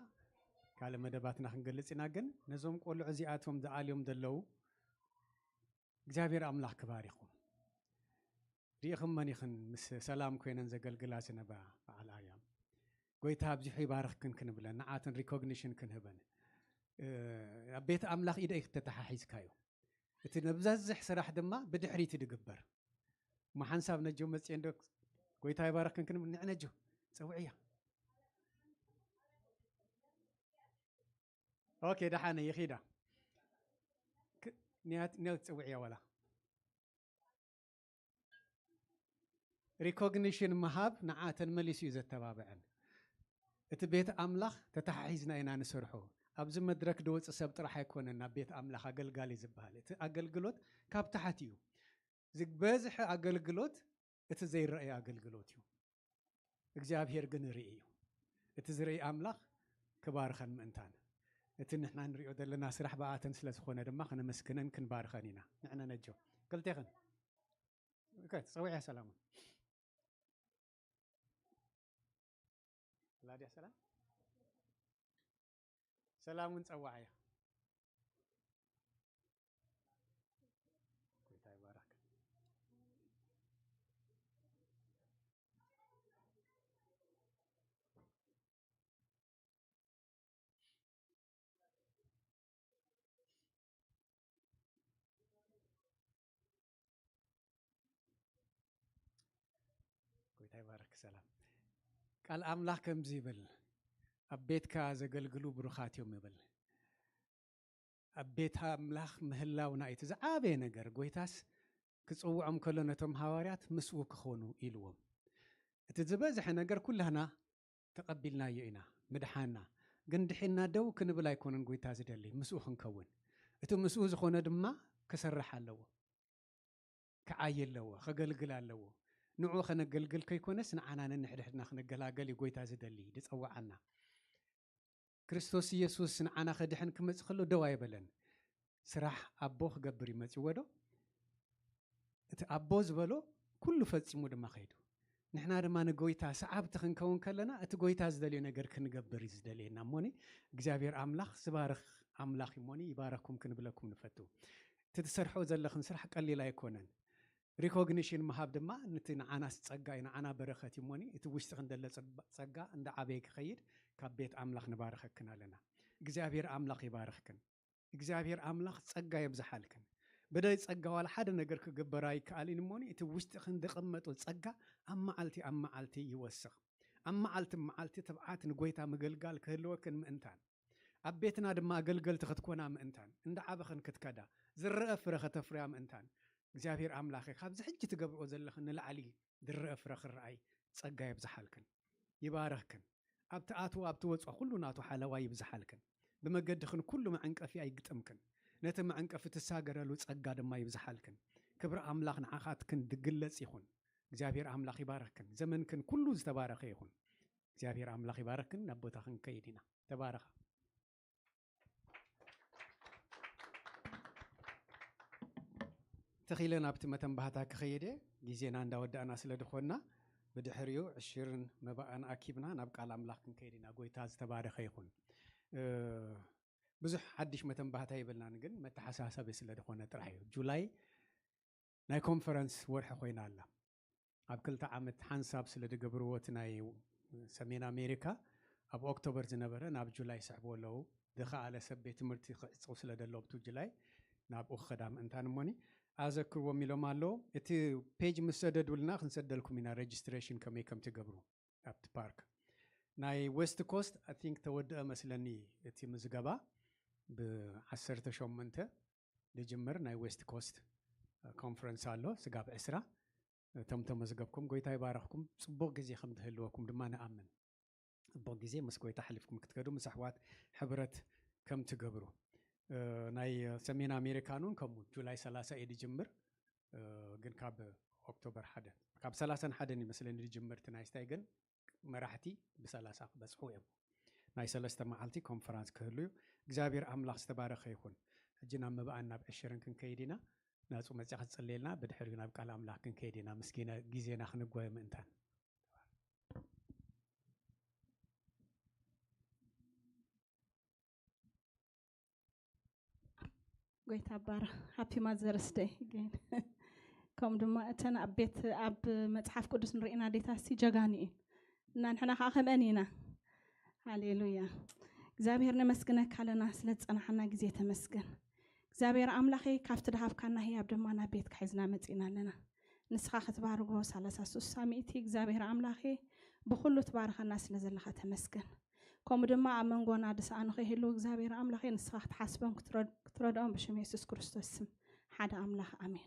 ካለ መደባትና ክንገልጽ ኢና ግን ነዞም ቆልዑ እዚኣቶም ዝዓልዮም ዘለው እግዚአብሔር አምላኽ ክባር ይኹን ሪኢኹም መን ይኹን ምስ ሰላም ኮይነን ዘገልግላ ዝነበራ በዓል ኣርያም ጎይታ ኣብዚሑ ይባርኽክን ክንብለን ንዓትን ሪኮግኒሽን ክንህበን ኣብ ቤት አምላኽ ኢደ ከተተሓሒዝካዮ እቲ ነብዛዝሕ ስራሕ ድማ ብድሕሪት ድግበር ማሓንሳብ ነጆ መፅየ እንዶ ጎይታ ይባርኽክን ክንብል ንዕነጆ ፀውዕያ ኦኬ ደሓነ ይኺዳ نيات تسوي ولا ريكوجنيشن مهاب نعاتن مليس يوز التبابعن اتبيت أملاخ تتحيزنا إنا نسرحو أبز مدرك دوت سبت راح يكون إن بيت أملاخ أقل زبالة أقل كاب تحتيو زق بازح أقل اتزي الرأي أقل يو إجاب هيرجن رئيو اتزري أملاخ كبار خن منتان اتن إحنا نريو دلنا سرح بعاتن سلس خونا دم خنا مسكنن كن بار خانينا نحنا نجو قلت يا خن اوكي صوي يا سلام لا يا سلام سلام ونصوعيا كويتا يبارك كويتا يبارك سلام قال أملاك كم زيبل أبيت كاز قلقلو بروخات يوم يبل أبيتها أملاك مهلا ونايت زعابي نجر قويتاس كتصوعهم كلنا تم هواريات مسوك خونو إلوم تتزبازح نجر كلنا تقبلنا يئنا مدحانا قندحنا دو كنبلا يكون قويتاس دلي مسوخ نكون اتو مسوز خونا دما كسرح اللو كعايل لو خقلقل لو نوعو خنا قلقل كيكونس نعانا نحدحنا خنا قلاقل قويتاس دلي دتصوع عنا كريستوس يسوس نعانا خدحن كمز خلو دواي بلن سراح أبوخ قبري مزودو أبوز بلو كله فتسمو دما خيدو نحنا دما نقويتا سعاب تخنكون كلنا اتقويتا زدلي نقر كنقبري زدلي ناموني اكزابير أملاخ سبارخ أملاخ يموني يبارككم كنبلكم نفتو تتسرحو زلخن سرح قلي لا يكونن ريكوغنيشن مهاب دما نتي نعانا تصقاي نعانا برخت يموني اتوشت خندل تصقا عند عبيك خيد كبيت أملاخ نبارخكنا لنا اكزابير أملاخ يبارخكن اكزابير أملاخ تصقا يبزحالكن بدأ يتصقا ولا حدا نقر كقبراي كالين موني اتوشت خندقمتو تصقا أما عالتي يوسخ أما عالتي تبعات نقويتا مقلقال كهلوكن مئنتان أبيتنا دما قلقل تختكونا مئنتان عند عبخن كتكدا زر أفرخ تفريا مئنتان እግዚአብሔር አምላኬ ካብዚ ሕጂ ትገብርኦ ዘለኽን ንላዕሊ ድርአ ፍረኽ ርአይ ጸጋ ይብዝሓልክን ይባረኽክን ኣብቲ ኣትዎ ኣብቲ ወፅኦ ኩሉ ናቱ ሓለዋ ይብዝሓልክን ብመገድኽን ኩሉ መዕንቀፊ ኣይግጥምክን ነቲ መዕንቀፊ ትሳገረሉ ጸጋ ድማ ይብዝሓልክን ክብሪ ኣምላኽ ንዓኻትክን ድግለጽ ይኹን እግዚአብሔር አምላኽ ይባረኽክን ዘመንክን ኩሉ ዝተባረኸ ይኹን እግዚአብሔር አምላኽ ይባረኽክን ናብ ቦታኽን ከይዲና ተባረኻ تخيلنا أبت متن بهتا كخيدة جيزينا عند ودأنا سلدخونا بدحريو 20 مبقى أكيبنا نبقى على أملاك كيدنا قوي تاز تبارك يكون بزح حدش متن بهتا يبلنا نقول متى حساسة بسلدخونا ترحيو جولاي ناي كونفرنس ورح خوينا الله أبكل تعمد حنساب سلد قبروتنا سمينا أمريكا أب أكتوبر زنبرة ناب جولاي سحبوا له دخل على سبيت مرتي سلد اللوبتو جولاي ناب أخدام أنتان موني أذكر وميلو مالو إتي page مسدد ولنا خنسدلكم من registration كمي كم تجبرو أبت بارك ناي west coast I think تود مثلاً إتي مزجبا بعشرة شوم منته لجمر ناي west coast conference على سجاب إسرا تم مزجبكم قوي بارككم صبوق جزي خمد هلوكم دمانة أمن صبوق جزي مسكوي تحلفكم كتقدروا مسحوات حبرت كم تجبرو ناي سمينا أمريكانون كمون جولاي 30 إيدي جمر جن كاب أكتوبر حدا كاب 30 حدا مثلاً إيدي جمر تنايستايجن مراحتي ب3 بس هو يبو ناي 3 معلتي كونفرنس كهلو እግዚአብሔር አምላኽ ዝተባረኸ ይኹን ሕጂና መባኣና ብዕሽርን ክንከይዲና ናጹ መጽሓፍ ጸልየልና ብድሕሪኡ ናብ ቃል ኣምላኽ ክንከይዲና ምስኪና ግዜና ክንጓየ ምእንታን ጎይታ ባራ ሃፒ ማዘርስ ዴይ again ከም ድማ እተን ኣብ ቤት ኣብ መጽሓፍ ቅዱስ ንሪኢና ዴታሲ ጀጋኒ እና ንሕና ከዓ ከመኒና ሃሌሉያ እግዚአብሔር ነመስግነካ ኣለና ስለ ጸናሕና ግዜ ተመስገን እግዚአብሔር ኣምላኺ ካብቲ ድሃፍካና ህያብ ድማ ናብ ቤትካ ሒዝና መጺና ኣለና ንስኻ ክትባርጎ 33 ሳሚእቲ እግዚአብሔር ኣምላኺ ብኩሉ ትባርከና ስለ ዘለኻ ተመስገን ከምኡ ድማ ኣብ መንጎና ድስኣኑ ከይህሉ እግዚአብሔር ኣምላኽ ንስኻ ክትሓስቦም ክትረድኦም ብሽም ኢየሱስ ክርስቶስ ስም ሓደ ኣምላኽ ኣሜን።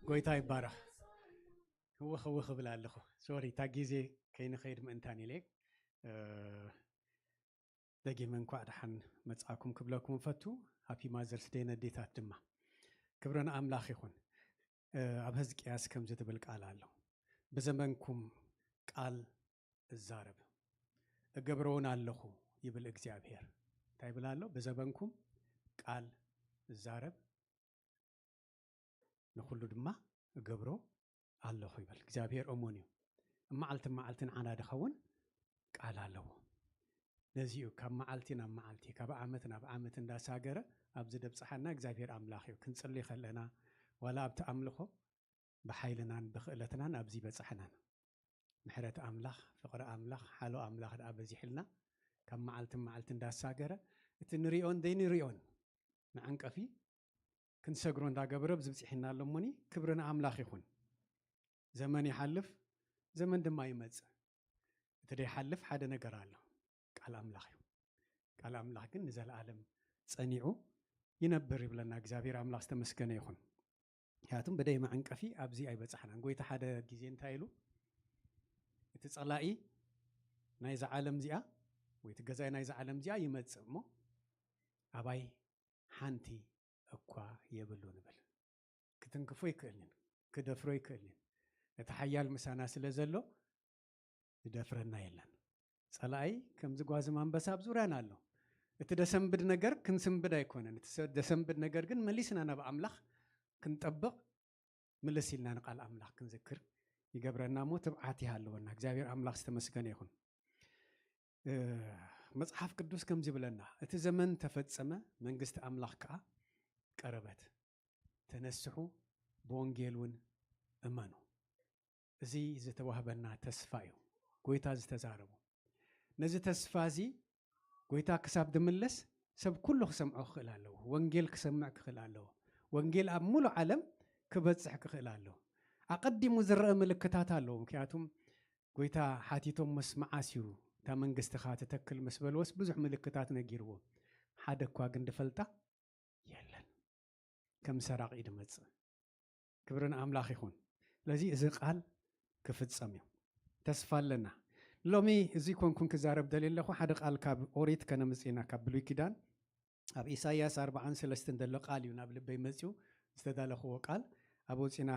ጎይታ ይባረኽ። ውኽ ብላ ኣለኹ ሶሪ ታ ጊዜ ከይንኸይድ ምእንታን ኢለ ደጊመ እንኳዕ ድሓን መጽኣኩም ክብለኩም ፈቱ ሃፒ ማዘርስ ዴይ ነዴታት ድማ ክብረና ኣምላኽ ይኹን። ኣብ ሕዝቅያስ ከምዚ ትብል ቃል ኣሎ ብዘመንኩም ቃል እዛረብ እገብረውን ኣለኹ ይብል እግዚአብሔር። እንታይ ይብል ኣሎ? ብዘመንኩም ቃል እዛረብ ንኩሉ ድማ እገብሮ ኣለኹ ይብል እግዚአብሔር። እሙን እዩ መዓልትን ዓና ድኸውን ቃል ኣለዎ። ነዚኡ ካብ መዓልቲ ናብ መዓልቲ ካብ ዓመት ናብ ዓመት እንዳሳገረ ኣብዚ ደብፅሓና እግዚአብሔር ኣምላኽ እዩ። ክንጽልይ ከለና ዋላ ኣብቲ ኣምልኾ ብሓይልናን ብኽእለትናን ኣብዚ በፅሐናን ምሕረት ኣምላኽ ፍቕሪ ኣምላኽ ሓሎ ኣምላኽ ደኣ በዚሕልና ካብ መዓልቲ እንዳሳገረ እቲ ንሪኦን ዘይንሪኦን ንዓንቀፊ ክንሰግሮ እንዳገብረ ብዝብፅሒና ኣሎሞኒ ክብርና ኣምላኽ ይኹን። ዘመን ይሓልፍ ዘመን ድማ ይመጽእ። እቲ ደይሓልፍ ሓደ ነገር ኣሎ ቃል ኣምላኽ እዩ። ቃል ኣምላኽ ግን ንዘለዓለም ጸኒዑ ይነብር ይብለና እግዚአብሔር ኣምላኽ ዝተመስገነ ይኹን። ምክንያቱም በደይ መዓንቀፊ ኣብዚ ኣይበፅሕናን። ጎይታ ሓደ ግዜ እንታይ ኢሉ እቲ ጸላኢ ናይዚ ዓለም እዚኣ ወይ እቲ ገዛኢ ናይዚ ዓለም እዚኣ ይመጽእ እሞ ኣባይ ሓንቲ እኳ የብሉ ንብል። ክትንክፎ ይክእልን ክደፍሮ ይክእልን እቲ ሓያል ምሳና ስለ ዘሎ ዝደፍረና የለን። ጸላኢ ከምዚ ጓዝም አንበሳ ኣብ ዙርያና ኣሎ። እቲ ደሰንብድ ነገር ክንስንብድ ኣይኮነን። እቲ ደሰንብድ ነገር ግን መሊስና ናብ ኣምላኽ ክንጠብቕ ምልስ ኢልና ንቃል ኣምላኽ ክንዝክር ይገብረና ሞ ትብዓት ይሃለወና። እግዚአብሔር ኣምላኽ ዝተመስገነ ይኹን። መጽሓፍ ቅዱስ ከምዚ ብለና እቲ ዘመን ተፈጸመ መንግስቲ ኣምላኽ ከዓ ቀረበት ተነስሑ ብወንጌል እውን እመኑ። እዚ ዝተዋህበና ተስፋ እዩ። ጎይታ ዝተዛረቡ ነዚ ተስፋ እዚ ጎይታ ክሳብ ድምለስ ሰብ ኩሉ ክሰምዖ ክኽእል ኣለዎ። ወንጌል ክሰምዕ ክኽእል ኣለዎ። ወንጌል ኣብ ሙሉእ ዓለም ክበፅሕ ክኽእል ኣለዎ። ኣቐዲሙ ዝረአ ምልክታት ኣለዎ። ምክንያቱም ጎይታ ሓቲቶም ምስ መዓስዩ እታ መንግስትኻ ትተክል ምስ በልወስ ብዙሕ ምልክታት ነጊርዎ ሓደ እኳ ግን ድፈልጣ የለን። ከም ሰራቂ ድመጽእ ክብርን ኣምላኽ ይኹን። ስለዚ እዚ ቃል ክፍጸም እዩ ተስፋ ኣለና። ሎሚ እዚ ኮንኩን ክዛረብ ደልየለኹ ሓደ ቃል ካብ ኦሪት ከነምፅና ካብ ብሉይ ኪዳን ኣብ ኢሳይያስ 43 ዘሎ ቃል እዩ ናብ ልበይ መፅኡ ዝተዳለኽዎ ቃል ኣብ ወፂና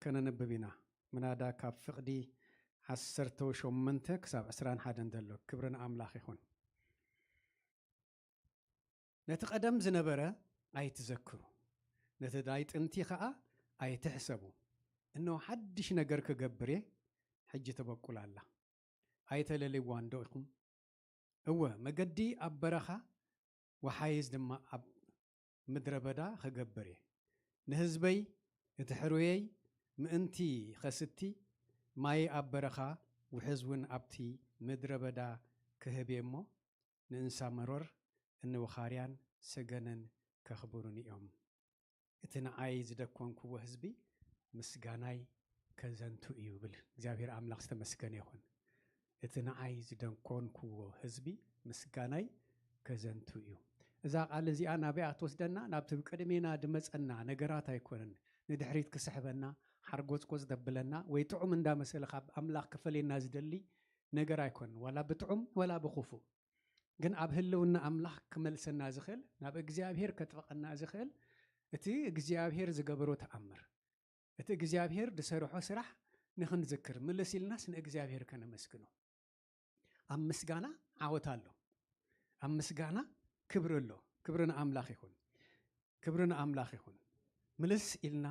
ከነነብብ ኢና። ምናዳ ካብ ፍቕዲ 18 ክሳብ 21 ዘሎ ክብርን ኣምላኽ ይኹን። ነቲ ቀደም ዝነበረ ኣይትዘክሩ ነቲ ዳይ ጥንቲ ከዓ ኣይትሕሰቡ። እነሆ ሓድሽ ነገር ክገብር እየ ሕጂ ተበቁል ኣላ ኣይተለለይዋ እንዶ ኢኹም። እወ መገዲ ኣብ በረኻ ወሓይዝ ድማ ኣብ ምድረ በዳ ክገብር እየ። ንህዝበይ እቲ ሕሩየይ ምእንቲ ኸስቲ ማይ ኣብ በረኻ ውሕዝ እውን ኣብቲ ምድረ በዳ ክህብ እሞ ንእንሳ መሮር እንወኻርያን ሰገነን ከኽብሩን እዮም። እቲ ንዓይ ዝደኮንክዎ ህዝቢ ምስጋናይ ከዘንቱ እዩ ብል እግዚአብሔር ኣምላኽ ዝተመስገነ ይኹን። እቲ ንዓይ ዝደኮንክዎ ህዝቢ ምስጋናይ ከዘንቱ እዩ። እዛ ቃል እዚኣ ናበይ ትወስደና? ናብቲ ቅድሜና ድመፀና ነገራት ኣይኮነን። ንድሕሪት ክስሕበና ሓርጎፅጎፅ ደብለና ወይ ጥዑም እንዳመሰለ ካብ ኣምላኽ ክፈለየና ዝደሊ ነገር ኣይኮነን። ዋላ ብጥዑም ዋላ ብኽፉእ ግን ኣብ ህልውና ኣምላኽ ክመልሰና ዝኽእል ናብ እግዚአብሔር ከጥበቐና ዝኽእል እቲ እግዚአብሔር ዝገበሮ ተኣምር እቲ እቲ እግዚአብሔር ድሰርሖ ስራሕ ንኽንዝክር ምልሲልናስ ንእግዚአብሔር ከነመስግኖ ኣብ ምስጋና ዓወት ኣሎ ኣብ ምስጋና ክብር ኣሎ ክብርን ኣምላኽ ይኹን ክብርን ኣምላኽ ይኹን ምልስ ኢልና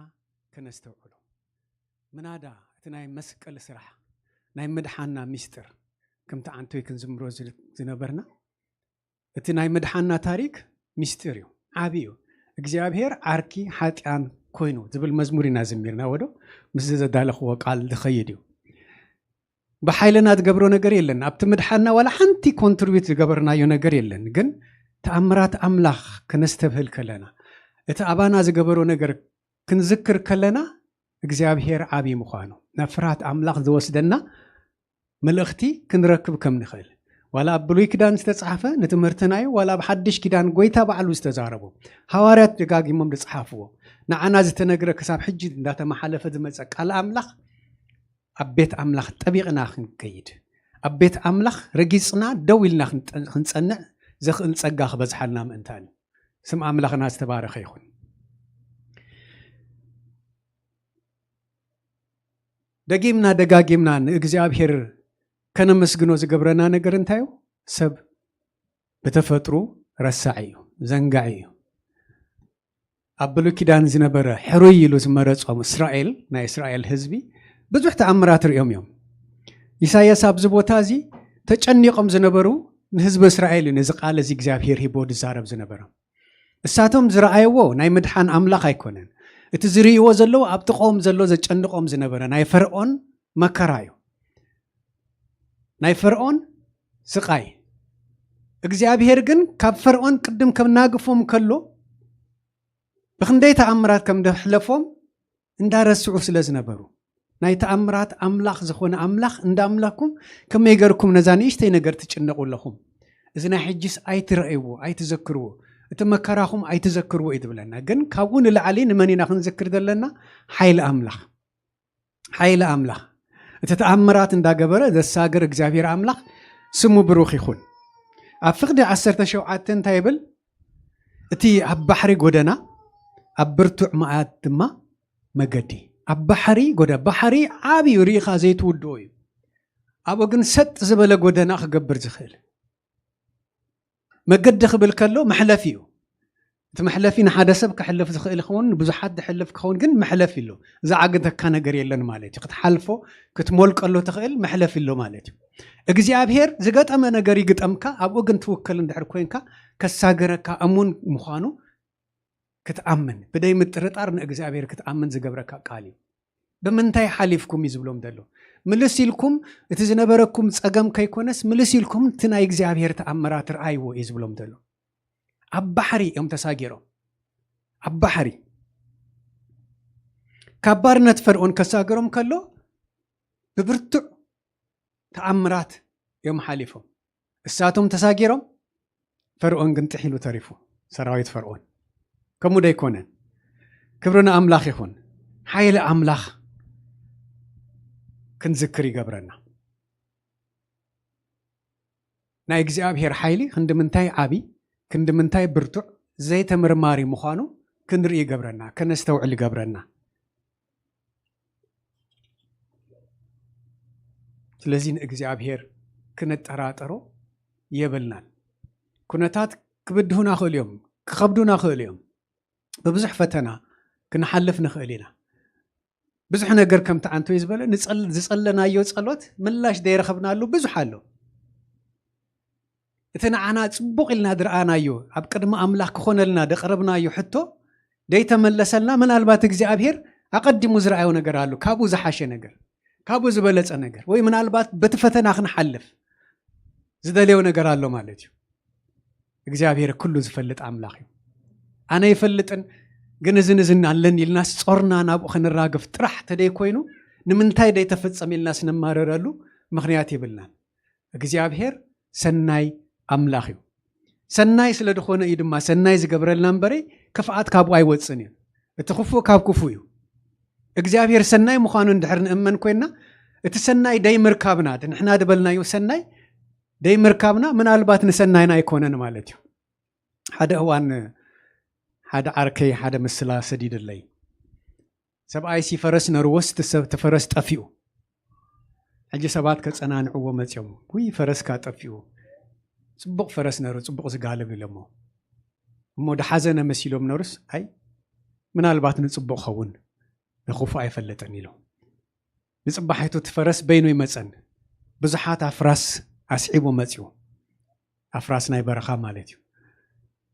ከነስተውዕሎ ምናዳ እቲ ናይ መስቀል ስራሕ ናይ ምድሓና ሚስጥር ከምቲ ዓንቶይ ክንዝምሮ ዝነበርና እቲ ናይ ምድሓና ታሪክ ሚስጥር እዩ ዓብይ እዩ እግዚአብሔር ዓርኪ ሓጢያን ኮይኑ ዝብል መዝሙር ኢና ዘሚርና ወዶ ምስ ዘዳለኽዎ ቃል ዝኸይድ እዩ በሓይልና ዝገብሮ ነገር የለን ኣብቲ ምድሓና ዋላ ሓንቲ ኮንትሪቢዩት ዝገበርናዮ ነገር የለን ግን ተኣምራት ኣምላኽ ከነስተብህል ከለና እቲ ኣባና ዝገበሮ ነገር ክንዝክር ከለና እግዚአብሔር ዓብይ ምዃኑ ናብ ፍርሃት ኣምላኽ ዝወስደና መልእኽቲ ክንረክብ ከም ንኽእል ዋላ ኣብ ብሉይ ኪዳን ዝተጻሕፈ ንትምህርትናዮ ዋላ ኣብ ሓድሽ ኪዳን ጎይታ በዓሉ ዝተዛረቡ ሐዋርያት ደጋጊሞም ዝጻሕፍዎ ንዓና ዝተነግረ ክሳብ ሕጂ እንዳተመሓለፈ ዝመፀ ቃል ኣምላኽ ኣብ ቤት ኣምላኽ ጠቢቕና ክንከይድ ኣብ ቤት ኣምላኽ ረጊፅና ደው ኢልና ክንጸንዕ ዘኽእል ጸጋ ክበዝሓልና ምእንታን ስም ኣምላኽና ዝተባረኸ ይኹን ደጊምና ደጋጊምና ንእግዚአብሔር ከነመስግኖ ዝገብረና ነገር እንታይ እዩ ሰብ በተፈጥሩ ረሳዕ እዩ ዘንጋዕ እዩ ኣብ ብሉይ ኪዳን ዝነበረ ሕሩይ ኢሉ ዝመረፆም እስራኤል ናይ እስራኤል ህዝቢ ብዙሕ ተኣምራት ርኦም እዮም ኢሳያስ ኣብዚ ቦታ እዚ ተጨኒቆም ዝነበሩ ንህዝቢ እስራኤል ነዚ ቃል እዚ እግዚአብሔር ሂቦ ዝዛረብ ዝነበረ እሳቶም ዝረኣይዎ ናይ ምድሓን ኣምላኽ ኣይኮነን እቲ ዝርእይዎ ዘለዎ ኣብ ጥቆም ዘሎ ዘጨንቆም ዝነበረ ናይ ፈርዖን መከራ እዩ ናይ ፈርዖን ስቃይ እግዚአብሔር ግን ካብ ፈርዖን ቅድም ከም ናግፎም ከሎ ብክንደይ ተኣምራት ከም ደሕለፎም እንዳረስዑ ስለ ዝነበሩ ናይ ተኣምራት ኣምላኽ ዝኾነ ኣምላኽ እንዳኣምላኽኩም ከመይ ገርኩም ነዛ ንእሽተይ ነገር ትጭነቁ ኣለኹም እዚ ናይ ሕጂስ ኣይትረእይዎ ኣይትዘክርዎ እቲ መከራኹም ኣይትዘክርዎ እዩ ዝብለና ግን ካብኡ ንላዕሊ ንመን ኢና ክንዝክር ዘለና ሓይሊ ኣምላኽ እቲ ተኣምራት እንዳገበረ ዘሳገር እግዚአብሔር ኣምላኽ ስሙ ብሩኽ ይኹን ኣብ ፍቅዲ 17 እንታይ ይብል እቲ ኣብ ባሕሪ ጎደና ኣብ ብርቱዕ ማያት ድማ መገዲ ኣብ ባሕሪ ጎደና ባሕሪ ዓብይ ሪኢኻ ዘይትውድኦ እዩ ኣብኡ ግን ሰጥ ዝበለ ጎደና ክገብር ዝኽእል መገዲ ክብል ከሎ መሕለፊ እዩ እቲ መሕለፊ ንሓደ ሰብ ክሕልፍ ዝኽእል ይኸውን ብዙሓት ዝሕልፍ ክኸውን ግን መሕለፊ ኣሎ ዝዓግተካ ነገር የለን ማለት እዩ ክትሓልፎ ክትሞልቀሎ ትኽእል መሕለፊ ኣሎ ማለት እዩ እግዚአብሔር ዝገጠመ ነገር ይግጠምካ ኣብኡ ግን ትውከል እንድሕር ኮይንካ ከሳገረካ እሙን ምዃኑ ክትኣምን ብደይ ምጥርጣር ንእግዚአብሔር ክትኣምን ዝገብረካ ቃል እዩ ብምንታይ ሓሊፍኩም እዩ ዝብሎም ዘሎ ምልስ ኢልኩም እቲ ዝነበረኩም ፀገም ከይኮነስ ምልስ ኢልኩም እቲ ናይ እግዚአብሔር ተኣምራት ረኣይዎ እዩ ዝብሎም ዘሎ ኣብ ባሕሪ እዮም ተሳጊሮም ኣብ ባሕሪ ካብ ባርነት ፈርዖን ከሳገሮም ከሎ ብብርቱዕ ተኣምራት እዮም ሓሊፎም እሳቶም ተሳጊሮም ፈርዖን ግን ጥሒሉ ተሪፉ ሰራዊት ፈርዖን ከምኡ ዶ ኣይኮነን ክብርና ኣምላኽ ይኹን ሓይሊ ኣምላኽ ክንዝክር ይገብረና ናይ እግዚአብሔር ሓይሊ ክንድምንታይ ዓብይ ክንድምንታይ ብርቱዕ ዘይተመርማሪ ምዃኑ ክንርኢ ይገብረና ከነስተውዕል ይገብረና ስለዚ ንእግዚአብሔር ክንጠራጠሮ የብልናን ኩነታት ክብድሁና ክእል እዮም ክኸብዱና ክእል እዮም በብዙሕ ፈተና ክንሓልፍ ንኽእል ኢና ብዙሕ ነገር ከም ተዓንቶ ዝበለ ዝጸለናዮ ጸሎት ምላሽ ዘይረኸብናሉ ብዙሕ ኣሎ እቲ ንዓና ጽቡቕ ኢልና ድረኣናዮ ኣብ ቅድሚ ኣምላኽ ክኾነልና ደቐረብናዮ ሕቶ ደይተመለሰልና ምናልባት እግዚአብሔር ኣቐዲሙ ዝረኣዮ ነገር ኣሎ ካብኡ ዝሓሸ ነገር ካብኡ ዝበለጸ ነገር ወይ ምናልባት በቲ ፈተና ክንሓልፍ ዝደልዮ ነገር ኣሎ ማለት እዩ እግዚአብሔር ኩሉ ዝፈልጥ ኣምላኽ እዩ ኣነ ይፈልጥን ግን እዚ ንዝና ኣለኒ ኢልና ጾርና ናብኡ ክንራገፍ ጥራሕ ተደይ ኮይኑ ንምንታይ ደይ ተፈጸም ኢልና ስንማረረሉ ምኽንያት ይብልናን እግዚአብሔር ሰናይ ኣምላኽ እዩ ሰናይ ስለ ድኾነ እዩ ድማ ሰናይ ዝገብረልና እምበረ ክፍኣት ካብኡ ኣይወፅን እዩ እቲ ክፉእ ካብ ክፉእ እዩ እግዚአብሔር ሰናይ ምዃኑ እንድሕር ንእመን ኮይና እቲ ሰናይ ደይ ምርካብና ንሕና ድበልናዮ ሰናይ ደይ ምርካብና ምናልባት ንሰናይና ኣይኮነን ማለት እዩ ሓደ እዋን ሓደ ዓርከይ ሓደ ምስላ ሰዲድለይ سبعي سي فرس نروس تفرس طفيو حجي سبات كصنانعو مصيوم وي فرس كطفيو صبق فرس نرو صبق زغالب يلمو مو دحزنه مسيلوم نورس اي منالبات نصبق خون نخوف ايفلطن يلو نصبحيتو تفرس بينو يمصن بزحات افراس اسعيبو مصيو افراس ناي برخا مالتيو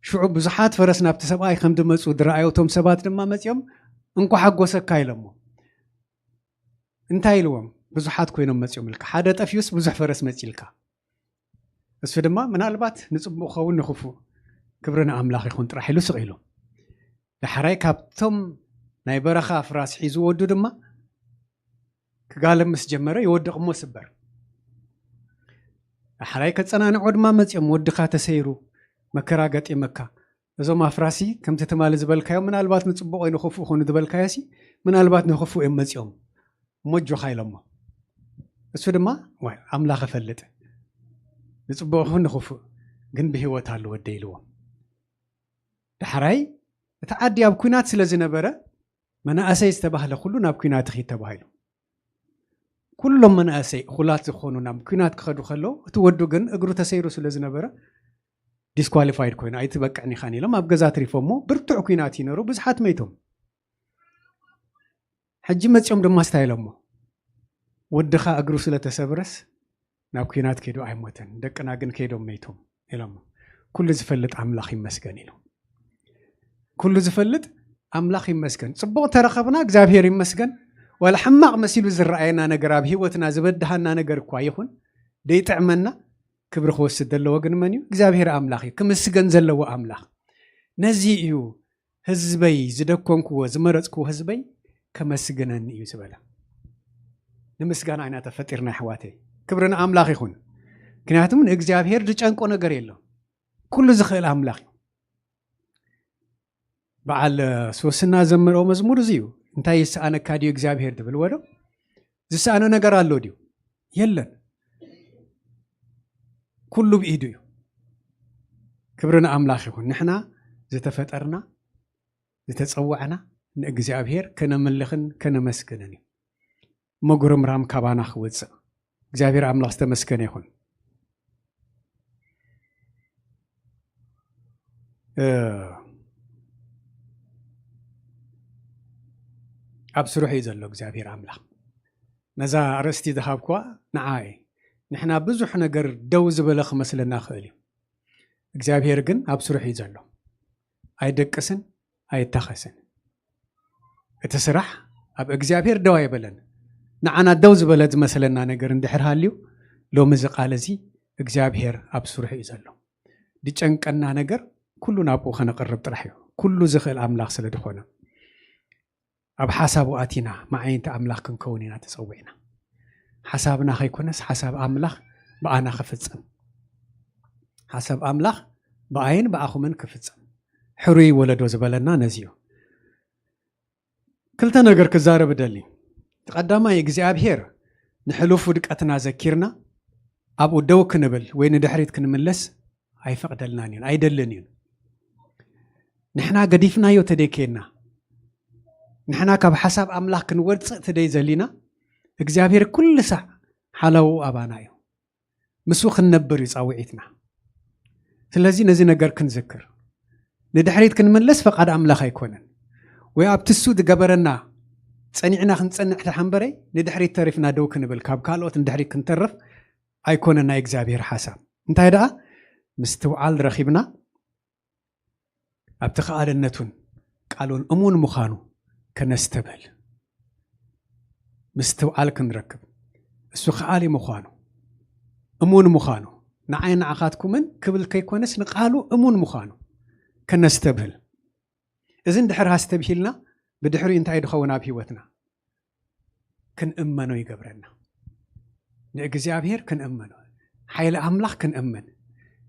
شعوب بزحات فرس نابت سباي خم دمصو درايوتهم سبات دما مصيوم انكو حغوسك ايلمو انتاي يلوم بزحات كوينو مصيوم لك حدا طفيوس بزح فرس مصيلكا እሱ ድማ ምናልባት ንጽቡቕ ኸውን ንኽፉ ክብርና ኣምላኽ ይኹን ጥራሕ ኢሉ ስቕ ድሕራይ ካብቶም ናይ በረኻ ፍራስ ሒዙ ወዱ ድማ ክጋለም ምስ ጀመረ ይወድቕ ሞ ስበር ድሕራይ ከጸናንዖ ድማ መጽኦም ወድኻ ተሰይሩ መከራ ገጢመካ እዞም ኣፍራሲ ከምቲ ትማል ዝበልካዮ ምናልባት ንጽቡቕ ይንኽፉ ኾኑ ዝበልካዮሲ ምናልባት ንኽፉ እዮም መጽኦም ሞጆኻ ኢሎሞ እሱ ድማ ዋይ ኣምላኽ ፈልጥ ንጽቡቕን ንኽፉ ግን ብህይወት አለ ወደይልዎ ድሕራይ ተዓዲ ኣብ ኩናት ስለ ዝነበረ መናእሰይ ዝተባህለ ኩሉ ናብ ኩናት ኺድ ተባሂሉ ኩሎም መናእሰይ ኩላት ዝኾኑ ናብ ኩናት ክኸዱ ከሎ እቲ ወዱ ግን እግሩ ተሰይሩ ስለ ዝነበረ ዲስኳሊፋይድ ኮይኑ ኣይትበቅዕኒ ኻን ኢሎም ኣብ ገዛ ትሪፎሞ ብርቱዕ ኩናት ይነሩ ብዙሓት መይቶም ሕጂ መጽኦም ድማ ስታይሎሞ ወድኻ እግሩ ስለ ተሰብረስ ናብ ኩናት ከይዱ ኣይሞተን ደቅና ግን ከይዶም መይቶም ኢሎም ኩሉ ዝፈልጥ ኣምላኽ ይመስገን ኢሉ ኩሉ ዝፈልጥ ኣምላኽ ይመስገን ጽቡቕ ተረኸብና እግዚአብሔር ይመስገን ወላ ሕማቕ መሲሉ ዝረኣየና ነገር ኣብ ህይወትና ዝበድሃና ነገር እኳ ይኹን ደይጥዕመና ክብሪ ክወስድ ዘለዎ ግን መን እዩ እግዚአብሔር ኣምላኽ እዩ ክምስገን ዘለዎ ኣምላኽ ነዚ እዩ ህዝበይ ዝደኮንክዎ ዝመረጽክዎ ህዝበይ ከመስግነኒ እዩ ዝበለ ንምስጋና ኢና ተፈጢርና ኣሕዋተይ ክብርና ኣምላኽ ይኹን ምክንያቱም ንእግዚአብሔር ዝጨንቆ ነገር የለው ኩሉ ዝኽእል ኣምላኽ በዓል ሶስና ዘምሮ መዝሙር እዚዩ እንታይ ይስኣነካ ድዩ እግዚአብሔር ትብል ወዶ ዝስኣነ ነገር ኣሎ ድዩ የለን ኩሉ ብኢዱ እዩ ክብርና ኣምላኽ ይኹን ንሕና ዝተፈጠርና ዝተጸውዐና ንእግዚአብሔር ከነምልኽን ከነመስግንን እዩ መጉርምራም ካባና ክወፅእ እግዚአብሔር አምላክ ተመስገነ ይሁን አብስሩህ ይዘሎ እግዚአብሔር አምላክ ነዛ አርስቲ ዝሃብኳ ንዓይ ንሕና ብዙሕ ነገር ደው ዝበለኽ መስለና ኽእል እዩ እግዚአብሔር ግን አብስሩህ ይዘሎ ኣይደቅስን ኣይታኸስን እቲ ስራሕ ኣብ እግዚአብሔር ደው ኣይበለን ንዓና ደው ዝበለ ዝመስለና ነገር እንድሕር ሃልዩ ሎሚ ዝቃል እዚ እግዚአብሔር አብስሩህ ይዘሎ ድጨንቀና ነገር ኩሉ ናብኡ ኸነቅርብ ጥራሕ እዩ ኩሉ ዝኽእል ኣምላኽ ስለ ድኾነ ኣብ ሓሳቡ ኣቲና ማዓይንቲ ኣምላኽ ክንከውን ኢና ተጸዊዕና ሓሳብና ኸይኮነስ ሓሳብ ኣምላኽ ብኣና ክፍጸም ሓሳብ ኣምላኽ ብኣይን ብኣኹምን ክፍጸም ሕሩይ ወለዶ ዝበለና ነዚዩ ክልተ ነገር ክዛረብ ደሊ ተቀዳማይ እግዚአብሔር ንሕሉፍ ውድቀትና ዘኪርና ኣብኡ ደው ክንብል ወይ ንድሕሪት ክንምለስ ኣይፈቅደልናን እዩ ኣይደልን እዩ ንሕና ገዲፍናዮ ተደይከና ንሕና ካብ ሓሳብ ኣምላኽ ክንወፅእ ተደይ ዘሊና እግዚአብሔር ኩሉ ሳዕ ሓላው ኣባና እዩ ምስኡ ክንነብር እዩ ጻውዒትና ስለዚ ነዚ ነገር ክንዝክር ንድሕሪት ክንምለስ ፈቃድ ኣምላኽ ኣይኮነን ወይ ኣብትሱ ዝገበረና ጸኒዕና ክንጸንዕ ተሓንበረይ ንድሕሪት ተሪፍና ደው ክንብል ካብ ካልኦት ንድሕሪት ክንተርፍ ኣይኮነን ናይ እግዚአብሔር ሓሳብ እንታይ ደኣ ምስትውዓል ረኺብና ኣብቲ ኸኣልነቱን ቃሉን እሙን ምዃኑ ከነስተብል ምስትውዓል ክንረክብ እሱ ኸኣሊ ምዃኑ እሙን ምዃኑ ንዓይ ንዓኻትኩምን ክብል ከይኮነስ ንቃሉ እሙን ምዃኑ ከነስተብል እዚ እንድሕር ሃስተብሂልና بدحري انت يدخون اب هيوتنا كنأمنو يقبرنا نእግዚአብሔር كنأمنو حيل املاح كنأمن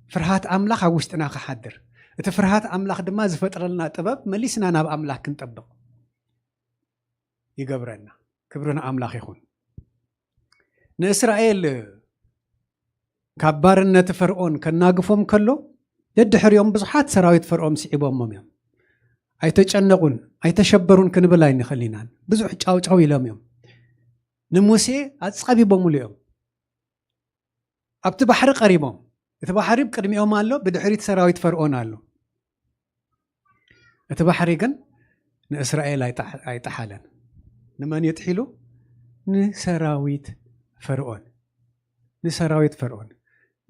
فرهات املاح وشتنا كحدر እቲ فرهات املاح ድማ ዝፈጥረልና ጥበብ መሊስና ናብ املاح كنطبق يقبرنا كبرنا املاح يخون نإسرائيل كبارነት فرعون كناقفهم كله يدحريهم بزحات سراويت فرعون سيبهم مم ኣይተጨነቁን ኣይተሸበሩን ክንብል ኣይንኽእልናን ብዙሕ ጫውጫው ኢሎም እዮም ንሙሴ ኣጻቢቦም እዮም ኣብቲ ባሕሪ ቀሪቦም እቲ ባሕሪ ቅድሚኦም ኣሎ ብድሕሪት ሰራዊት ፈርዖን ኣሎ እቲ ባሕሪ ግን ንእስራኤል ኣይጣሓለን ንመን ይጥሒሉ ንሰራዊት ፈርዖን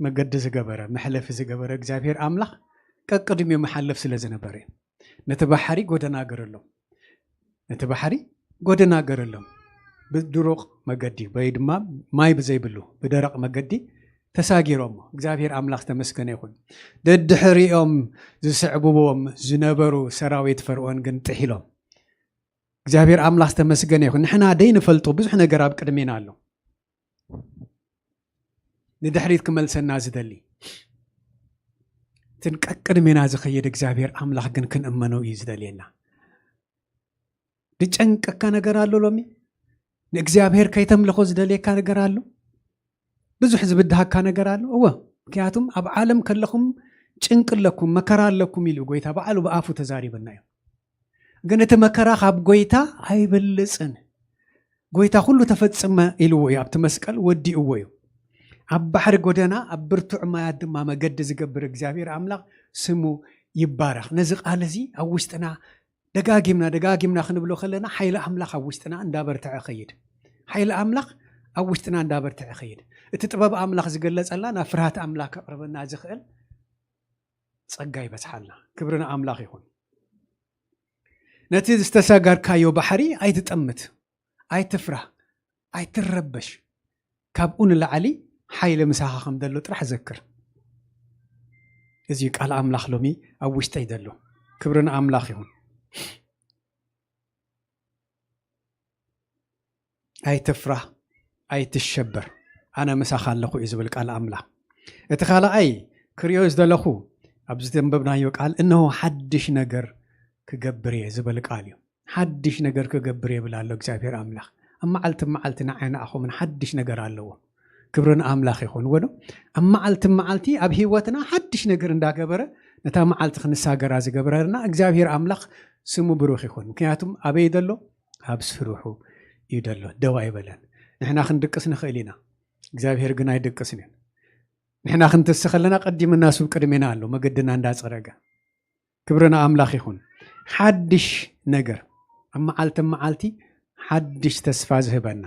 መገዲ ዝገበረ መሕለፊ ዝገበረ እግዚአብሔር ኣምላኽ ቀቅድሚዮ መሐለፍ ስለ ዝነበረ ነቲ ባሕሪ ጎደና ገረሎም ብድሩቕ መገዲ ወይ ድማ ማይ ብዘይብሉ ብደረቕ መገዲ ተሳጊሮም እግዚአብሔር ኣምላኽ ተመስገነ ይኹን ደድሕሪኦም ዝስዕብዎም ዝነበሩ ሰራዊት ፈርዖን ግን ጥሒሎም እግዚአብሔር ኣምላኽ ተመስገነ ይኹን ንሕና ደይ ንፈልጦ ብዙሕ ነገር ኣብ ቅድሜና ኣሎ ንድሕሪት ክመልሰና ዝደሊ ትንቀቅድሜና ዝኸይድ እግዚአብሔር ኣምላኽ ግን ክንእመነው እዩ ዝደልየና ድጨንቀካ ነገር ኣሎ ሎሚ ንእግዚአብሔር ከይተምልኾ ዝደልየካ ነገር ኣሎ ብዙሕ ዝብድሃካ ነገር ኣሎ እወ ምክንያቱም ኣብ ዓለም ከለኹም ጭንቅ ኣለኩም መከራ ኣለኩም ኢሉ ጎይታ በዓሉ በኣፉ ተዛሪበና እዩ ግን እቲ መከራ ካብ ጎይታ ኣይበልፅን ጎይታ ኩሉ ተፈጽመ ኢልዎ እዩ ኣብቲ መስቀል ወዲእዎ እዩ ኣብ ባሕሪ ጎደና ኣብ ብርቱዕ ማያት ድማ መገዲ ዝገብር እግዚአብሔር ኣምላኽ ስሙ ይባረኽ ነዚ ቃል እዚ ኣብ ውሽጥና ደጋጊምና ክንብሎ ከለና ሓይሊ ኣምላኽ ኣብ ውሽጥና እንዳበርትዐ ኸይድ ሓይሊ ኣምላኽ ኣብ ውሽጥና እንዳበርትዐ ኸይድ እቲ ጥበብ ኣምላኽ ዝገለጸላ ናብ ፍርሃት ኣምላኽ ከቕርበና ዝኽእል ጸጋ ይበጽሓልና ክብርና ኣምላኽ ይኹን ነቲ ዝተሰጋርካዮ ባሕሪ ኣይትጠምት ኣይትፍራህ ኣይትረበሽ ካብኡ ንላዕሊ ሓይሊ ምሳኻ ከም ዘሎ ጥራሕ ዘክር እዚ ቃል ኣምላኽ ሎሚ ኣብ ውሽጠይ ዘሎ ክብርና ኣምላኽ ይኹን ኣይትፍራህ ኣይትሸበር ኣነ ምሳኻ ኣለኹ እዩ ዝብል ቃል ኣምላኽ እቲ ካልኣይ ክሪኦ ዝደለኹ ኣብዚ ተንበብናዮ ቃል እነሆ ሓድሽ ነገር ክገብር እየ ዝብል ቃል እዩ ሓድሽ ነገር ክገብር ይብል ኣሎ እግዚአብሔር ኣምላኽ ኣብ መዓልቲ ንዓይናኹምን ሓድሽ ነገር ኣለዎ ክብርና ኣምላኽ ይኹን ወዶ ኣብ መዓልቲ ኣብ ህይወትና ሓድሽ ነገር እንዳገበረ ነታ መዓልቲ ክንሳገራ ዝገበረና እግዚአብሔር ኣምላኽ ስሙ ብሩኽ ይኹን ምክንያቱም ኣበይ ደሎ ኣብ ስሩሑ እዩ ደሎ ደው ኣይበለን ንሕና ክንድቅስ ንኽእል ኢና እግዚአብሔር ግን ኣይድቅስን እዩ ንሕና ክንትስኸለና ቀዲምና ሱብ ቅድሜና ኣሎ መገድና እንዳፀረገ ክብርና ኣምላኽ ይኹን ሓድሽ ነገር ኣብ መዓልቲ ሓድሽ ተስፋ ዝህበና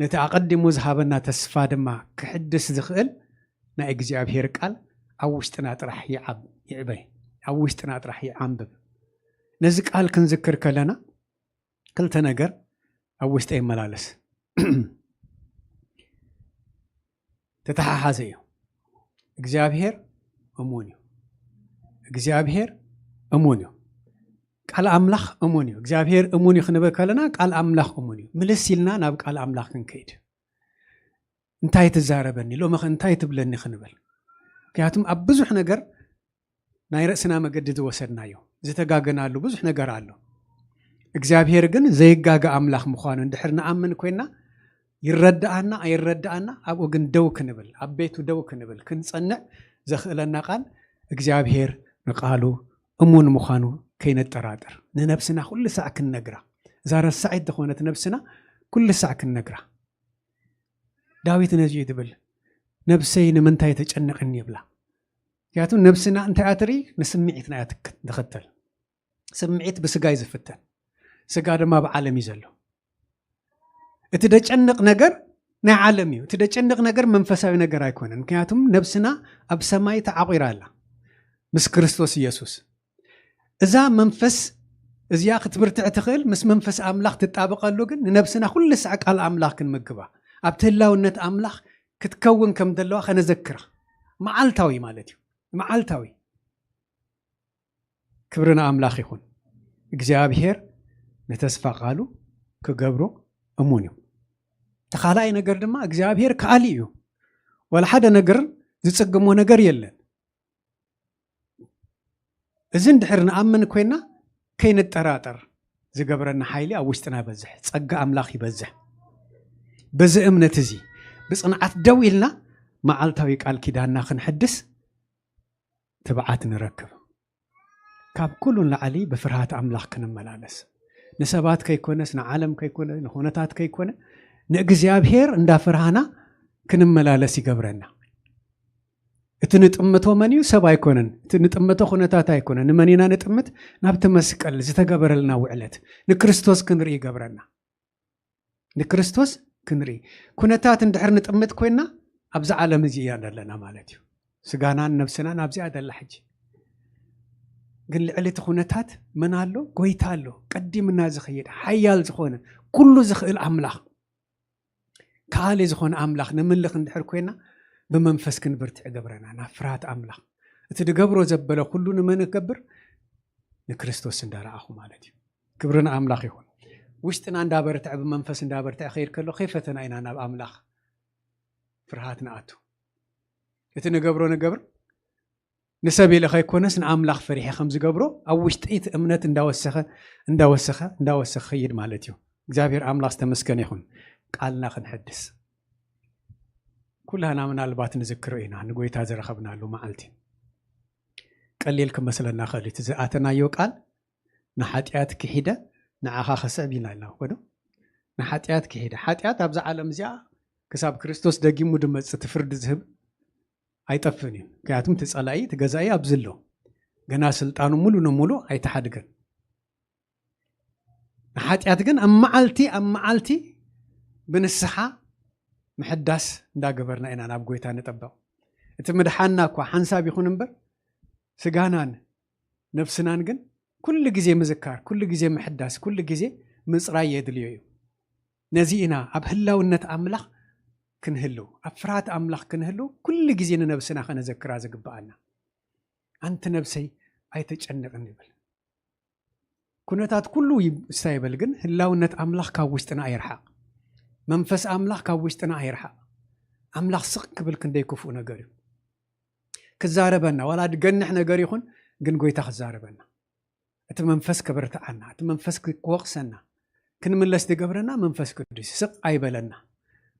ነቲ ኣቐዲሙ ዝሃበና ተስፋ ድማ ክሕድስ ዝኽእል ናይ እግዚአብሔር ቃል ኣብ ውሽጥና ጥራሕ ይዕበይ ኣብ ውሽጥና ጥራሕ ይዓንብብ ነዚ ቃል ክንዝክር ከለና ክልተ ነገር ኣብ ውሽጠ ይመላለስ ተተሓሓዘ እዩ እግዚአብሔር እሙን እዩ ቃል ኣምላኽ እሙን እዩ እግዚአብሔር እሙን እዩ ክንብል ከለና ቃል ኣምላኽ እሙን እዩ ምልስ ኢልና ናብ ቃል ኣምላኽ ክንከይድ እንታይ ትዛረበኒ ሎሚ እንታይ ትብለኒ ክንብል ምክንያቱም ኣብ ብዙሕ ነገር ናይ ርእስና መገዲ ዝወሰድናዮ ዝተጋገናሉ ብዙሕ ነገር ኣሎ እግዚአብሔር ግን ዘይጋጋ ኣምላኽ ምዃኑ እንድሕር ንኣምን ኮይና ይረዳኣና ኣይረዳኣና ኣብኡ ግን ደው ክንብል ኣብ ቤቱ ደው ክንብል ክንጸንዕ ዘኽእለና ቃል እግዚአብሔር ንቃሉ እሙን ምዃኑ ከይነጠራጠር ንነብስና ኩሉ ሰዕ ክንነግራ እዛ ረሳዒት ዝኾነት ነብስና ኩሉ ሰዕ ክንነግራ ዳዊት ነዚ ይብል ነብሰይ ንምንታይ ተጨንቕኒ ይብላ ምክንያቱም ነብስና እንታይ ኣትሪ ንስምዒትና እያ ትኽተል ስምዒት ብስጋ እዩ ዝፍተን ስጋ ድማ ብዓለም እዩ ዘሎ እቲ ደጨንቕ ነገር ናይ ዓለም እዩ እቲ ደጨንቕ ነገር መንፈሳዊ ነገር ኣይኮነን ምክንያቱም ነብስና ኣብ ሰማይ ተዓቂራ ኣላ ምስ ክርስቶስ ኢየሱስ እዛ መንፈስ እዚኣ ክትብርትዕ ትኽእል ምስ መንፈስ ኣምላኽ ትጣበቐሉ ግን ንነብስና ኩሉ ሰዕ ቃል ኣምላኽ ክንምግባ ኣብ ትህላውነት ኣምላኽ ክትከውን ከም ዘለዋ ከነዘክራ መዓልታዊ ማለት እዩ መዓልታዊ ክብርና ኣምላኽ ይኹን እግዚአብሔር ነተስፋ ቃሉ ክገብሮ እሙን እዩ ተኻልኣይ ነገር ድማ እግዚአብሔር ከኣሊ እዩ ወላ ሓደ ነገር ዝጽግሞ ነገር የለን እዚ እንድሕር ንኣምን ኮይና ከይንጠራጠር ዝገብረና ሓይሊ ኣብ ውሽጥና በዝሕ ጸጋ ኣምላኽ ይበዝሕ በዚ እምነት እዚ ብጽንዓት ደው ኢልና መዓልታዊ ቃል ኪዳንና ክንሕድስ ትብዓት ንረክብ ካብ ኩሉን ላዕሊ ብፍርሃት ኣምላኽ ክንመላለስ ንሰባት ከይኮነስ ንዓለም ከይኮነ ንኹነታት ከይኮነ ንእግዚአብሔር እንዳፍርሃና ክንመላለስ ይገብረና እቲ ንጥምቶ መን እዩ ሰብ ኣይኮነን እቲ ንጥምቶ ኩነታት ኣይኮነን ንመኒና ንጥምት ናብቲ መስቀል ዝተገበረልና ውዕለት ንክርስቶስ ክንርኢ ይገብረና ንክርስቶስ ክንርኢ ኩነታት እንድሕር ንጥምት ኮይና ኣብዚ ዓለም እዚ እያ ዘለና ማለት እዩ ስጋናን ነፍስናን ኣብዚኣ ደላ ሕጂ ግን ልዕሊ እቲ ኩነታት መን ኣሎ ጎይታ ኣሎ ቀዲምና ዝኸይድ ሓያል ዝኾነ ኩሉ ዝኽእል ኣምላኽ ካሊ ዝኾነ ኣምላኽ ንምልኽ እንድሕር ኮይና بمنفس كنبرت عقبرنا نفرات أملا تدقبرو زبلا كلو نمن كبر نكريستوس ندارا أخو مالتي كبرنا أملاخ يكون وشتنا ندابرت عب منفس ندابرت أخير كله خيفتنا إن أنا بأملاخ فرهاتنا أتو يتنقبرو نقبر نسبي لخي كونس نأملاخ فريحة خمس قبرو أو وشتيت أمنت نداوسخ خير مالتيو جابير أملاخ تمسكن يكون قالنا خنحدث كلها من البات نذكر إينا نقول تازر خبنا له معلتي قليلكم مثلا ناخلي تزاتنا يوقال نحاتيات كحيدة نعاها خسابينا لنا ودو نحاتيات كحيدة حاتيات أبزع عالم زيا كساب كريستوس دقي مدمج ستفرد ذهب أي طفني كاتم تسألي تجزاي أبزله جنا سلطانه مولو أي تحدقن نحاتيات جن أم معلتي بنسحة محدث دا قبرنا إنا نابقويتا نتبعو اتمدحانا كوا حنساب يخون نمبر سقانان نفسنا نقن كل جزي مذكار كل جزي محدث كل جزي مصراي يدليو نزينا أبهلا ونت أملاخ كنهلو أفراد أملاخ كنهلو كل جزي نفسنا خنا ذكر زقبانا أنت نفسي أي تجنق النبل كنتات كله يستايبل جن هلا ونت أملاخ كاوستنا يرحق منفس أملاخ كاوشتنا هيرحق أملاخ سق قبل كندي كفو نجاري كزاربنا ولا تجنح نجاري خون جن قويتا خزاربنا أنت منفس كبرت عنا أنت منفس كوقسنا كن من لست قبرنا منفس كدرس سق أيبلنا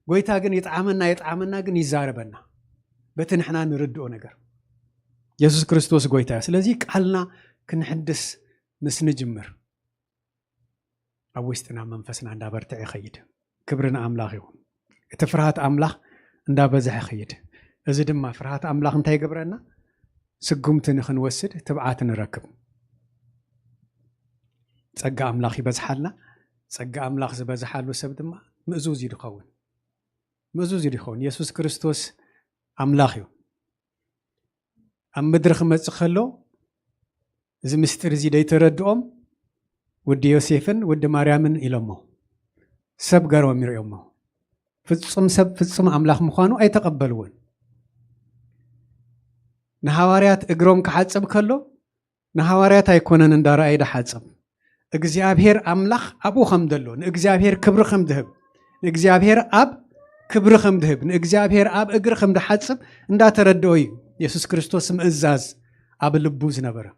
قويتا جن يتعاملنا جن يزاربنا بتنحنا نردو نجار يسوع كريستوس قويتا سلازيك حلنا كنحدث نسنجمر أوشتنا منفسنا عند برتع خيد كبرنا أملاخ يكون تفرهات أملاخ ندا بزح خيد إذا دم فرهات أملاخ نتاي قبرنا سقمت نخن وسد تبعات نركب تسقى أملاخ يبزحلنا تسقى أملاخ زبزحلو سبد ما مأزوز يدخون يسوع كريستوس أملاخ يو أم مدرخ متخلو إذا مستر زي داي تردهم ودي يوسفن ودي مريمن إلمو سب قروا مريمه فتصم أملاخ مخانو أي تقبلون نهواريات إجرام كحاتب كله نهواريات هيكونن ندار أيد حاتب إجزابير أملاخ أبو خمدلون إجزابير كبر خمدهب إجزابير أب كبر خمدهب إجزابير أب إجر خمد حاتب ندا تردوي يسوع كريستوس مأزاز أب اللبوز نبرة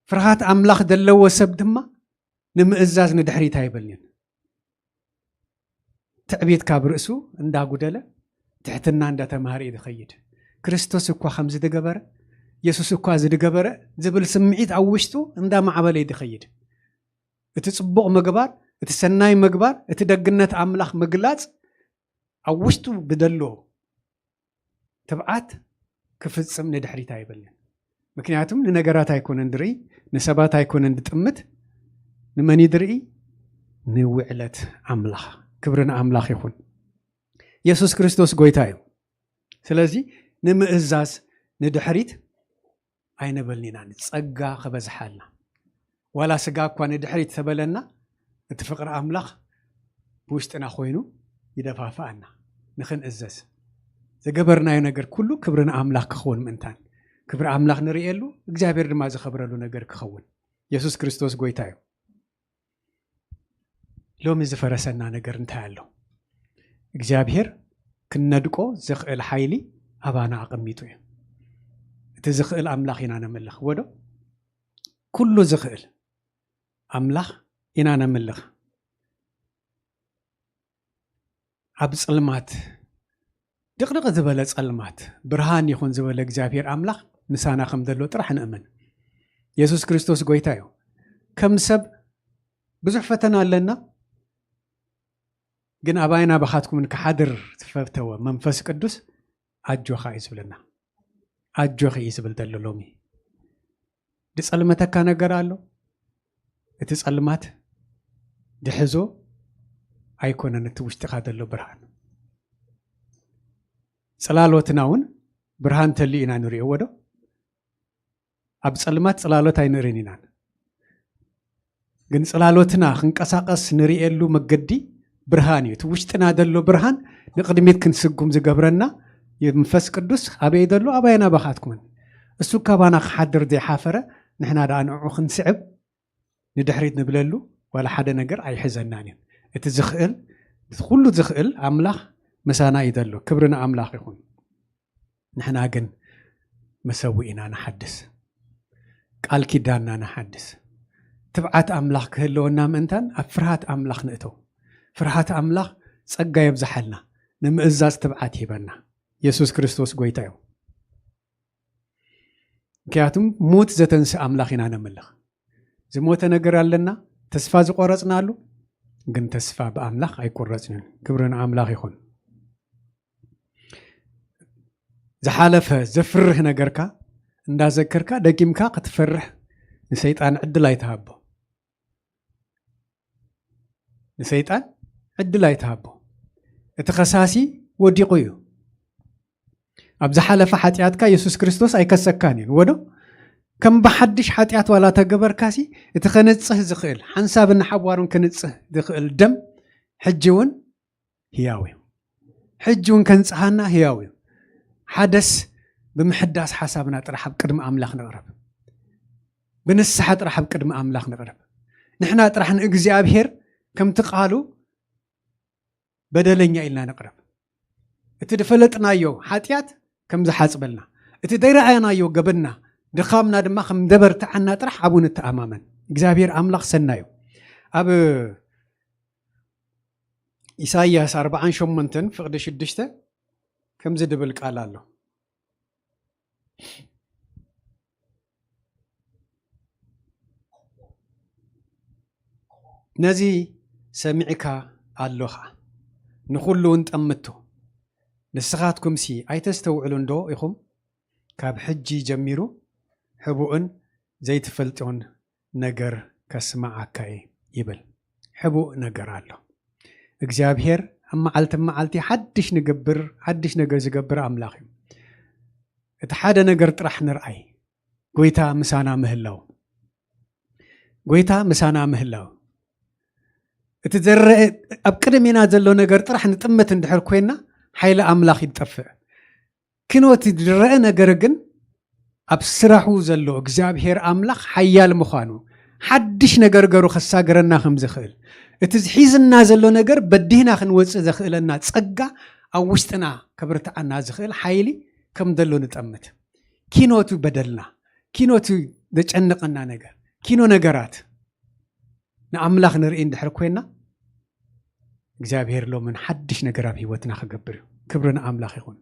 فرهات أملاخ دلوا وسبدما نمأزاز ندحري تايبلين تعبيد كابرسو اندا قدلا تحتنا اندا تمهاري دخيد كريستوس اكوا خمز دقبر يسوس اكوا زي دقبر زبل سمعيت عوشتو اندا معبالي دخيد اتتصبق مقبار اتسناي مقبار اتدقنت عملاخ مقلات عوشتو بدلو تبعات كفتصم ندحري تايبلين مكنياتم لنقرات هيكون اندري نسبات هيكون اندتمت نمن يدري نوعلت أملاخ كبرنا أملاخ يكون يسوع كريستوس قويتايو سلازي نمأزاز ندحريت أين بلنينا نتسقى خبز حالنا ولا سقى كوا ندحريت ثبلنا نتفقر أملاخ بوشتنا خوينو يدفعنا نخن أزاز زقبرنا ينقر كله كبرنا أملاخ كخون منتان كبر أملاخ نريالو اجابير ما زخبرلو نقر كخون يسوع كريستوس قويتايو لو من زفرسنا نقر نتعلو اجابير كندقو زخئل حيلي أبانا أقميتو تزخئل أملاخ ينانا ملخ ودو كله زخئل أملاخ ينانا ملخ عبس علمات دقدق زبالة علمات برهان يخون زبالة اجابير أملاخ نسانا خمدلو ترح نأمن ኢየሱስ ክርስቶስ ጎይታ እዩ ከም ሰብ ብዙሕ ፈተና ኣለና ግን ኣባይና ባኻትኩም ከሓድር ትፈተወ መንፈስ ቅዱስ ኣጆኻ እዩ ዝብለና ኣጆኺ እዩ ዝብል ዘሎ ሎሚ ድጸልመተካ ነገር ኣሎ እቲ ጸልማት ድሕዞ ኣይኮነን እቲ ውሽጢኻ ዘሎ ብርሃን ጽላሎትና እውን ብርሃን ተሊ ኢና ንሪኦ ወዶ ኣብ ጸልማት ጽላሎት ኣይንሪን ኢና ግን ጽላሎትና ክንቀሳቀስ ንሪኤሉ መገዲ ብርሃን እዩ እቲ ውሽጥና ዘሎ ብርሃን ንቅድሚት ክንስጉም ዝገብረና የመንፈስ ቅዱስ ኣበይ ዘሎ ኣባይና ባኻትኩም እሱ ካባና ክሓድር ዘይሓፈረ ንሕና ዳኣ ንዕኡ ክንስዕብ ንድሕሪት ንብለሉ ወላ ሓደ ነገር ኣይሕዘናን እዩ እቲ ዝኽእል ኩሉ ዝኽእል ኣምላኽ መሳና እዩ ዘሎ ክብርና ኣምላኽ ይኹን ንሕና ግን መሰዊእና ንሓድስ ቃል ኪዳንና ንሓድስ ትብዓት ኣምላኽ ክህልወና ምእንታን ኣብ ፍርሃት ኣምላኽ ንእተው ፍርሃት ኣምላኽ ጸጋ የብዛሓልና ንምእዛዝ ትብዓት ይበና ኢየሱስ ክርስቶስ ጎይታ እዩ ምክንያቱም ሞት ዘተንስእ ኣምላኽ ኢና ነምልኽ ዝሞተ ነገር ኣለና ተስፋ ዝቆረጽናሉ ግን ተስፋ ብኣምላኽ ኣይቆረጽንን ክብርን ኣምላኽ ይኹን ዝሓለፈ ዘፍርህ ነገርካ እንዳዘከርካ ደጊምካ ክትፈርህ ንሰይጣን ዕድል ኣይትሃቦ ንሰይጣን ዕድል ኣይትሃቦ እቲ ኸሳሲ ወዲቑ እዩ ኣብ ዝሓለፈ ሓጢኣትካ ኢየሱስ ክርስቶስ ኣይከሰካን እዩ ወዶ ከም ብሓድሽ ሓጢኣት ዋላ ተገበርካሲ እቲ ኸንጽህ ዝኽእል ሓንሳብን ሓዋሩን ክንጽህ ዝኽእል ደም ሕጂ እውን ህያው እዩ ሕጂ እውን ከንጽሃና ህያው እዩ ሓደስ ብምሕዳስ ሓሳብና ጥራሕ ኣብ ቅድሚ ኣምላኽ ንቕረብ ብንስሓ ጥራሕ ኣብ ቅድሚ ኣምላኽ ንቕረብ ንሕና ጥራሕ ንእግዚኣብሔር ከምቲ ቃሉ በደለኛ ኢልና ንቕረብ እቲ ድፈለጥናዮ ሓጢኣት ከም ዝሓጽበልና እቲ ደይረኣየናዮ ገበና ድኻምና ድማ ከም ደበርትዓና ጥራሕ ኣብኡ ንተኣማመን እግዚአብሔር ኣምላኽ ሰናዩ ኣብ ኢሳይያስ 48 ፍቕዲ 6 ከምዚ ድብል ቃል ኣሎ ነዚ ሰሚዕካ ኣለኻ ንኹሉ እንጠምቶ ንስኻትኩም ሲ ኣይተስተውዕሉ እንዶ ኢኹም ካብ ሕጂ ጀሚሩ ሕቡእን ዘይትፈልጦን ነገር ከስማዓካ ይብል ሕቡእ ነገር ኣሎ እግዚአብሔር መዓልቲ መዓልቲ ሓድሽ ነገር ዝገብር ኣምላኽ እዩ እቲ ሓደ ነገር ጥራሕ ንርአይ ጎይታ ምሳና ምህላው እቲ ዘረአ ኣብ ቅድሜና ዘሎ ነገር ጥራሕ ንጥመት እንድሕር ኮይና ሓይሊ ኣምላኽ ይጠፍእ ክንወት ዝረአ ነገር ግን ኣብ ስራሑ ዘሎ እግዚአብሔር ኣምላኽ ሓያል ምዃኑ ሓድሽ ነገር ገሩ ከሳገረና ከም ዝኽእል እቲ ዝሒዝና ዘሎ ነገር በዲህና ክንወፅእ ዘኽእለና ጸጋ ኣብ ውሽጥና ከብርትዓና ዝኽእል ሓይሊ ከም ዘሎ ንጠምት ኪኖቱ በደልና ኪኖቱ ዘጨንቀና ነገር ኪኖ ነገራት ንኣምላኽ ንርኢ እንድሕር ኮይና እግዚአብሔር ሎምን ሓድሽ ነገር ኣብ ህይወትና ክገብር እዩ ክብርን ኣምላኽ ይኹን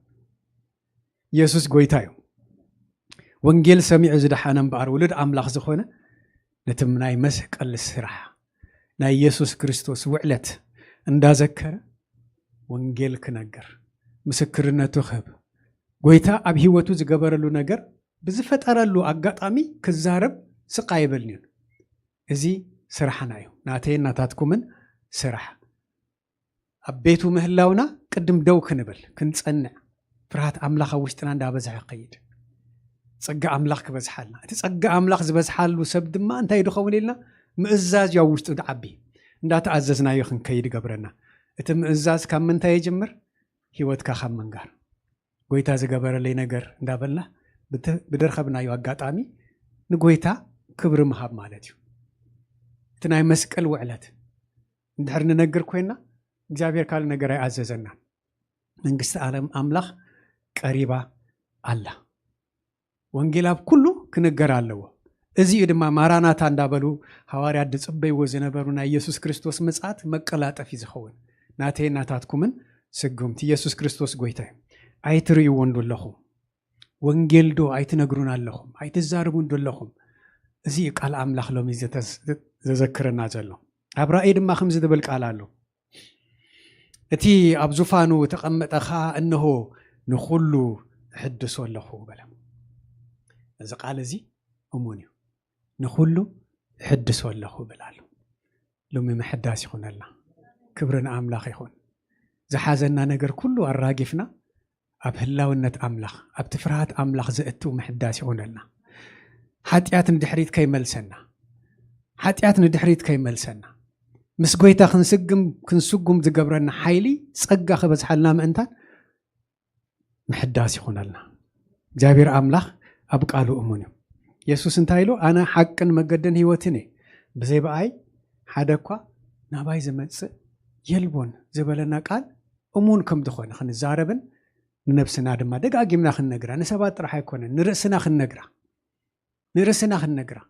ኢየሱስ ጎይታ እዩ ወንጌል ሰሚዑ ዝደሓነ እምበኣር ውሉድ ኣምላኽ ዝኾነ ነቲ ናይ መስቀል ስራሕ ናይ ኢየሱስ ክርስቶስ ውዕለት እንዳዘከረ ወንጌል ክነገር ምስክርነቱ ክህብ ጎይታ ኣብ ህይወቱ ዝገበረሉ ነገር ብዝፈጠረሉ ኣጋጣሚ ክዛረብ ስቃ ይበልኒ እዚ ስራሕና እዩ ናተይን ናታትኩምን ስራሕ ኣብ ቤቱ ምህላውና ቅድም ደው ክንብል ክንጸንዕ ፍርሃት ኣምላኽ ኣብ ውሽጥና እንዳበዝሐ ይኸይድ ጸጋ ኣምላኽ ክበዝሓልና እቲ ጸጋ ኣምላኽ ዝበዝሓሉ ሰብ ድማ እንታይ ድኸውን ኢልና ምእዛዝ ያው ውሽጡ ድዓቢ እንዳተኣዘዝናዮ ክንከይድ ገብረና እቲ ምእዛዝ ካብ ምንታይ ይጅምር ህይወትካ ካብ መንጋር ጎይታ ዝገበረለይ ነገር እንዳበልና ብደርኸብናዮ ኣጋጣሚ ንጎይታ ክብሪ ምሃብ ማለት እዩ እቲ ናይ መስቀል ውዕለት እንድሕር ንነግር ኮይና እግዚአብሔር ካል ነገር ኣይኣዘዘና መንግስቲ ዓለም ኣምላኽ ቀሪባ ኣላ ወንጌል ኣብ ኩሉ ክነገር ኣለዎ እዚ ድማ ማራናታ እንዳበሉ ሐዋርያት ድጽበይዎ ዝነበሩ ናይ ኢየሱስ ክርስቶስ መጻት መቀላጠፊ ዝኸውን ናተይን ናታትኩምን ስጉምቲ ኢየሱስ ክርስቶስ ጎይታ እዩ ኣይትርእይዎ እንደለኹም ወንጌል ዶ ኣይትነግሩን ኣለኹም ኣይትዛረቡን እንደለኹም زي قال أملاخ لهم يذكرنا زلو أبرأي دم خمس دبل قال له أتي أبزفانو تقمت أخا أنه نخلو حدث ولا هو بلا إذا قال زي أموني نخلو حدث ولا هو بلا لومي محداس يخون الله كبرنا أملاخ يخون زحازنا نجر كله الراجفنا أبهلا ونت أملاخ أبتفرات أملاخ زئتو محداس يخون لنا حاتيات ندحريت كي ملسنا حاتيات ندحريت كي ملسنا مسقويتا خنسقم زقبرنا حيلي سقا خبز حالنا مأنتان محداس يخون لنا جابير أملاخ أبقالو أموني يسوس انتايلو أنا حقا مقدن هيوتني بزي بأي حدكوا ناباي زمتس يلبون زبلنا قال أمون كم دخون خن الزاربن نفسنا دما دقاقمنا خن نقرا نسبات راح يكون نرسنا خن نقرا نرسنا خن نقرا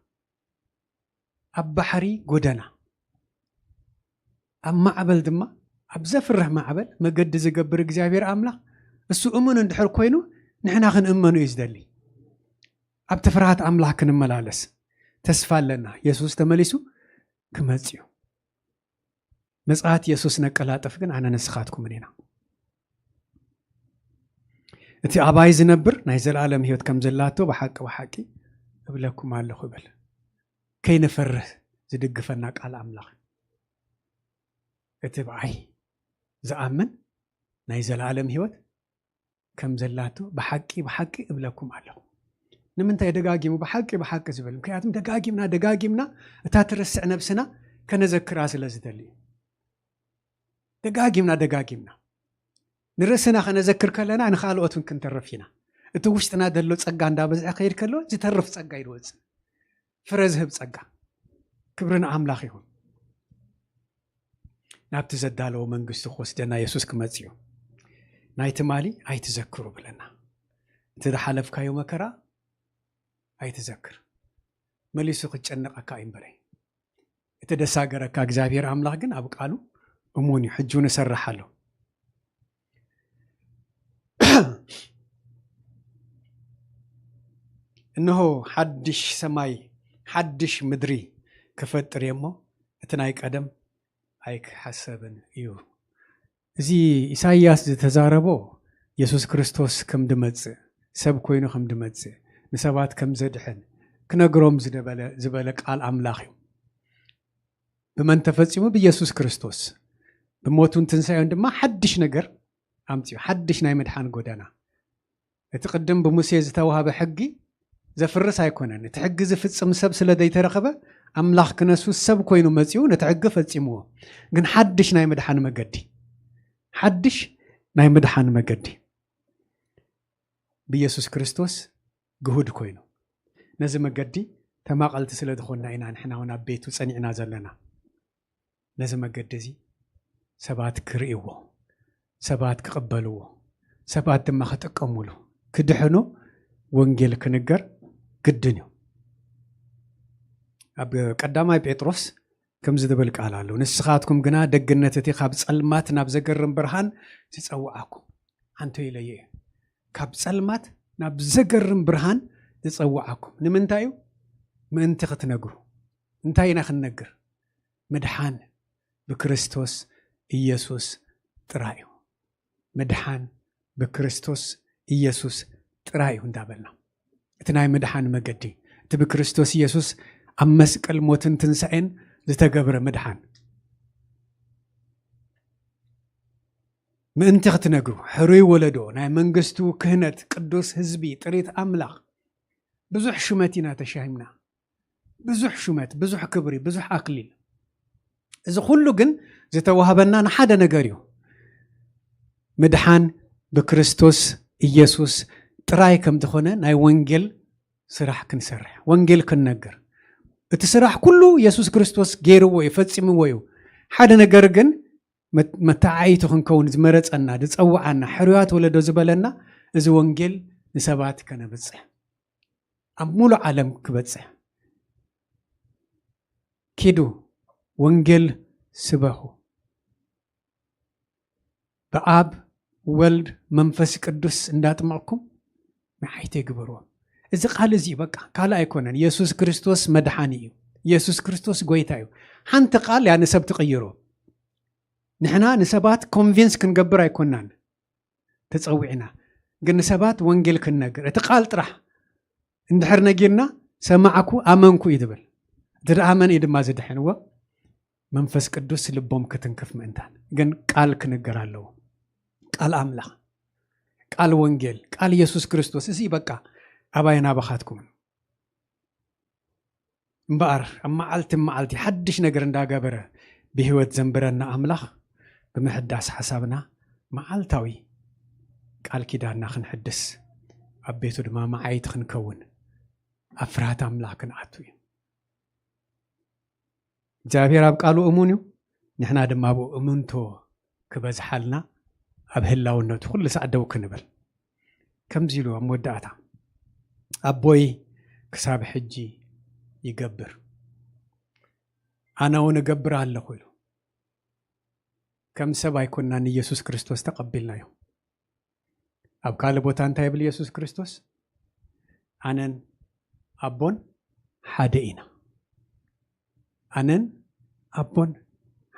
أبحري قدنا أما عبل دما أبزفر رحمة عبل مقد زقبر جابير أملا السو أمون اندحر كوينو نحنا خن أمونو يزدلي أبتفرات أملا كن ملالس تسفال لنا يسوس تمليسو كمزيو مسعات يسوس نقلات أفقن أنا نسخاتكم مننا أنت أباي زنبر نايزل عالم هيوت كم زلاتو بحق وحكي أبلكم على خبل كي نفر زدق فناك على أملاخ اتبعي زأمن نايزل عالم هيوت كم زلاتو بحقي أبلكم على نمنت يدقاقيمو بحقي زبل مكياتم دقاقيمنا تاترسع نفسنا كنذكر راس لازدلي دقاقيمنا نرسنا خنذكر كلنا أنا خالوت من كنت رفينا توشتنا دلو تصقا ندا بزع خير كلو زترف تصقا يروز فرزهب تصقا كبرنا أملاخ يهون نابت زدالو منقستو خوسدنا يسوس كمزيو نايت مالي أي تذكروا بلنا تدحلف كايو مكرا أي تذكر مليسو قجنق أكاين بري اتدساقر أكا اكزابير أملاخ جن أبو قالو أموني حجون سرحالو إنه حدش سماي حدش مدري كفتر يمو اتنايك أدم أيك حسبن يو زي إساياس تزاربو يسوس كريستوس كم دمتز سب كوينو كم دمتز نسبات كم زدحن كنقروم زبالك قال أملاخيو بمن تفصيمو بيسوس كريستوس بموتون تنسايون دما حدش نقر أمتيو حدش ناي مدحان قدانا اتقدم بموسى زتوها بحقي زفرس هيكونن تحجز فتصم سب سلدي ترخبه أملاخ كنسوس سب كوينو مزيو نتعجف فتصيمو جن حدش ناي مدحان مقدي حدش ناي مدحان مقدي بيسوس كريستوس جهود كوينو نزم مقدي تما قلت سلد خونا إنا نحنا هنا بيت وصنعنا زلنا نزم مقدي زي سبات كريوه سبات كقبلوه سبات ما ختقمولو كدحنو وانجيل كنجر قدنيو أب قدامي بيتروس كم زدبل قالالو نسخاتكم جنا دقنتتي خاب صلمات ناب زقرن برهان تتصوعكم انتو يليه كاب صلمات ناب زقرن برهان تتصوعكم نمنتايو من تختنغرو انتاينا خننغر مدحان بكريستوس ኢየሱስ ጥራዩ መድሓን በክርስቶስ ኢየሱስ ጥራዩ እንዳበልና እትናይ መድሓን መገዲ እቲ በክርስቶስ ኢየሱስ ኣብ መስቀል ሞትን ትንሳኤን ዝተገብረ መድሓን ምእንቲ ክትነግሩ ሕሩይ ወለዶ ናይ መንግስቱ ክህነት ቅዱስ ህዝቢ ጥሪት ኣምላኽ ብዙሕ ሹመት ኢና ተሻሂምና ብዙሕ ሹመት ብዙሕ ክብሪ ብዙሕ ኣክሊል እዚ ኩሉ ግን ዝተዋሃበና ንሓደ ነገር እዩ መድሓን በክርስቶስ ኢየሱስ ጥራይ ከም ዝኾነ ናይ ወንጌል ስራሕ ክንሰርሕ ወንጌል ክንነግር እቲ ስራሕ ኩሉ ኢየሱስ ክርስቶስ ገይርዎ ይፈጽምዎ እዩ ሓደ ነገር ግን መታዓይቱ ክንከውን ዝመረፀና ዝፀዋዓና ሕሩያት ወለዶ ዝበለና እዚ ወንጌል ንሰባት ከነብፅሕ ኣብ ሙሉ ዓለም ክበፅሕ ኪዱ ወንጌል ስበኹ በአብ ወልድ መንፈስ ቅዱስ እንዳጥመቅኩም መዓይተ ይግበርዎ እዚ ቃል እዚ በቃ ካላ ኣይኮነን ኢየሱስ ክርስቶስ መድሓኒ እዩ ኢየሱስ ክርስቶስ ጎይታ እዩ ሓንቲ ቃል ያ ንሰብ ትቕይሮ ንሕና ንሰባት ኮንቪንስ ክንገብር ኣይኮናን ተጸዊዕና ግን ንሰባት ወንጌል ክንነግር እቲ ቃል ጥራሕ እንድሕር ነጊርና ሰማዓኩ ኣመንኩ ይድብል ድርኣመን ድማ ዝድሕንዎ መንፈስ ቅዱስ ልቦም ክትንክፍ ምእንታን ግን ቃል ክንገር ኣለዎ ቃል ኣምላኽ ቃል ወንጌል ቃል ኢየሱስ ክርስቶስ እዚ በቃ ኣባይና በኻትኩም እምበኣር ኣብ መዓልቲ ሓድሽ ነገር እንዳገበረ ብህይወት ዘንብረና ኣምላኽ ብምሕዳስ ሓሳብና መዓልታዊ ቃል ኪዳንና ክንሕድስ ኣብ ቤቱ ድማ መዓይት ክንከውን ኣብ ፍርሃት ኣምላኽ ክንኣቱ እዩ እግዚአብሔር ኣብ ቃሉ እሙን እዩ ንሕና ድማ ኣብኡ እሙንቶ ክበዝሓልና ኣብ ህላውነቱ ኩሉ ሰዓት ደው ክንብል ከምዚ ኢሉ ኣብ መወዳእታ ኣቦይ ክሳብ ሕጂ ይገብር ኣነ እውን እገብር ኣለኹ ኢሉ ከም ሰብ ኣይኮንናን ኢየሱስ ክርስቶስ ተቐቢልናዮ ኣብ ካልእ ቦታ እንታይ ይብል ኢየሱስ ክርስቶስ ኣነን ኣቦን ሓደ ኢና ኣነን ኣቦን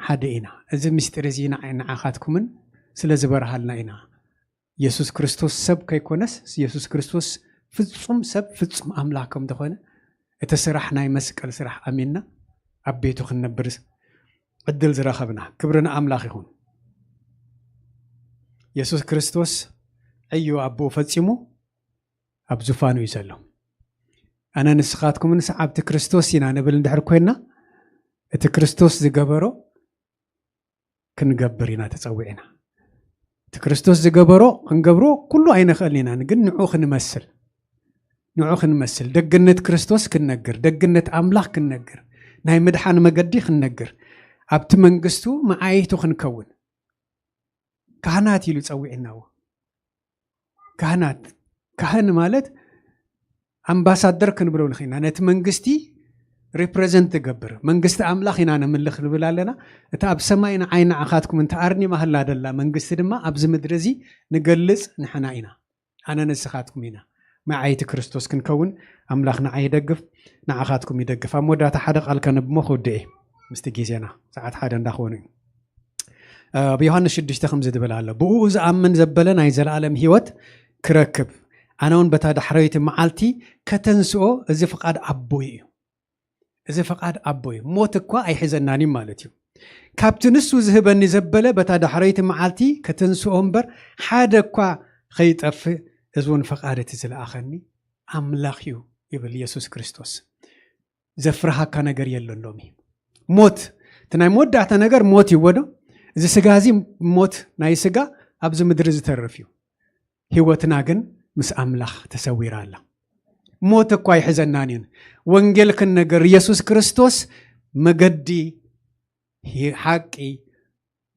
ሓደ ኢና እዚ ምስጢር እዚ ንዓኻትኩምን ስለ ዝበርሃልና ኢና ኢየሱስ ክርስቶስ ሰብ ከይኮነስ ኢየሱስ ክርስቶስ ፍጹም ሰብ ፍጹም ኣምላኽ ከም ዝኾነ እቲ ስራሕ ናይ መስቀል ስራሕ ኣሚንና ኣብ ቤቱ ክንነብር ዕድል ዝረኸብና ክብርን ኣምላኽ ይኹን ኢየሱስ ክርስቶስ እዩ ኣቦ ፈጺሙ ኣብ ዙፋኑ እዩ ዘሎ ኣነ ንስኻትኩምን ሰዓብቲ ክርስቶስ ኢና ንብል እንድሕር ኮይና እቲ ክርስቶስ ዝገበሮ ክንገብር ኢና ተጸዊዕና እቲ ክርስቶስ ዝገበሮ ክንገብሮ ኩሉ ኣይንኽእል ኢና ግን ንዑ ክንመስል ደግነት ክርስቶስ ክንነግር ደግነት ኣምላኽ ክንነግር ናይ ምድሓን መገዲ ክንነግር ኣብቲ መንግስቱ መዓይቱ ክንከውን ካህናት ኢሉ ጸዊዕናዎ ካህን ማለት ኣምባሳደር ክንብለው ንኽእልና ነቲ መንግስቲ ሪፕሬዘንት ትገብር መንግስቲ ኣምላኽ ኢና ንምልኽ ንብል ኣለና እቲ ኣብ ሰማይና ዓይኒ ዓኻትኩም እንተኣርኒ ማህላ ደላ መንግስቲ ድማ ኣብዚ ምድሪ እዚ ንገልጽ ንሕና ኢና ኣነ ንስኻትኩም ኢና መዓይቲ ክርስቶስ ክንከውን ኣምላኽ ንዓይ ይደግፍ ንዓኻትኩም ይደግፍ ኣብ መወዳእታ ሓደ ቃል ከነብሞ ክውድእ ምስቲ ግዜና ሰዓት ሓደ እንዳኾኑ እዩ ብዮሐንስ 6 ከምዚ ድብል ኣሎ ብኡ ዝኣምን ዘበለ ናይ ዘለኣለም ህይወት ክረክብ ኣነ እውን በታ ዳሕረይቲ መዓልቲ ከተንስኦ እዚ ፍቃድ ኣቦይ እዩ እዚ ፍቃድ ኣቦይ ሞት እኳ ኣይሕዘናኒ ማለት እዩ ካብቲ ንሱ ዝህበኒ ዘበለ በታ ዳሕረይቲ መዓልቲ ከተንስኦ እምበር ሓደ እኳ ከይጠፍእ እዚ እውን ፍቃድ እቲ ዝለኣኸኒ ኣምላኽ እዩ ይብል ኢየሱስ ክርስቶስ ዘፍርሃካ ነገር የለን ሎሚ ሞት እቲ ናይ መወዳእታ ነገር ሞት ይወዶ እዚ ስጋ እዚ ሞት ናይ ስጋ ኣብዚ ምድሪ ዝተርፍ እዩ ህይወትና ግን ምስ ኣምላኽ ተሰዊራ ኣላ ሞት እኳ ይሕዘናን እዩ ወንጌል ክንነገር ኢየሱስ ክርስቶስ መገዲ ሓቂ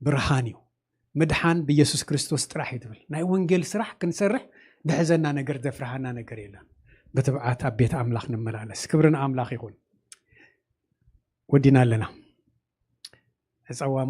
ብርሃን እዩ ምድሓን ብኢየሱስ ክርስቶስ ጥራሕ እዩ ትብል ናይ ወንጌል ስራሕ ክንሰርሕ ድሕዘና ነገር ዘፍርሃና ነገር የለን በትብዓት ኣብ ቤት ኣምላኽ ንመላለስ ክብርን ኣምላኽ ይኹን ወዲና ኣለና እፀዋም